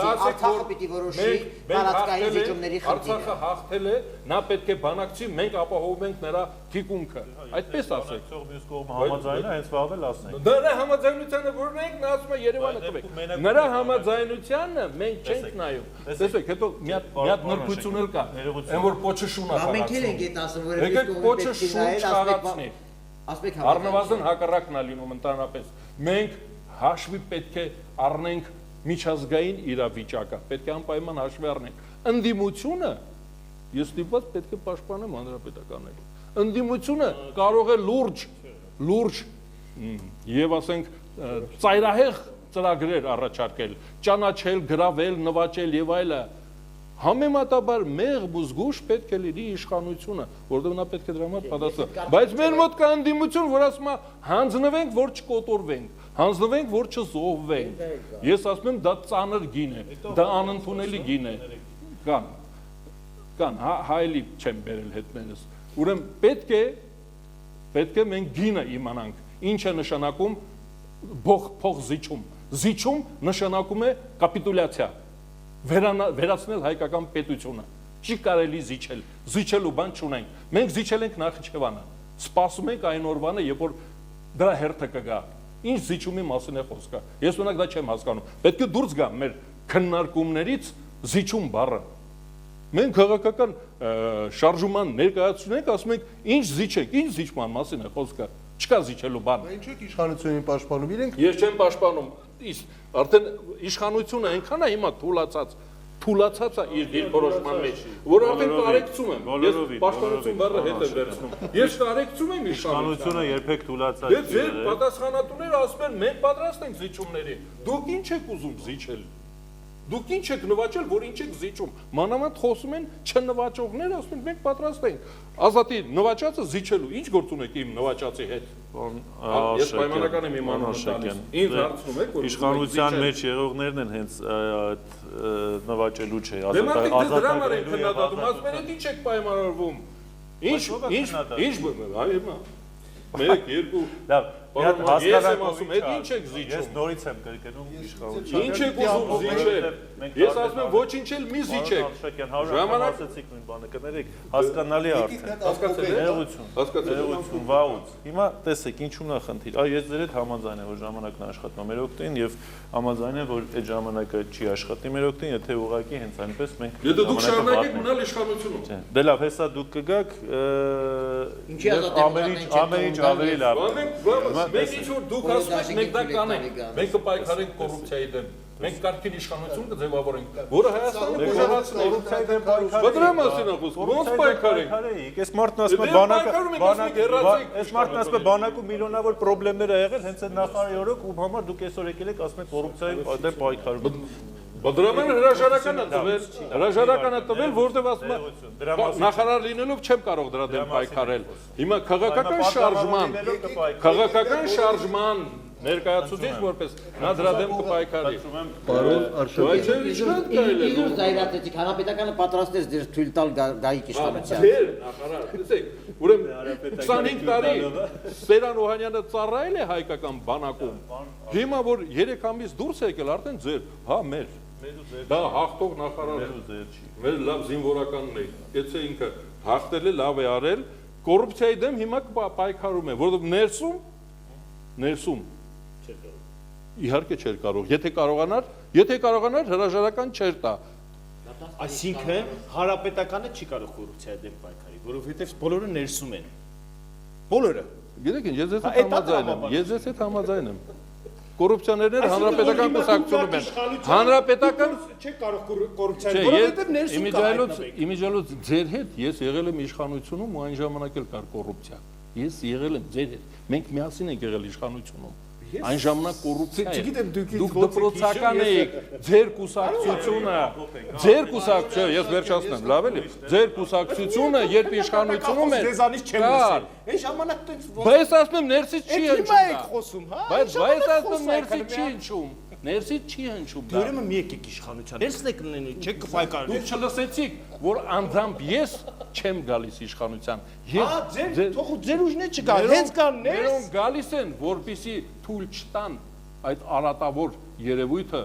Արցախը պիտի որոշի տարածքային զիջումների խնդիրը։ Արցախը հաղթել է, նա պետք է բանակցի, մենք ապահովում ենք նրա թիկունքը։ Այդպես ասեք։ Մյուս կողմը համաձայն է, հենց վաղ էլ ասենք։ Նրա համաձայնությանը որ մենք նա ասում է Երևանը տվեք։ Նրա համաձայնությանը մենք չենք նայում։ Տեսեք, հետո մի հատ նրբություն էլ կա, այն որ պոչը շունա խաղացնում։ Մենք էլ ենք այդ ասում, որ եկեք պոչը շուն չխաղացնի։ ասպեք Առնվազն հակառակն է լինում ընդհանրապես։ Մենք հաշվի պետք է առնենք միջազգային իրավիճակը, պետք է անպայման հաշվի առնենք։ Ընդդիմությունը ես ստիպված պետք է պաշտպանեմ հանրապետականներին։ Ընդդիմությունը կարող է լուրջ եւ ասենք ծայրահեղ ծրագրեր առաջարկել, ճանաչել, գրավել, նվաճել եւ այլը։ Համեմատաբար մեղմ ու զգուշ պետք է լինի իշխանությունը, որովհետեւ նա պետք է դրա համար պատասխան։ Բայց մեր մոտ կա ընդդիմություն, որ ասում է հանձնվենք, որ չկոտորվենք, հանձնվենք, որ չզոհվենք։ Ես ասում եմ դա ծանր գին է, դա անընդունելի գին է։ Կան, հայելի չեմ բերել հետներս։ Ուրեմն պետք է մենք գինը իմանանք, ինչ է նշանակում փող զիջում։ Զիջում նշանակում է կապիտուլյացիա, վերացնել հայկական պետությունը։ Չի կարելի զիջել, զիջելու բան չունենք։ Մենք զիջել ենք Նախիջևանը, սպասում ենք այն օրվանը, երբ որ դրա հերթը կգա։ Ինչ զիջումի մասին է խոսքը։ Ես օրինակ դա չեմ հասկանում։ Պետք է դուրս գա մեր քննարկումներից զիջում բառը։ Մենք քաղաքական շարժման ներկայացնում ենք, ասում ենք, ինչ զիջեք, ինչ զիջման մասին է խոսքը։ Չկա զիջելու բան։ Ինչ եք իշխանությունին պաշտպանում, իրենք Ես չեմ պաշտպանում։ Արդեն իշխանությունը այնքան է հիմա թուլացած է իր դիրքորոշման մեջ, որ արդեն կարեկցում եմ։ Ես պաշտպանություն բառը հետ եմ վերցնում։ Ես կարեկցում եմ իշխանությունը երբեք թուլացած չի։ Ձեր պատասխանատուները ասում են, մենք պատրաստ ենք զիջումների։ Դուք ինչ եք ուզում զիջել։ Դուք ինչ եք նվաճել, որ ինչ եք զիջում։ Մանավանդ խոսում են չնվաճողներ, ասում են մենք պատրաստ ենք։ Ազատի նվաճածը զիջելու, ինչ գործ ունեք իմ նվաճածի հետ։ Ես պայմանական եմ իմանում տալիս։ Ինձ հարցնում եք, որ իշխանության մեջ եղողներն են հենց նվաճելու չէ, ազատագրելու։ Դրա համար են քննադատում, ասում են ինչ եք պայմանավորվում։ Մեկ, երկու, լավ, ես եմ ասում, հետ ինչ եք զիջում։ Ես նորից եմ կրկնում իշխանություն։ Ինչ եք ուզում զիջել։ Ես ասում եմ ոչինչ էլ մի զիջեք։ Ժամանակ ասեցիք նույն բանը, կներեք, հասկանալի է արդեն։ Հասկացել, վաղուց։ Հիմա տեսեք, ինչու՞մն է խնդիր։ Այ ես ձեր հետ համաձայն եմ, որ ժամանակն է աշխատում մեր օգտին եւ համաձայն եմ, որ այդ ժամանակը չի աշխատի մեր օգտին, եթե ուղղակի հենց այնպես մենք Եթե դուք շարունակեք մնալ իշխանությունում։ Դե լավ, հեսա դուք կգաք ամենից ավելի լավ։ Մենք ինչ որ դուք ասում եք, մենք դա կանենք։ Մենք կպայքարենք կոռուպցիայի դեմ։ Մենք կարգին իշխանություն կձևավորենք, որը Հայաստանը կոռուպցիայի դեմ պայքարի։ Բա մասին է խոսքը, ո՞նց պայքարենք։ Այս մարդն ասում է բանակում միլիոնավոր խնդիրներ ա եղել, հենց այդ նախարարի օրոք ում համար դուք այսօր եկել եք ասում եք կոռուպցիայի դեմ պայքարում։ Բա դրա համար հրաժարական է տվել, որտեղ ասում է նախարար լինելով չեմ կարող դրա դեմ պայքարել։ Հիմա քաղաքական շարժման ներկայացուցիչ որպես նա դրա դեմ կպայքարի։ Պարոն Արշակյան, Իդուր զայրացեցիք, հանրապետականը պատրաստ է ձեր թույլ տալ գայիք իշխանության։ Ձեր նախարար, տեսեք, ուրեմն 25 տարի Սերան Օհանյանը ծառայել է հայկական բանակում։ Հիմա որ 3 ամիս դուրս է եկել, արդեն ձեր, հա մեր դա հաղթող նախարար է։ Մեր լավ զինվորականն է։ Եթե ինքը հաղթել է, լավ է արել, կոռուպցիայի դեմ հիմա պայքարում է, որովհետև ներսում իհարկե չէր կարող։ Եթե կարողանար հրաժարական չէր տա։ Այսինքն հանրապետականը չի կարող կոռուպցիայի դեմ պայքարի, որովհետև բոլորը ներսում են։ Բոլորը։ Գիտեք ինչ, ես ձեզ հետ համաձայն եմ։ Կոռուպցիաներները հանրապետական կուսակցությունում են։ Հանրապետական չի կարող կոռուպցիայի, որովհետև ներսում կա։ Իմիջիայլոց ձեր հետ ես եղել եմ իշխանությունում ու այն ժամանակ էլ կար կոռուպցիա։ Ես եղել եմ ձեր հետ։ Մենք միասին ենք եղել իշխանությունում։ Այն ժամանակ կոռուպցիա էր։ Չգիտեմ Դուք դպրոցական եք, ձեր կուսակցությունը, ես վերջացնեմ, լավ էլի։ Ձեր կուսակցությունը, երբ իշխանությունում էր, Դեզանից չեմ լսել։ Այն ժամանակ տենց բայց ասում եմ ներսից չի հիմա եք հնչում։ խոսում, հա։ Բայց ասում եմ ներսից չի հնչում։ Ներսից չի հնչում։ Ուրեմն մի եկեք իշխանության։ Ներսն եք լինի, չեք կպայքարել։ Դուք չլսեցիք, որ անձամբ ես չեմ գալիս իշխանության։ Հա, թող ձեր ուժն է չգա, հենց կան ներս։ Նրանք գալիս են, որպեսի թույլ չտան այդ արատավոր երևույթը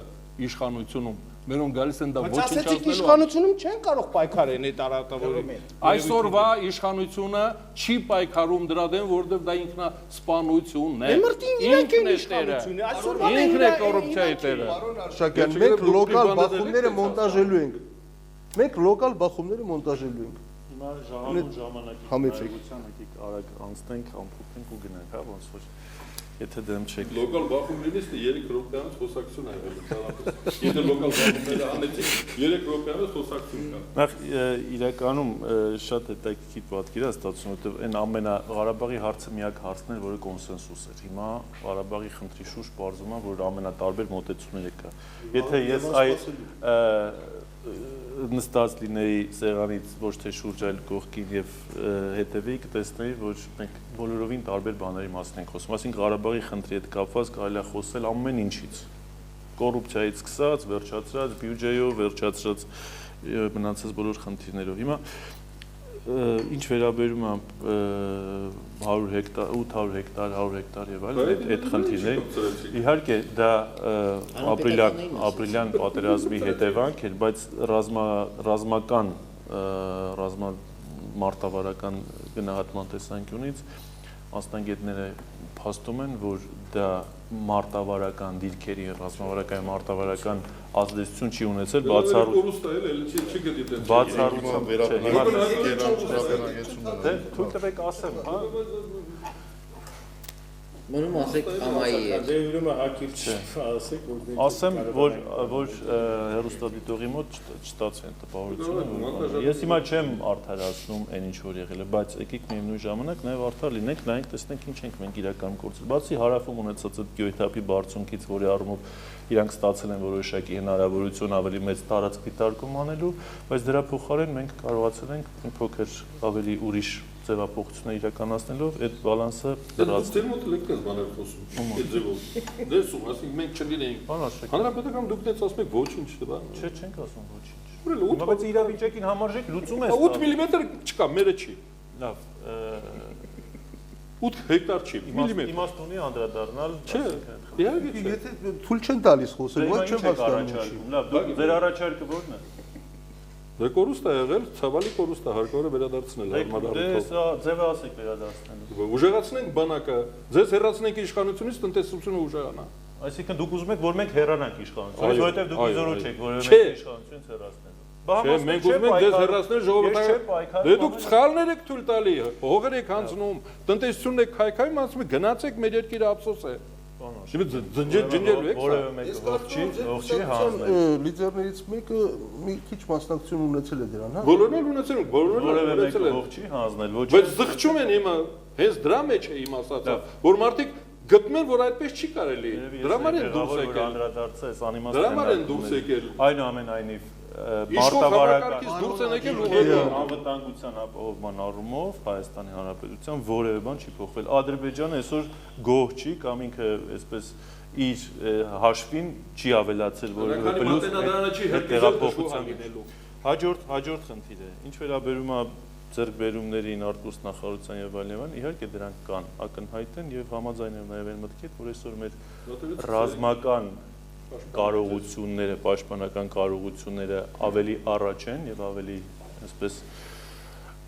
իշխանությունում։ Մերոնք գալիս են դա Ասեցիք ոչնչացնելու։ իշխանությունում չեն կարող պայքարեն այդ արատավորը։ Այսօրվա իշխանությունը չի պայքարում դրա դեմ, որովհետև դա ինքնասպանությունն է։ Ինքն է իշխանությունը, այսօրվա ինքն է կոռուպցիայի տերը։ Շակյան, մենք լոկալ բախումները մոնտաժելու ենք։ Մենք լոկալ բախումները մոնտաժելու ենք։ Հիմա ժամանակի Համեցեք։ կարողության եկեք արագ անցնենք, ամփոփենք ու գնանք, հա, ոնց որ եթե դեմ չեք։ Լոկալ բախումներից 3 րոպեանոց խոսակցություն ա եղել ցավոք։ Եթե լոկալ բախումները անեցիք 3 րոպեանոց խոսակցություն կա։ Նախ իրականում շատ հետաքրքիր պատկեր է ստացվում, որովհետև այն Ղարաբաղի հարցը միակ հարցն էր, որը կոնսենսուս էր։ Հիմա Ղարաբաղի խնդրի շուրջ պարզվում է, որ ամենատարբեր մոտեցումները կա։ Եթե ես նստած լինեի սեղանից ոչ թե շուրջ այլ կողքին եւ հետեւեի կտեսնեի որ մենք բոլորովին տարբեր բաների մասին ենք խոսում, այսինքն Ղարաբաղի խնդրի հետ կապված կարելի է խոսել ամեն ինչից, կոռուպցիայից սկսած, վերջացրած բյուջեով, վերջացրած մնացած բոլոր խնդիրներով։ Հիմա ինչ վերաբերում է 100 հեկտար, 800 հեկտար, 100 հեկտար եւ այլն այդ խնդիրները, իհարկե դա ապրիլյան պատերազմի հետևանք էր, բայց ռազմամարտավարական գնահատման տեսանկյունից մասնագետները փաստում են, որ դա մարտավարական դիրքերի, ռազմավարական մարտավարական ազդեցություն չի ունեցել թույլ տվեք ասեմ, հա։ Մնում ասեք ամայի է։ Դե ուրեմն հակիր ասեք, որ Ասեմ, որ հեռուստադիտողի մոտ չստացվեն տպավորությունը։ Ես հիմա չեմ արդարացնում այն ինչ որ եղել է, բայց եկեք միևնույն ժամանակ նաև արդար լինենք, նայենք, տեսնենք ինչ ենք մենք իրականում կորցրել։ Բացի հարավում ունեցած այդ գյոյթափի բարձունքից, որի առումով իրանք ստացել են որոշակի հնարավորություն ավելի մեծ տարածք դիտարկում անելու, բայց դրա փոխարեն մենք կարողացել ենք մի փոքր ավելի ուրիշ ձևափոխություններ իրականացնելով այդ բալանսը դրացնել։ Դե մոտ եք բաներ խոսում։ Այդ ձևով։ Դեսում, ասենք մենք չլինենք։ Հանրապետական դուք դից ասում եք ոչինչ, դե։ Չէ, չենք ասում ոչինչ։ Ուրեմն Բայց իրավիճակին համարժեք լուծում է։ 8 մմ չկա, մերը չի։ Լավ, 8 հեկտար չի, միլիմետր։ իմաստ ունի անդրադառնալ, Չէ, իհարկե չէ։ Եթե թույլ չեն տալիս խոսել, ոչ չեմ հասկանում։ Լավ, ձեր առաջարկը ո՞րն է։ Դե կորուստ է եղել, ցավալի կորուստ է, հարկավոր է վերադարձնել Դե սա ձևը ասեք վերադարձնելու։ Ուժեղացնենք բանակը, ձեզ հեռացնենք իշխանությունից, տնտեսությունը ուժեղանա։ Այսինքն դուք ուզում եք, որ մենք հեռանանք իշխանությունից, որովհետև դուք իզորու չեք, որ մենք իշխանությունից հեռացնելու։ Չէ, մենք ուզում ենք ձեզ հեռացնել ժողովրդական։ Դե դուք սխալներ եք թույլ տալի, հողեր եք հանձնում, տնտեսությունն եք քայքայում, ասում եք գնացեք մեր երկիրը ափսոս է։ Ջնջելու եք։ Որևէ մեկը ողջի հանձնել։ Լիդերներից մեկը մի քիչ մասնակցություն ունեցել է դրան, հա։ Բոլորն էլ ունեցել են, բոլորն էլ Որևէ ունեցել մեկը են։ ողջի հանձնել, ոչ։ Բայց զղջում են հիմա, հենց դրա մեջ է իմ ասածը, որ մարդիկ գտնում են, որ այդպես չի կարելի։ Դրա համար են դուրս եկել։ Անդրադարձը այս անիմաստ Դրա համար են դուրս եկել։ Այնուամենայնիվ մարտավարակից դուրս են եկել անվտանգության ապահովման առումով Հայաստանի Հանրապետության որևէ բան չի փոխվել։ Ադրբեջանը այսօր գոհ չի կամ ինքը այսպես իր հաշվին չի ավելացել որևէ պլյուս տեղափոխության գնելու։ Հաջորդ խնդիրը, ինչ վերաբերում է ձեռքբերումներին, արտգործնախարարության եւ այլն, իհարկե դրանք կան, ակնհայտ են եւ համաձայն եմ նաեւ այն մտքի հետ, որ այսօր մեր ռազմական կարողությունները, պաշտպանական կարողությունները ավելի առաջ են եւ ավելի այսպես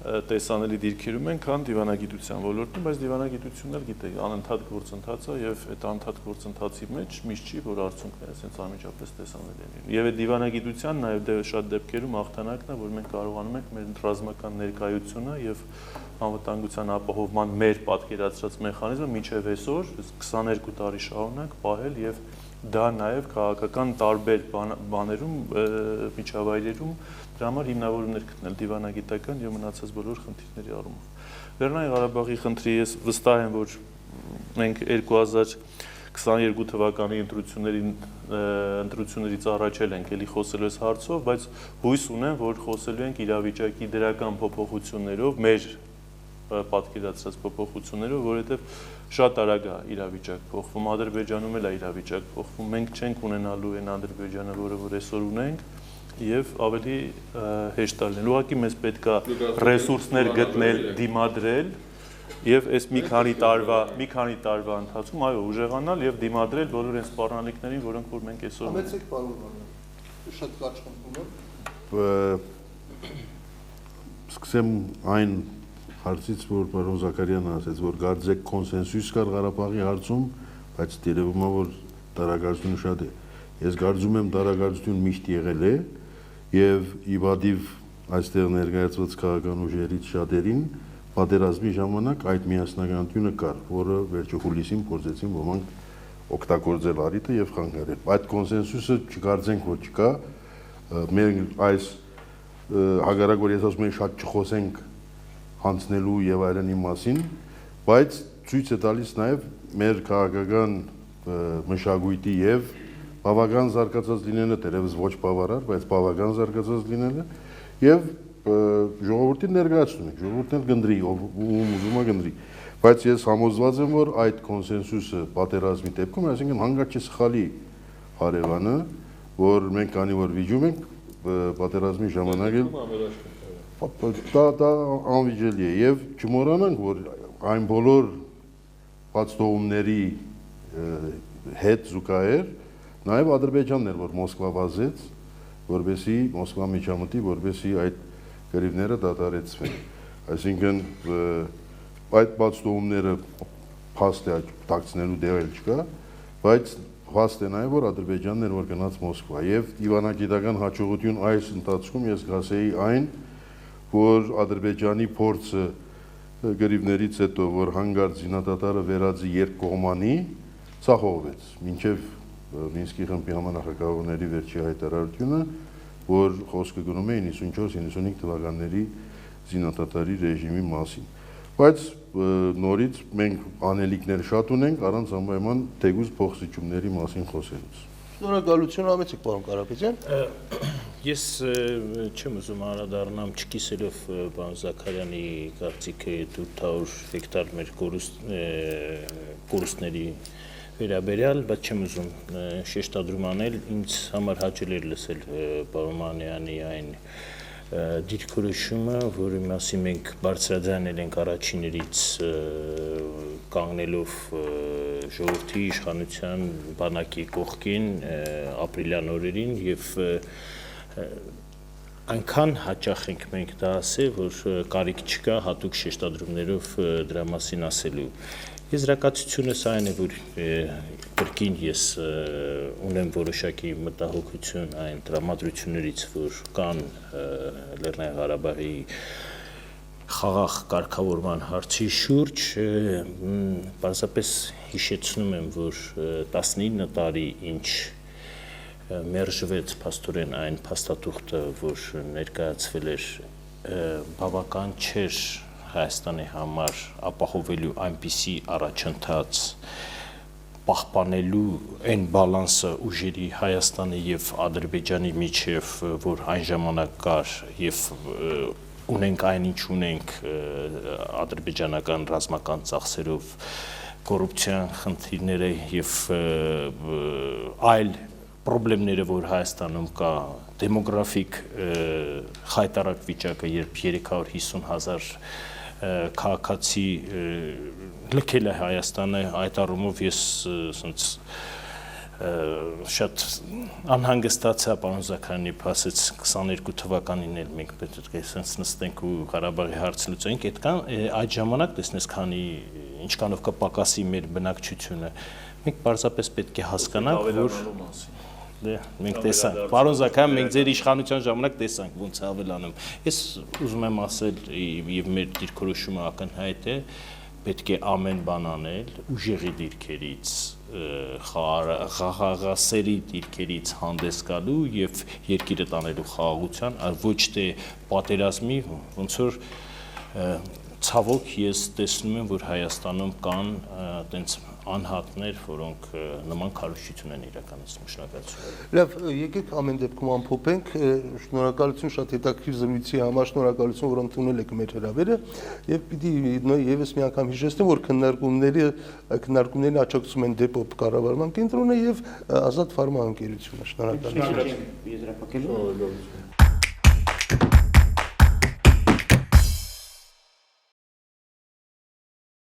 տեսանելի դիրքերում են, քան դիվանագիտության ոլորտում, բայց դիվանագիտությունն էլ գիտեք, անընդհատ գործընթաց է եւ այդ անընդհատ գործընթացի մեջ միշտ չի, որ արդյունքները այսպես անմիջապես տեսանելի են։ Եվ այդ դիվանագիտության նաեւ շատ դեպքերում հաղթանակն է, որ մենք կարողանում ենք մեր ռազմական ներկայությունը եւ անվտանգության ապահովման մեր պատկերացրած մեխանիզմը մինչեւ այսօր 22 տարի շարունակ պահել եւ դա նաև քաղաքական տարբեր բաներում, միջավայրերում դրա համար հիմնավորումներ գտնել դիվանագիտական եւ մնացած բոլոր խնդիրների առումով։ Լեռնային Ղարաբաղի խնդրի ես վստահ եմ, որ մենք 22 թվականի ընտրություններից առաջ ենք էլի խոսելու այս հարցով, բայց հույս ունեմ, որ խոսելու ենք իրավիճակի դրական փոփոխություններով, մեր պատկերացրած փոփոխություններով, որովհետև շատ արագ է իրավիճակ փոխվում, Ադրբեջանում էլ է իրավիճակ փոխվում, մենք չենք ունենալու այն Ադրբեջանը, որը որ այսօր ունենք, եւ ավելի հեշտ է լինել։ Ուղղակի մեզ պետք է ռեսուրսներ գտնել, դիմադրել եւ այս մի քանի տարվա ընթացքում այո ուժեղանալ եւ դիմադրել բոլոր այն սպառնալիքներին, որոնք որ մենք այսօր ունենք։ Համեցեք պարոն Վանյան, շատ կարճ խնդրում եմ։ Սկսեմ այն հարցից, որ պարոն Զաքարյանը ասաց, որ գարձեք կոնսենսուս կար Ղարաբաղի հարցում, բայց երևում է, որ տարագործությունը շատ է։ Ես կարծում եմ տարագործություն միշտ եղել է եւ իվադիվ այստեղ ներկայացված քաղաքական ուժերից շատերին պատերազմի ժամանակ այդ միասնականությունը կար, որը վերջո հուլիսին փորձեցին ոմանք օգտագործել արիտը եւ խանգարել։ Այդ կոնսենսուսը չկարծենք, որ չկա։ Մենք այս հագարակ որ ես ասում եմ շատ չխոսենք հանցնելու եւ այլնի մասին, բայց ցույց է տալիս նաեւ մեր քաղաքական մշակույթի եւ բավական զարգացած լինելը, դերևս ոչ բավարար, բայց բավական զարգացած լինելը եւ ժողովրդին ներկայացնում ենք, ժողովուրդն էլ գնդրի, ով ուզում է գնդրի, բայց ես համոզված եմ, որ այդ կոնսենսուսը պատերազմի դեպքում, այսինքն հանգաճ սխալի հարևանը, որ մենք քանի որ վիճում ենք պատերազմի ժամանակ էլ դա անվիճելի է եւ չմոռանանք, որ այն բոլոր բացթողումների հետ զուգահեռ նաեւ Ադրբեջանն էր, որ Մոսկվա վազեց, որովհետեւ Մոսկվա միջամտի, որովհետեւ այդ գրիվները դադարեցվեն։ Այսինքն այդ բացթողումները փաստ է տակցնելու դեր չկա, բայց փաստ է նաեւ որ Ադրբեջանն էր, որ գնաց Մոսկվա եւ դիվանագիտական հաջողություն այս ընթացքում ես կասեի այն, որ Ադրբեջանի փորձը գրիվներից հետո, որ հանգարց զինադատարը վերածի երկկողմանի, ցախողվեց, մինչև Մինսկի խմբի համանախագահողների վերջի հայտարարությունը, որ խոսքը գնում է 94-95 թվականների զինադատարի ռեժիմի մասին։ Բայց նորից մենք անելիքներ շատ ունենք, առանց անպայման թեգուզ փոխզիջումների մասին խոսելուց։ Շնորհակալություն, համեցեք պարոն Կարապետյան։ Ես չեմ ուզում անդրադառնամ չկիսելով պարոն Զաքարյանի կարծիքը 800 հեկտար մեր կորուստների վերաբերյալ, բայց չեմ ուզում շեշտադրում անել, ինձ համար հաճել էր լսել պարոն Մանյանի այն դիրքորոշումը, որի մասին մենք բարձրաձայնել ենք առաջիններից կանգնելով ժողովրդի իշխանության բանակի կողքին ապրիլյան օրերին եւ այնքան հաճախ ենք մենք դա ասել, որ կարիք չկա հատուկ շեշտադրումներով դրա մասին ասելու։ Եզրակացությունս այն է, որ կրկին ես ունեմ որոշակի մտահոգություն այն տրամադրություններից, որ կան Լեռնային Ղարաբաղի խաղաղ կարգավորման հարցի շուրջ, պարզապես հիշեցնում եմ, որ 19 տարի ինչ մերժվեց փաստորեն այն փաստաթուղթը, որ ներկայացվել էր, բավական չէր Հայաստանի համար ապահովելու այնպիսի առաջընթաց պահպանելու այն բալանսը ուժերի Հայաստանի եւ Ադրբեջանի միջև, որ այն ժամանակ կար եւ ունենք այնինչ ունենք ադրբեջանական ռազմական ծախսերով կոռուպցիան խնդիրները եւ այլ պրոբլեմները, որ Հայաստանում կա, դեմոգրաֆիկ խայտարակ վիճակը, երբ 350,000 քաղաքացի լքել է Հայաստանը, այդ առումով ես շատ անհանգստացա պարոն Զաքարյանի ասեց 22 թվականին էլ մենք պետք է sense նստենք ու Ղարաբաղի հարցը լուծենք, այդ ժամանակ տեսնես քանի ինչքանով կպակասի մեր բնակչությունը, մենք պարզապես պետք է հասկանանք, որ մենք տեսանք, պարոն Զաքարյան, մենք ձեր իշխանության ժամանակ տեսանք ոնց է ավելանում։ Ես ուզում եմ ասել եւ մեր դիրքորոշումը ակնհայտ է, պետք է ամեն բան անել ուժեղի դիրքերից, խաղաղասերի դիրքերից հանդես գալու եւ երկիրը տանելու խաղաղության, այլ ոչ թե պատերազմի, ոնց որ ցավոք ես տեսնում եմ, որ Հայաստանում կան այտենց անհատներ, որոնք նման քարոզչություն են իրականացնում։ Շնորհակալություն։ Լավ, եկեք ամեն դեպքում ամփոփենք, շնորհակալություն շատ հետաքրքիր զրույցի համար, շնորհակալություն, որ ընդունել եք մեր հրավերը, եւ պիտի եւս մի անգամ հիշեցնեմ, որ քննարկումներին աջակցում են Դեպոպ կառավարման կենտրոնը եւ Ազատ ֆարմա ընկերությունը։ Շնորհակալություն։ Եզրափակելու